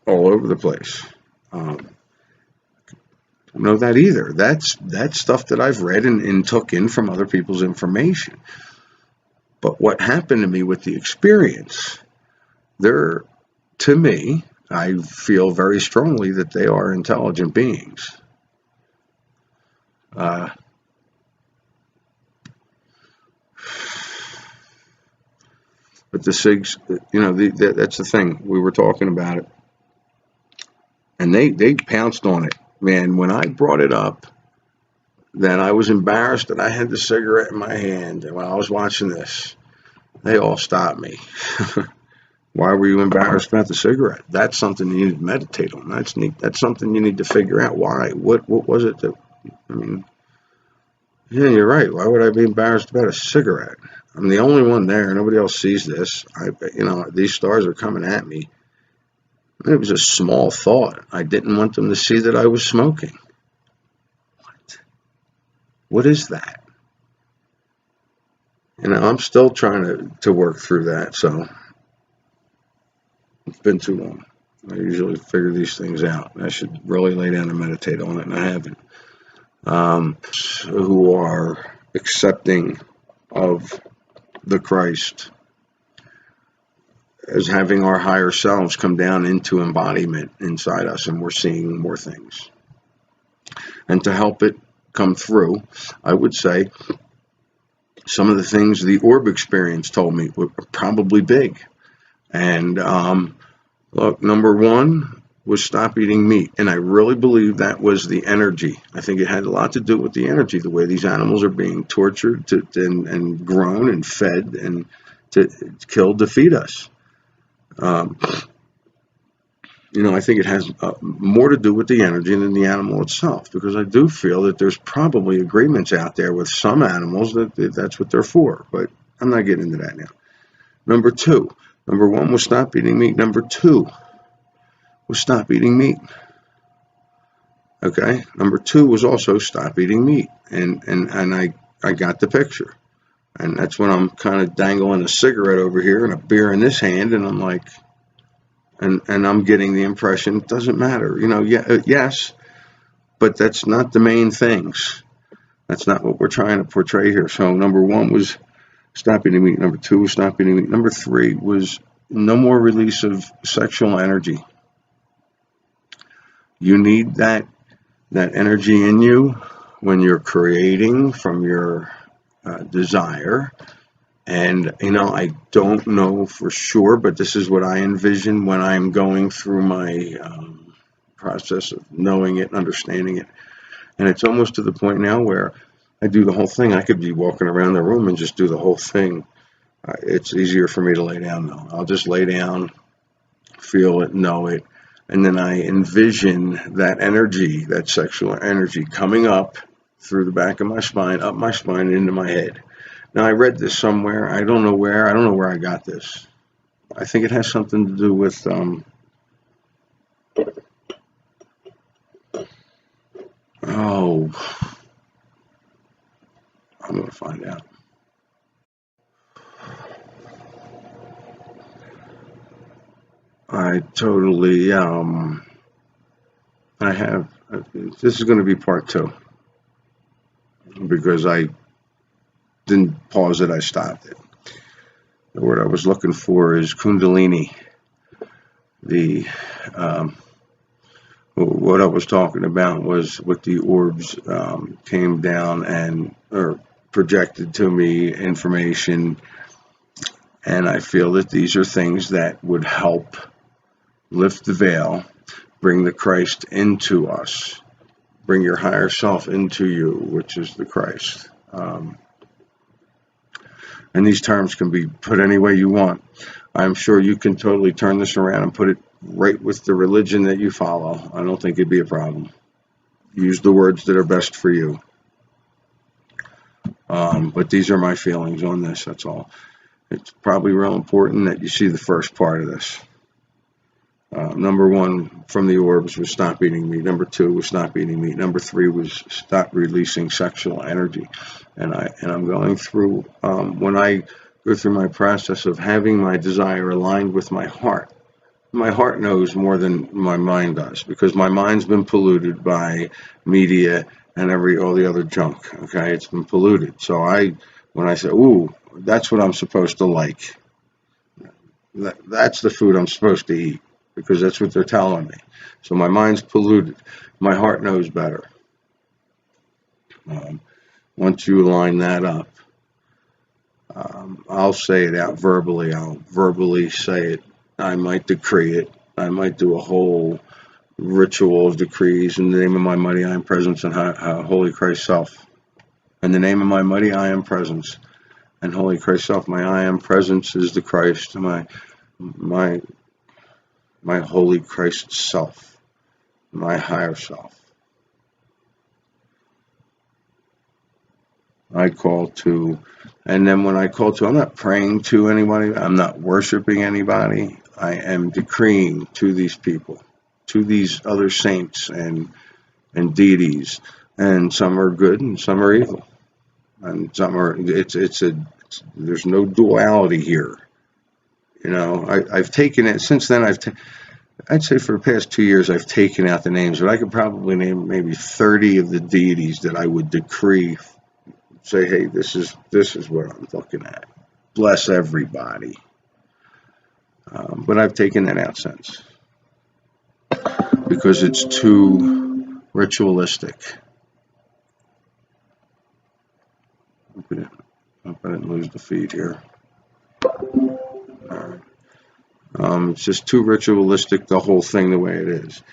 E: all over the place. Don't know that either. That's stuff that I've read and took in from other people's information. But what happened to me with the experience, to me, I feel very strongly that they are intelligent beings. But the SIGs, you know, that's the thing. We were talking about it. And they pounced on it. Man, when I brought it up, that I was embarrassed that I had the cigarette in my hand, and when I was watching this, they all stopped me. Why were you embarrassed about the cigarette? That's something you need to meditate on. That's neat. That's something you need to figure out. Why? What was it that, I mean, yeah, you're right. Why would I be embarrassed about a cigarette? I'm the only one there. Nobody else sees this. You know, these stars are coming at me. It was a small thought. I didn't want them to see that I was smoking. What is that? I'm still trying to work through that, so it's been too long. I usually figure these things out. I should really lay down and meditate on it, and I haven't. Who are accepting of the Christ as having our higher selves come down into embodiment inside us, and we're seeing more things. And to help it come through, I would say some of the things the orb experience told me were probably big. And look, number one was stop eating meat. And I really believe that was the energy. I think it had a lot to do with the energy, the way these animals are being tortured and grown and fed and killed to feed us. I think it has more to do with the energy than the animal itself, because I do feel that there's probably agreements out there with some animals that that's what they're for, but I'm not getting into that now. Number one was stop eating meat. Number two was stop eating meat. Okay. Number two was also stop eating meat, and I got the picture, and that's when I'm kind of dangling a cigarette over here and a beer in this hand, and I'm like. And I'm getting the impression it doesn't matter, yes, but that's not the main things. That's not what we're trying to portray here. So number one was stop eating meat. Number two was stop eating meat. Number three was no more release of sexual energy. You need that energy in you when you're creating from your desire. And, I don't know for sure, but this is what I envision when I'm going through my process of knowing it and understanding it. And it's almost to the point now where I do the whole thing. I could be walking around the room and just do the whole thing. It's easier for me to lay down, though. I'll just lay down, feel it, know it. And then I envision that energy, that sexual energy, coming up through the back of my spine, up my spine, and into my head. Now, I read this somewhere. I don't know where. I don't know where I got this. I think it has something to do with I'm going to find out. I totally, I have, this is going to be part two, because I didn't pause it, I stopped it. The word I was looking for is Kundalini. What I was talking about was with the orbs came down or projected to me information, and I feel that these are things that would help lift the veil, bring the Christ into us, bring your higher self into you, which is the Christ. And these terms can be put any way you want. I'm sure you can totally turn this around and put it right with the religion that you follow. I don't think it'd be a problem. Use the words that are best for you. But these are my feelings on this, that's all. It's probably real important that you see the first part of this. Number one from the orbs was stop eating meat. Number two was stop eating meat. Number three was stop releasing sexual energy. And I'm going through, when I go through my process of having my desire aligned with my heart knows more than my mind does, because my mind's been polluted by media and all the other junk. Okay, it's been polluted. So when I say, ooh, that's what I'm supposed to like, that's the food I'm supposed to eat, because that's what they're telling me. So my mind's polluted. My heart knows better. Once you line that up, I'll say it out verbally. I'll verbally say it. I might decree it. I might do a whole ritual of decrees in the name of my mighty I am presence and holy Christ self. In the name of my mighty I am presence and holy Christ self. My I am presence is the Christ. My holy Christ self. My higher self. I call to, and then when I call to, I'm not praying to anybody. I'm not worshiping anybody. I am decreeing to these people, to these other saints and deities, and some are good and some are evil, and some are. There's no duality here. You know, I've taken it since then. I'd say for the past 2 years I've taken out the names, but I could probably name maybe 30 of the deities that I would decree. Say, hey, this is what I'm looking at. Bless everybody. But I've taken that out since because it's too ritualistic. Hope I didn't lose the feed here. All right. It's just too ritualistic, the whole thing the way it is.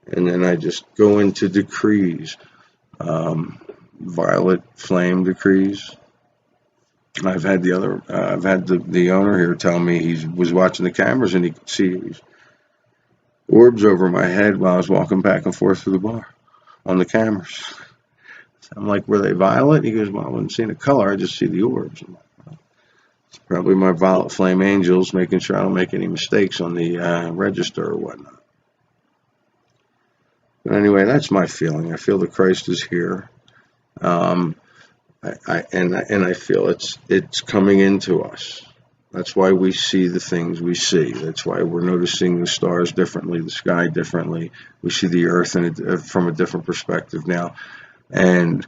E: And then I just go into decrees. Violet flame decrees. I've had the owner here tell me he was watching the cameras and he could see these orbs over my head while I was walking back and forth through the bar on the cameras. So I'm like, were they violet? He goes, well, I wasn't seeing a color, I just see the orbs. It's probably my violet flame angels making sure I don't make any mistakes on the register or whatnot. But anyway, that's my feeling. I feel that Christ is here. I feel it's coming into us. That's why we see the things we see. That's why we're noticing the stars differently, the sky differently. We see the earth from a different perspective now. And,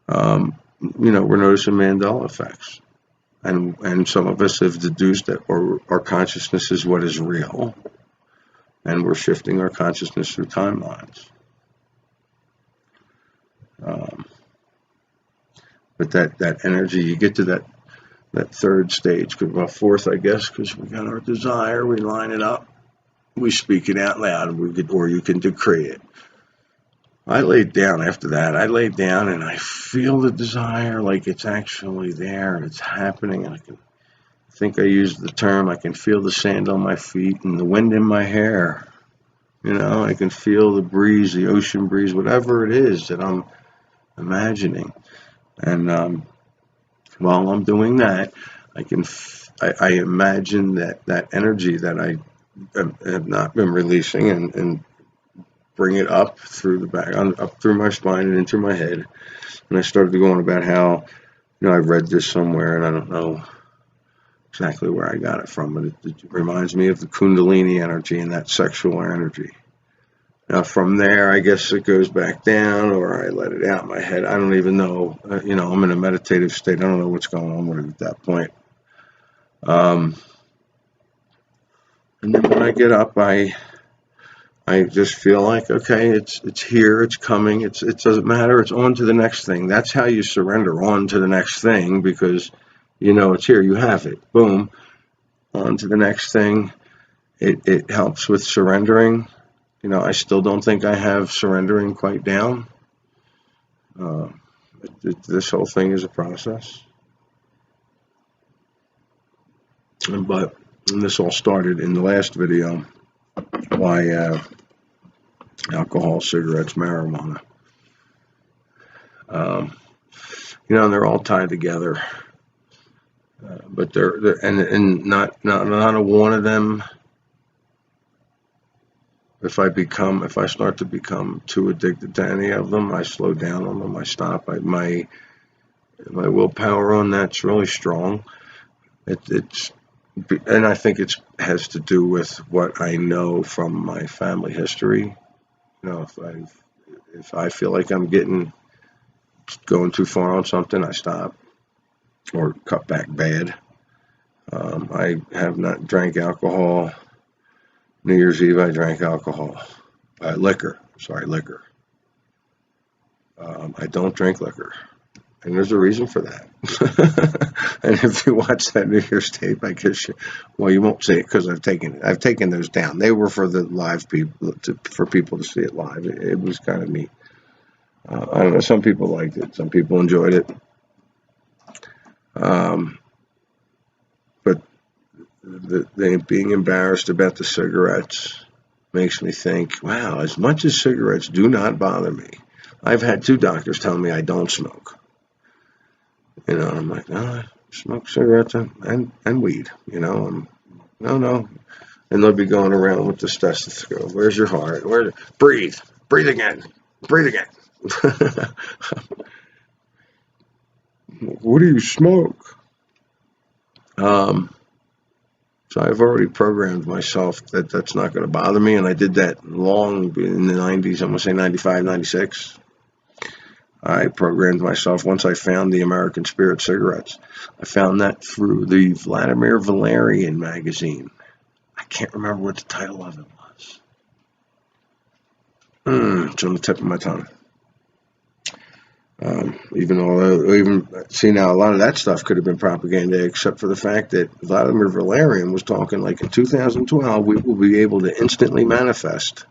E: we're noticing Mandela effects. And some of us have deduced that our consciousness is what is real. And we're shifting our consciousness through timelines. But that energy, you get to that third stage, well, fourth, I guess, because we got our desire, we line it up, we speak it out loud, or you can decree it. I laid down after that. I laid down and I feel the desire like it's actually there and it's happening. And I think I used the term, I can feel the sand on my feet and the wind in my hair. I can feel the breeze, the ocean breeze, whatever it is that I'm imagining. And while I'm doing that, I imagine that energy that I have not been releasing and bring it up through the back, up through my spine and into my head. And I started to go on about how, I read this somewhere and I don't know exactly where I got it from, but it reminds me of the Kundalini energy and that sexual energy. Now from there, I guess it goes back down, or I let it out in my head. I don't even know. I'm in a meditative state. I don't know what's going on with it at that point. And then when I get up, I just feel like, okay, it's here, it's coming. It doesn't matter. It's on to the next thing. That's how you surrender, on to the next thing, because it's here. You have it. Boom. On to the next thing. It helps with surrendering. I still don't think I have surrendering quite down. This whole thing is a process. But this all started in the last video. Why alcohol, cigarettes, marijuana. And they're all tied together. But they're and not a one of them. If I start to become too addicted to any of them, I slow down on them. I stop. My willpower on that's really strong. And I think it has to do with what I know from my family history. If I feel like I'm going too far on something, I stop or cut back bad. I have not drank alcohol. New Year's Eve, I drank alcohol. Liquor. I don't drink liquor. And there's a reason for that. And if you watch that New Year's tape, I guess you won't see it because I've taken those down. They were for the live people, for people to see it live. It was kind of neat. I don't know. Some people liked it. Some people enjoyed it. But being embarrassed about the cigarettes makes me think, wow, as much as cigarettes do not bother me, I've had 2 doctors tell me I don't smoke. I'm like, no, I smoke cigarettes and weed. No. And they'll be going around with the stethoscope. Where's your heart? Breathe. Breathe again. Breathe again. What do you smoke? So I've already programmed myself that that's not going to bother me, and I did that long in the 90s. I'm going to say 95, 96. I programmed myself once I found the American Spirit cigarettes. I found that through the Vladimir Valerian magazine. I can't remember what the title of it was. It's on the tip of my tongue. See now, a lot of that stuff could have been propaganda, except for the fact that Vladimir Valerian was talking like in 2012, we will be able to instantly manifest,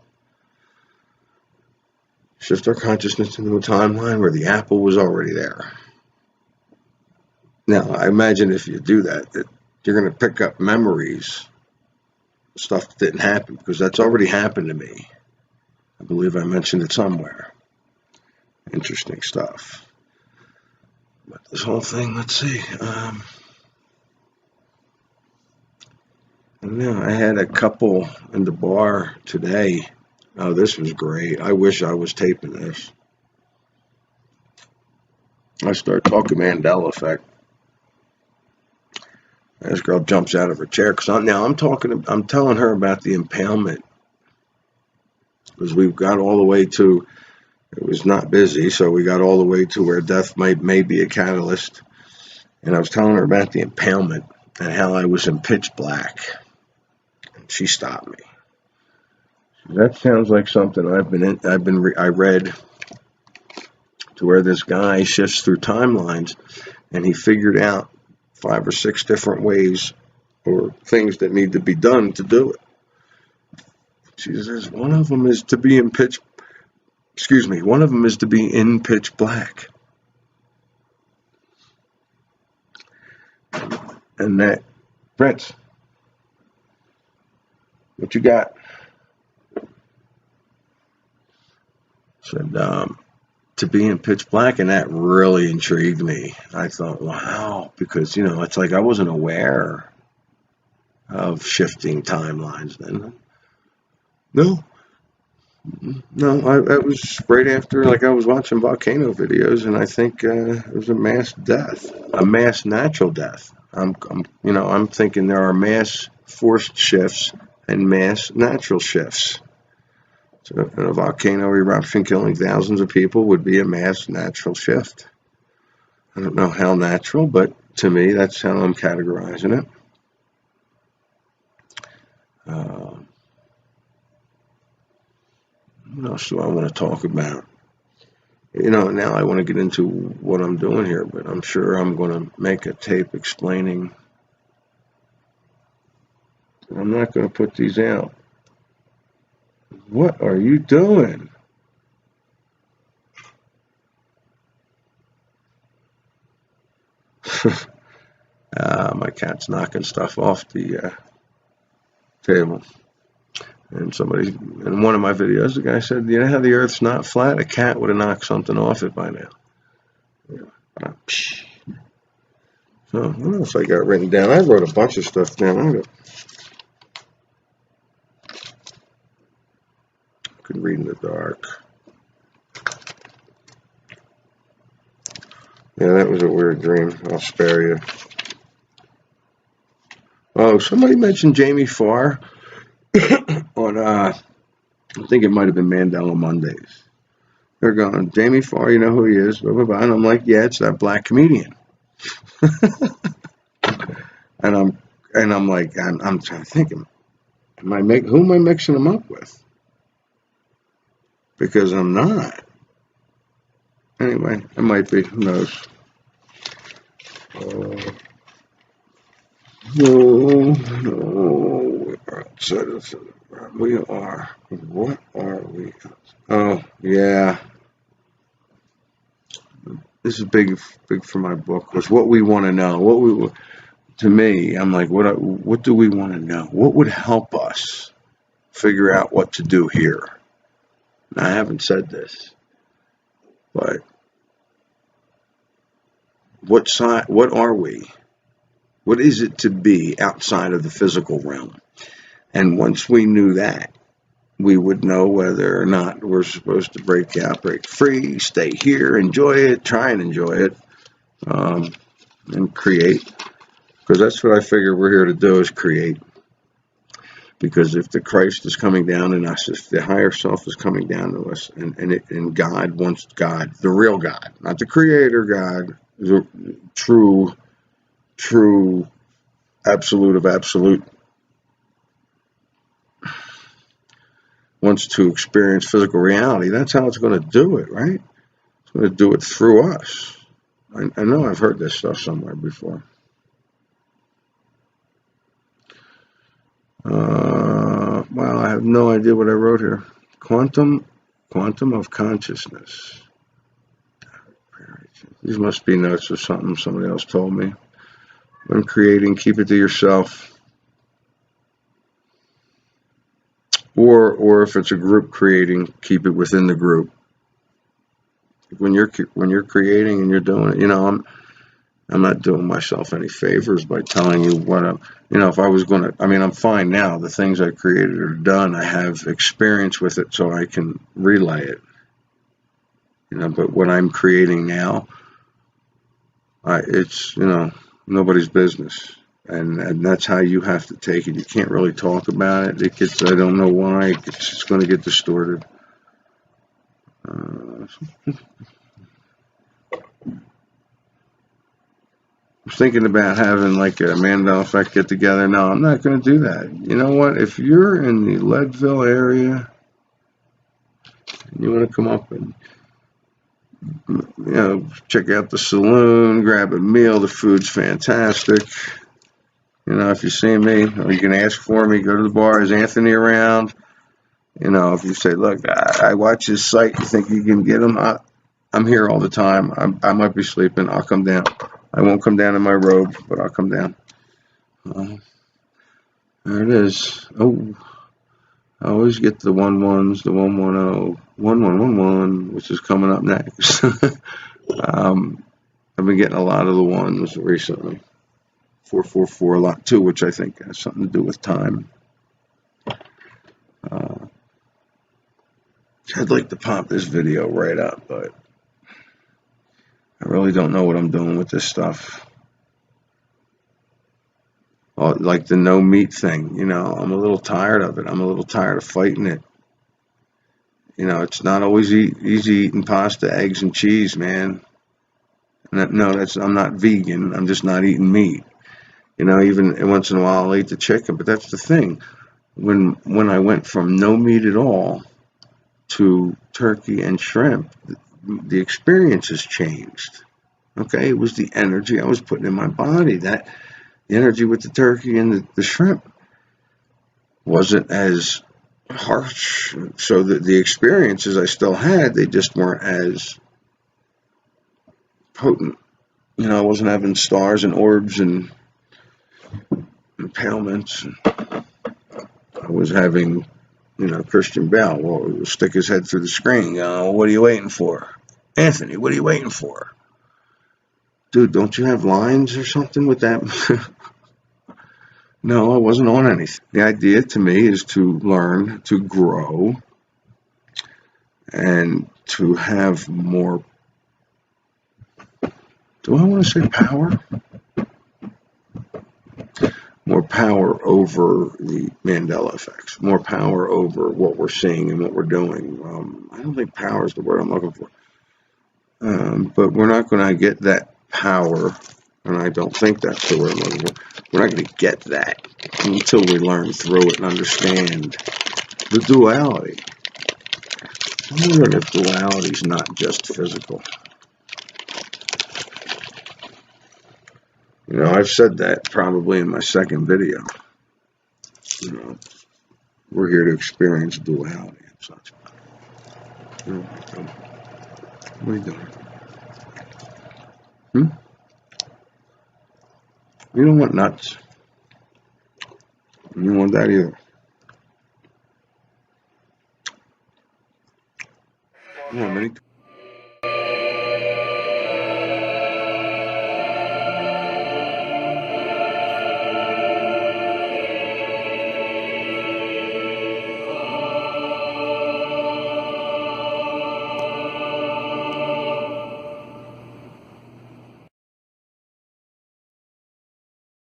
E: shift our consciousness into a timeline where the apple was already there. Now, I imagine if you do that you're going to pick up memories, stuff that didn't happen, because that's already happened to me. I believe I mentioned it somewhere. Interesting stuff. But this whole thing, let's see. Now I had a couple in the bar today. Oh, this was great. I wish I was taping this. I start talking Mandela Effect. This girl jumps out of her chair because I'm telling her about the impalement, because we've got all the way to. It was not busy, so we got all the way to where death may be a catalyst. And I was telling her about the impalement and how I was in pitch black. And she stopped me. That sounds like something I read to where this guy shifts through timelines, and he figured out 5 or 6 different ways or things that need to be done to do it. She says one of them is to be in pitch black. And that, Prince, what you got? Said, to be in pitch black, and that really intrigued me. I thought, wow, because, it's like I wasn't aware of shifting timelines then. No, I was right after, like I was watching volcano videos, and I think it was a mass death, a mass natural death. I'm thinking there are mass forced shifts and mass natural shifts. So a volcano eruption killing thousands of people would be a mass natural shift. I don't know how natural, but to me, that's how I'm categorizing it. What else do I want to talk about? Now I want to get into what I'm doing here, but I'm sure I'm going to make a tape explaining. I'm not going to put these out. What are you doing? My cat's knocking stuff off the table. And in one of my videos, the guy said, you know how the earth's not flat? A cat would have knocked something off it by now. So what else I got written down? I wrote a bunch of stuff down. I could read in the dark. Yeah, that was a weird dream. I'll spare you. Oh, somebody mentioned Jamie Farr on, I think it might have been Mandela Mondays. They're going, Jamie Farr, you know who he is, blah, blah, blah. And I'm like, yeah, it's that black comedian. and I'm like, I'm trying to think, who am I mixing him up with? Because I'm not. Anyway, it might be, who knows? No, we're outside of the, what are we? Oh, yeah. This is big for my book, was what we want to know. To me, I'm like, what do we want to know? What would help us figure out what to do here? And I haven't said this, but what are we? What is it to be outside of the physical realm? And once we knew that, we would know whether or not we're supposed to break out, break free, stay here, enjoy it, try and enjoy it, and create. Because that's what I figure we're here to do, is create. Because if the Christ is coming down in us, if the higher self is coming down to us, and God wants God, the real God, not the creator God, the true, absolute of absolute, wants to experience physical reality, that's how it's going to do it, right? It's going to do it through us. I know I've heard this stuff somewhere before. Well, I have no idea what I wrote here. Quantum of consciousness. These must be notes or something somebody else told me. When creating, keep it to yourself. Or if it's a group creating, keep it within the group. When you're creating and you're doing it, I'm not doing myself any favors by telling you what if I was going to, I'm fine now. The things I created are done. I have experience with it, so I can relay it. But what I'm creating now, it's, nobody's business. And that's how you have to take it. You can't really talk about it. It gets, I don't know why, it's going to get distorted. I'm thinking about having like a Mandela Effect get together. No, I'm not going to do that. You know what? If you're in the Leadville area and you want to come up and check out the saloon, grab a meal, the food's fantastic. If you see me, or you can ask for me, go to the bar. Is Anthony around? If you say, look, I watch his site, you think you can get him? I'm here all the time. I might be sleeping. I'll come down. I won't come down in my robe, but I'll come down. There it is. Oh, I always get the 11s, the 110, 1111, which is coming up next. I've been getting a lot of the ones recently. 444 a lot too, which I think has something to do with time. I'd like to pop this video right up, but I really don't know what I'm doing with this stuff. Like the no meat thing, I'm a little tired of it. I'm a little tired of fighting it. It's not always easy eating pasta, eggs, and cheese, man. I'm not vegan. I'm just not eating meat. Even once in a while I'll eat the chicken, but that's the thing. When I went from no meat at all to turkey and shrimp, the experience has changed. Okay, it was the energy I was putting in my body. That the energy with the turkey and the shrimp wasn't as harsh. So the experiences I still had, they just weren't as potent. I wasn't having stars and orbs and impalements. I was having, Christian Bale will stick his head through the screen. What are you waiting for? Anthony, what are you waiting for? Dude, don't you have lines or something with that? No, I wasn't on anything. The idea to me is to learn, to grow, and to have more, do I want to say power? More power over the Mandela Effects, more power over what we're seeing and what we're doing. I don't think power is the word I'm looking for. But we're not going to get that power, and I don't think that's the word I'm looking for. We're not going to get that until we learn through it and understand the duality. I'm wondering if duality is not just physical. I've said that probably in my second video. We're here to experience duality and such. What are you doing? You don't want nuts. You don't want that either. Yeah, many